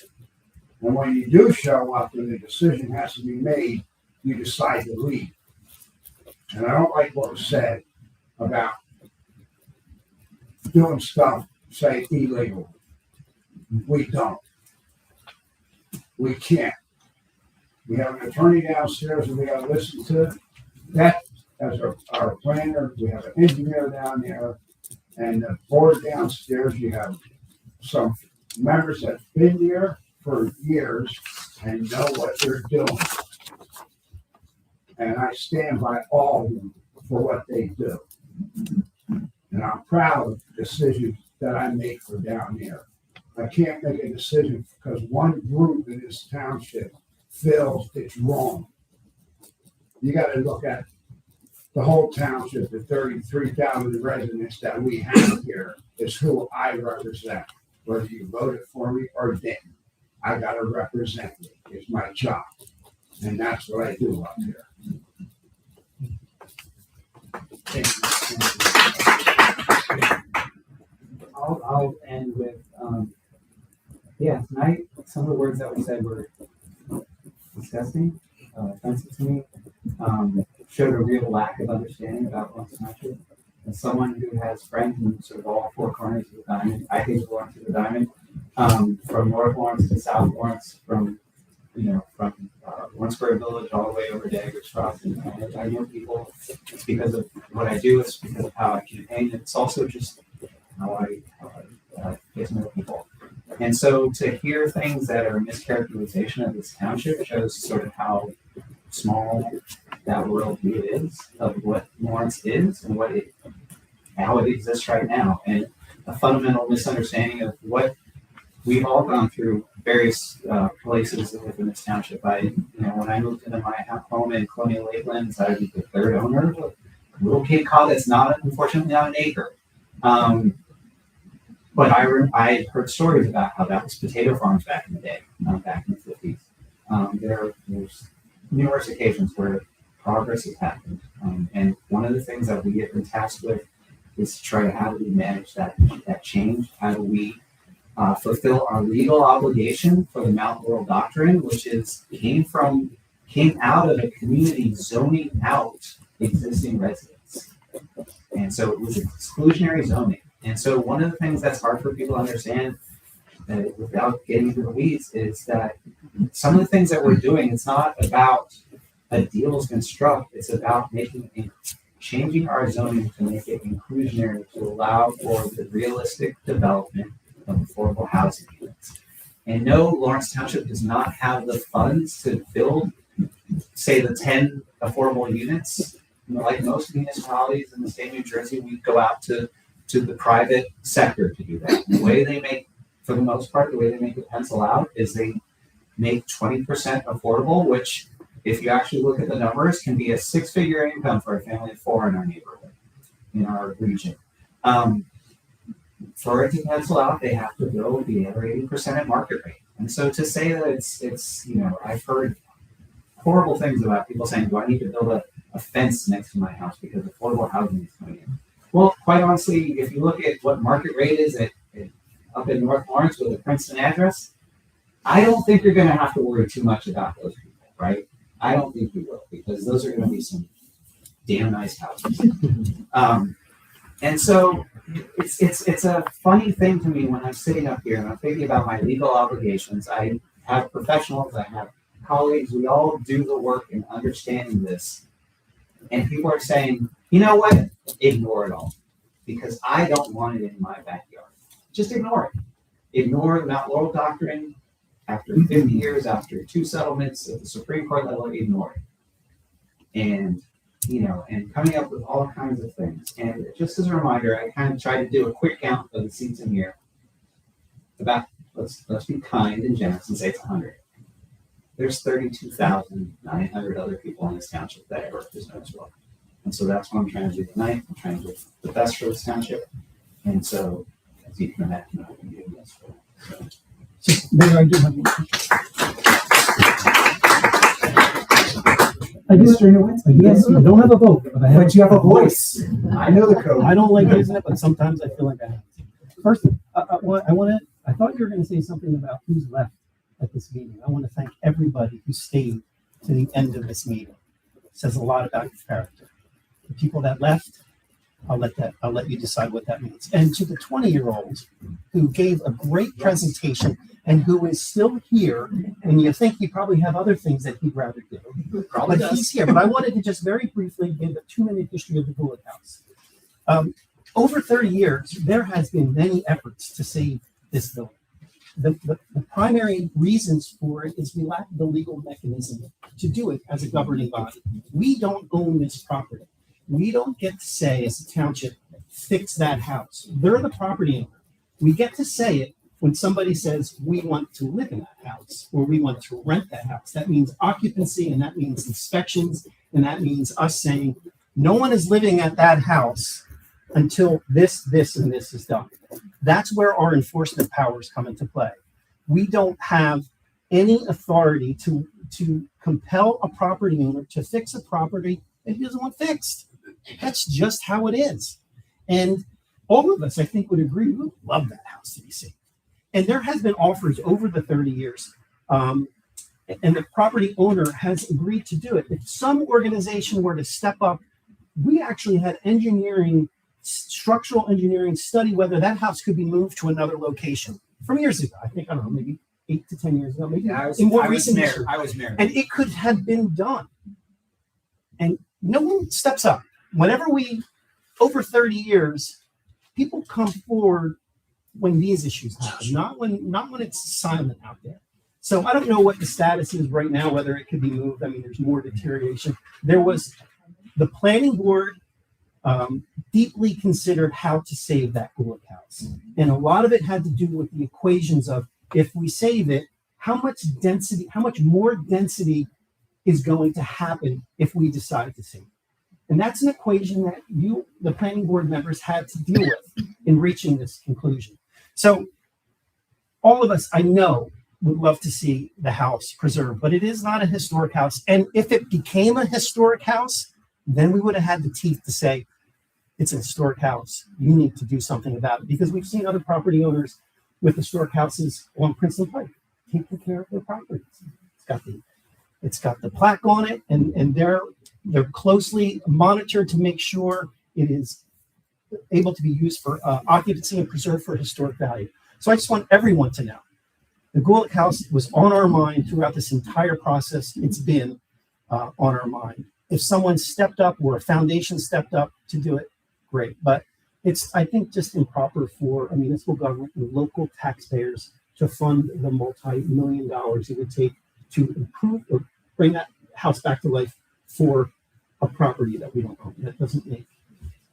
And when you do show up and the decision has to be made, you decide to leave. And I don't like what was said about doing stuff, say, illegal. We don't. We can't. We have an attorney downstairs and we got to listen to that as our planner. We have an engineer down there, and the board downstairs. You have some members that've been there for years and know what they're doing. And I stand by all of them for what they do. And I'm proud of the decisions that I make for down there. I can't make a decision because one group in this township feels it's wrong. You got to look at the whole township, the 33,000 residents that we have here is who I represent. Whether you voted for me or didn't, I got to represent you. It's my job. And that's what I do up here. I'll end with, tonight, some of the words that were said were disgusting, offensive to me, showed a real lack of understanding about Lawrence Township. As someone who has friends in sort of all 4 corners of the diamond, I hate Lawrence to the diamond, from North Lawrence to South Lawrence, from Lawrenceburg Village all the way over to Eggers Crossing. I know people, it's because of what I do, it's because of how I campaign, it's also just how I get to know people. And so to hear things that are a mischaracterization of this township shows sort of how small that worldview is of what Lawrence is and how it exists right now, and a fundamental misunderstanding of what we've all gone through various places within this township. When I moved into my home in Colonial Lakelands, I was the third owner of a little Cape Cod that's unfortunately not an acre. But I heard stories about how that was potato farms back in the day, back in the 50s. There's numerous occasions where progress has happened. And one of the things that we have been tasked with is to try to how do we manage that change? How do we fulfill our legal obligation for the Mount Laurel Doctrine, which came out of a community zoning out existing residents. And so it was exclusionary zoning. And so one of the things that's hard for people to understand, without getting into the weeds, is that some of the things that we're doing, it's not about a deal has been struck. It's about changing our zoning to make it inclusionary, to allow for the realistic development of affordable housing units. And no, Lawrence Township does not have the funds to build, say, the 10 affordable units. Like most municipalities in the state of New Jersey, we go out to the private sector to do that. The way they make, for the most part, the way they make it pencil out is they make 20% affordable, which, if you actually look at the numbers, can be a 6-figure income for a family of 4 in our neighborhood, in our region. For it to pencil out, they have to build the other 80% at market rate. And so to say that it's I've heard horrible things about people saying, do I need to build a fence next to my house because affordable housing is coming in? Well, quite honestly, if you look at what market rate is up in North Lawrence with a Princeton address, I don't think you're going to have to worry too much about those people, right? I don't think you will, because those are going to be some damn nice houses. And so it's a funny thing to me when I'm sitting up here and I'm thinking about my legal obligations. I have professionals, I have colleagues, we all do the work in understanding this. And people are saying, you know what? Ignore it all, because I don't want it in my backyard. Just ignore it. Ignore the Mount Laurel Doctrine. After 50 years, after 2 settlements at the Supreme Court level, ignore it. And coming up with all kinds of things. And just as a reminder, I kind of tried to do a quick count of the seats in here. Let's be kind and generous and say it's 100. There's 32,900 other people in this township that I work this as well. And so that's what I'm trying to do tonight. I'm trying to do the best for this township. And so, as you can imagine, I can do this for them. Mayor, I do have a I don't have a vote, but you have a voice. I know the code. I don't like using it, but sometimes I feel like I have to. First, I thought you were going to say something about who's left at this meeting. I want to thank everybody who stayed to the end of this meeting. It says a lot about your character. The people that left, I'll let you decide what that means. And to the 20-year-old who gave a great presentation and who is still here, and you think he probably have other things that he'd rather do. Probably but does. He's here. But I wanted to just very briefly give a 2-minute history of the Bullock House. Over 30 years, there has been many efforts to save this building. The primary reasons for it is we lack the legal mechanism to do it as a governing body. We don't own this property. We don't get to say, as a township, fix that house. They're the property owner. We get to say it when somebody says we want to live in that house or we want to rent that house. That means occupancy, and that means inspections, and that means us saying no one is living at that house until this, and this is done. That's where our enforcement powers come into play. We don't have any authority to compel a property owner to fix a property that he doesn't want fixed. That's just how it is. And all of us, I think, would agree, we would love that house to be saved. And there has been offers over the 30 years, and the property owner has agreed to do it. If some organization were to step up, we actually had structural engineering study whether that house could be moved to another location from years ago. I think, I don't know, maybe 8 to 10 years ago, maybe I was history. I was married. And it could have been done. And no one steps up. Whenever over 30 years, people come forward when these issues happen, not when it's silent out there. So I don't know what the status is right now, whether it could be moved. I mean, there's more deterioration. There was the planning board deeply considered how to save that Gulick House. And a lot of it had to do with the equations of, if we save it, how much more density is going to happen if we decide to save it. And that's an equation that the planning board members, had to deal with in reaching this conclusion. So all of us, I know, would love to see the house preserved, but it is not a historic house. And if it became a historic house, then we would have had the teeth to say, it's a historic house. You need to do something about it, because we've seen other property owners with historic houses on Princeton Pike taking care of their properties. It's got the plaque on it, and they're closely monitored to make sure it is able to be used for occupancy and preserved for historic value. So I just want everyone to know the Gulick House was on our mind throughout this entire process. It's been on our mind. If someone stepped up or a foundation stepped up to do it, great. But it's, I think, just improper for a municipal government and local taxpayers to fund the multi-million dollars it would take to improve or bring that house back to life for a property that we don't own. That doesn't make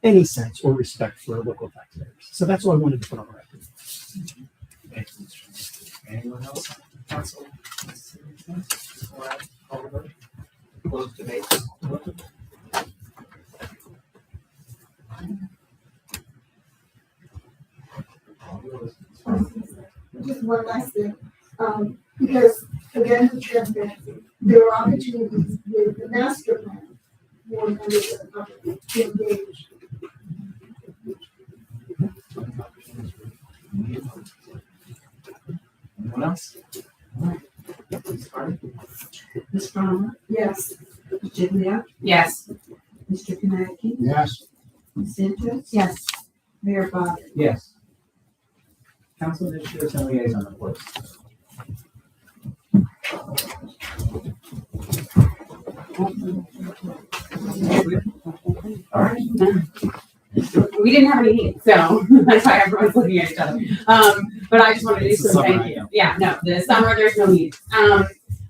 any sense or respect for local taxpayers. So that's what I wanted to put on the record. Anyone else? Council? Before I call the vote? Close debate. Just one last thing, because again, the transparency, there are opportunities with the master plan for members of the public to engage. Anyone else? Ms. Palmer? Yes. Ms. Jiglia? Yes. Mr. Konecki? Yes. Ms. Sanchez? Yes. Mayor Bob? Yes. Council initiatives and liaison reports. All right. We didn't have any heat, so that's why everyone's looking at each other. But I just wanted to do some thank you. Yeah, no, the summer there's no heat.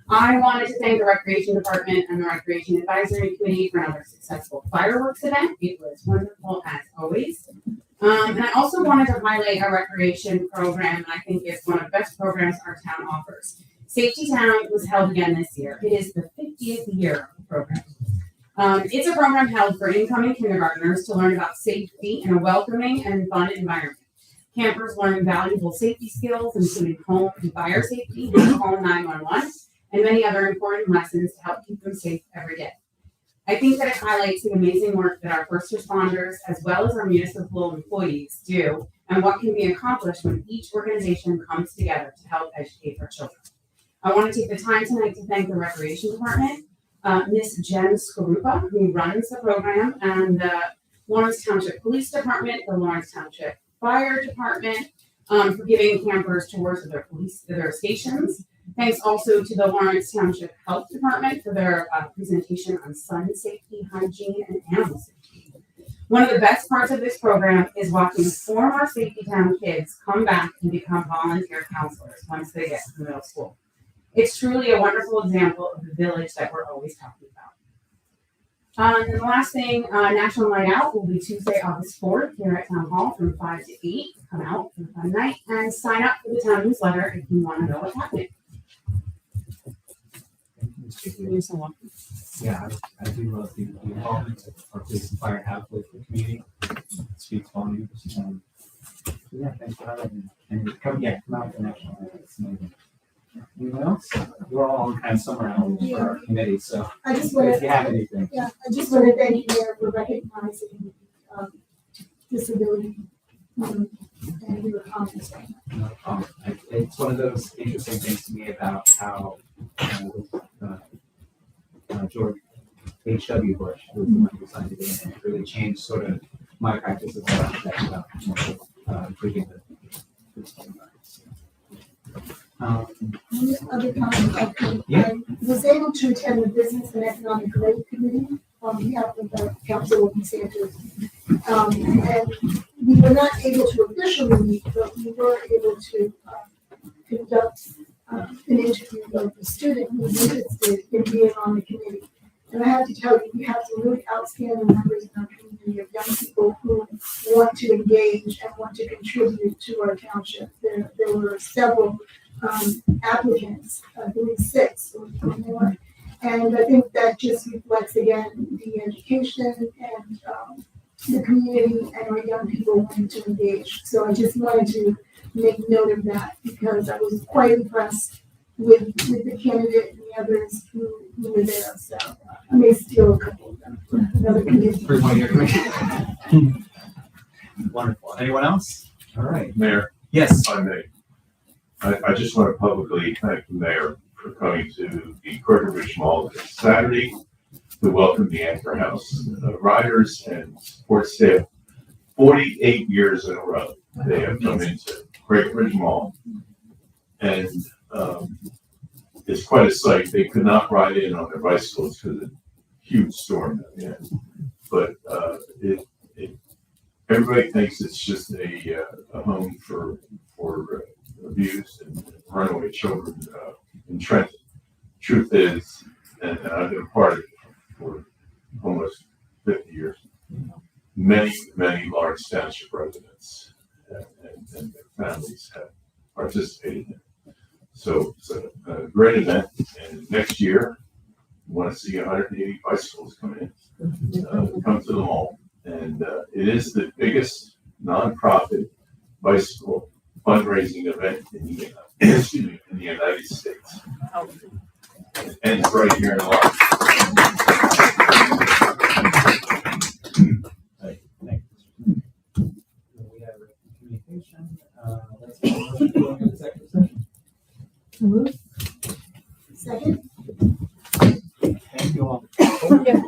I wanted to thank the Recreation Department and the Recreation Advisory Committee for another successful fireworks event. It was wonderful as always. And I also wanted to highlight a recreation program, and I think it's one of the best programs our town offers. Safety Town was held again this year. It is the 50th year of the program. It's a program held for incoming kindergartners to learn about safety in a welcoming and fun environment. Campers learn valuable safety skills, including home and fire safety, and home 911, and many other important lessons to help keep them safe every day. I think that it highlights the amazing work that our first responders, as well as our municipal employees, do, and what can be accomplished when each organization comes together to help educate our children. I want to take the time tonight to thank the Recreation Department, Miss Jen Skarupa, who runs the program, and the Lawrence Township Police Department, the Lawrence Township Fire Department, for giving campers tours of their stations. Thanks also to the Lawrence Township Health Department for their presentation on sun safety, hygiene, and animal safety. One of the best parts of this program is watching former Safety Town kids come back and become volunteer counselors once they get to middle school. It's truly a wonderful example of the village that we're always talking about. And the last thing, National Night Out will be Tuesday, August 4th here at Town Hall from 5 to 8. Come out for the fun night and sign up for the town newsletter if you want to know what's happening. Yeah, I do love the involvement that our police and fire have with the community. It speaks volumes. Yeah, thanks for having me. And come out to National Night Out. It's amazing. Anyone else? We're all on kind of summer hours for our committee, so I just want if you have anything. Yeah, I just want to thank you, Mayor, for recognizing disability and your comments. No problem. It's one of those interesting things to me about how George H.W. Bush was the one who signed it in, and it really changed sort of my practice as an architect about improving the Other comments, yeah. I was able to attend the Business and Economic Growth Committee on behalf of the Councilwoman Sanders. And we were not able to officially meet, but we were able to conduct an interview of the student who was interested in being on the committee. And I have to tell you, we have some really outstanding members in our community community of young people who want to engage and want to contribute to our township. There were several applicants, I believe 6 or more. And I think that just reflects again the education and the community and our young people wanting to engage. So I just wanted to make note of that because I was quite impressed with the candidate and the others who were there. So I may steal a couple of them for another committee. For one of your committee. Wonderful. Anyone else? All right. Mayor, Yes. if I may, I just want to publicly thank the mayor for coming to the Crooked Ridge Mall this Saturday to welcome the Anchor House riders and support staff. 48 years in a row, they have come into Crooked Ridge Mall, and it's quite a sight. They could not ride in on their bicycles because of the huge storm that we had. But everybody thinks it's just a home for abused and runaway children in Trenton. Truth is, and I've been a part of it for almost 50 years, many large township residents and their families have participated in it. So it's a great event, and next year, we want to see 180 bicycles come to the mall. And it is the biggest nonprofit bicycle fundraising event in the United States. And it's right here in Lawrence. We have communication. Let's go into executive session. Second. Thank you all. Yeah.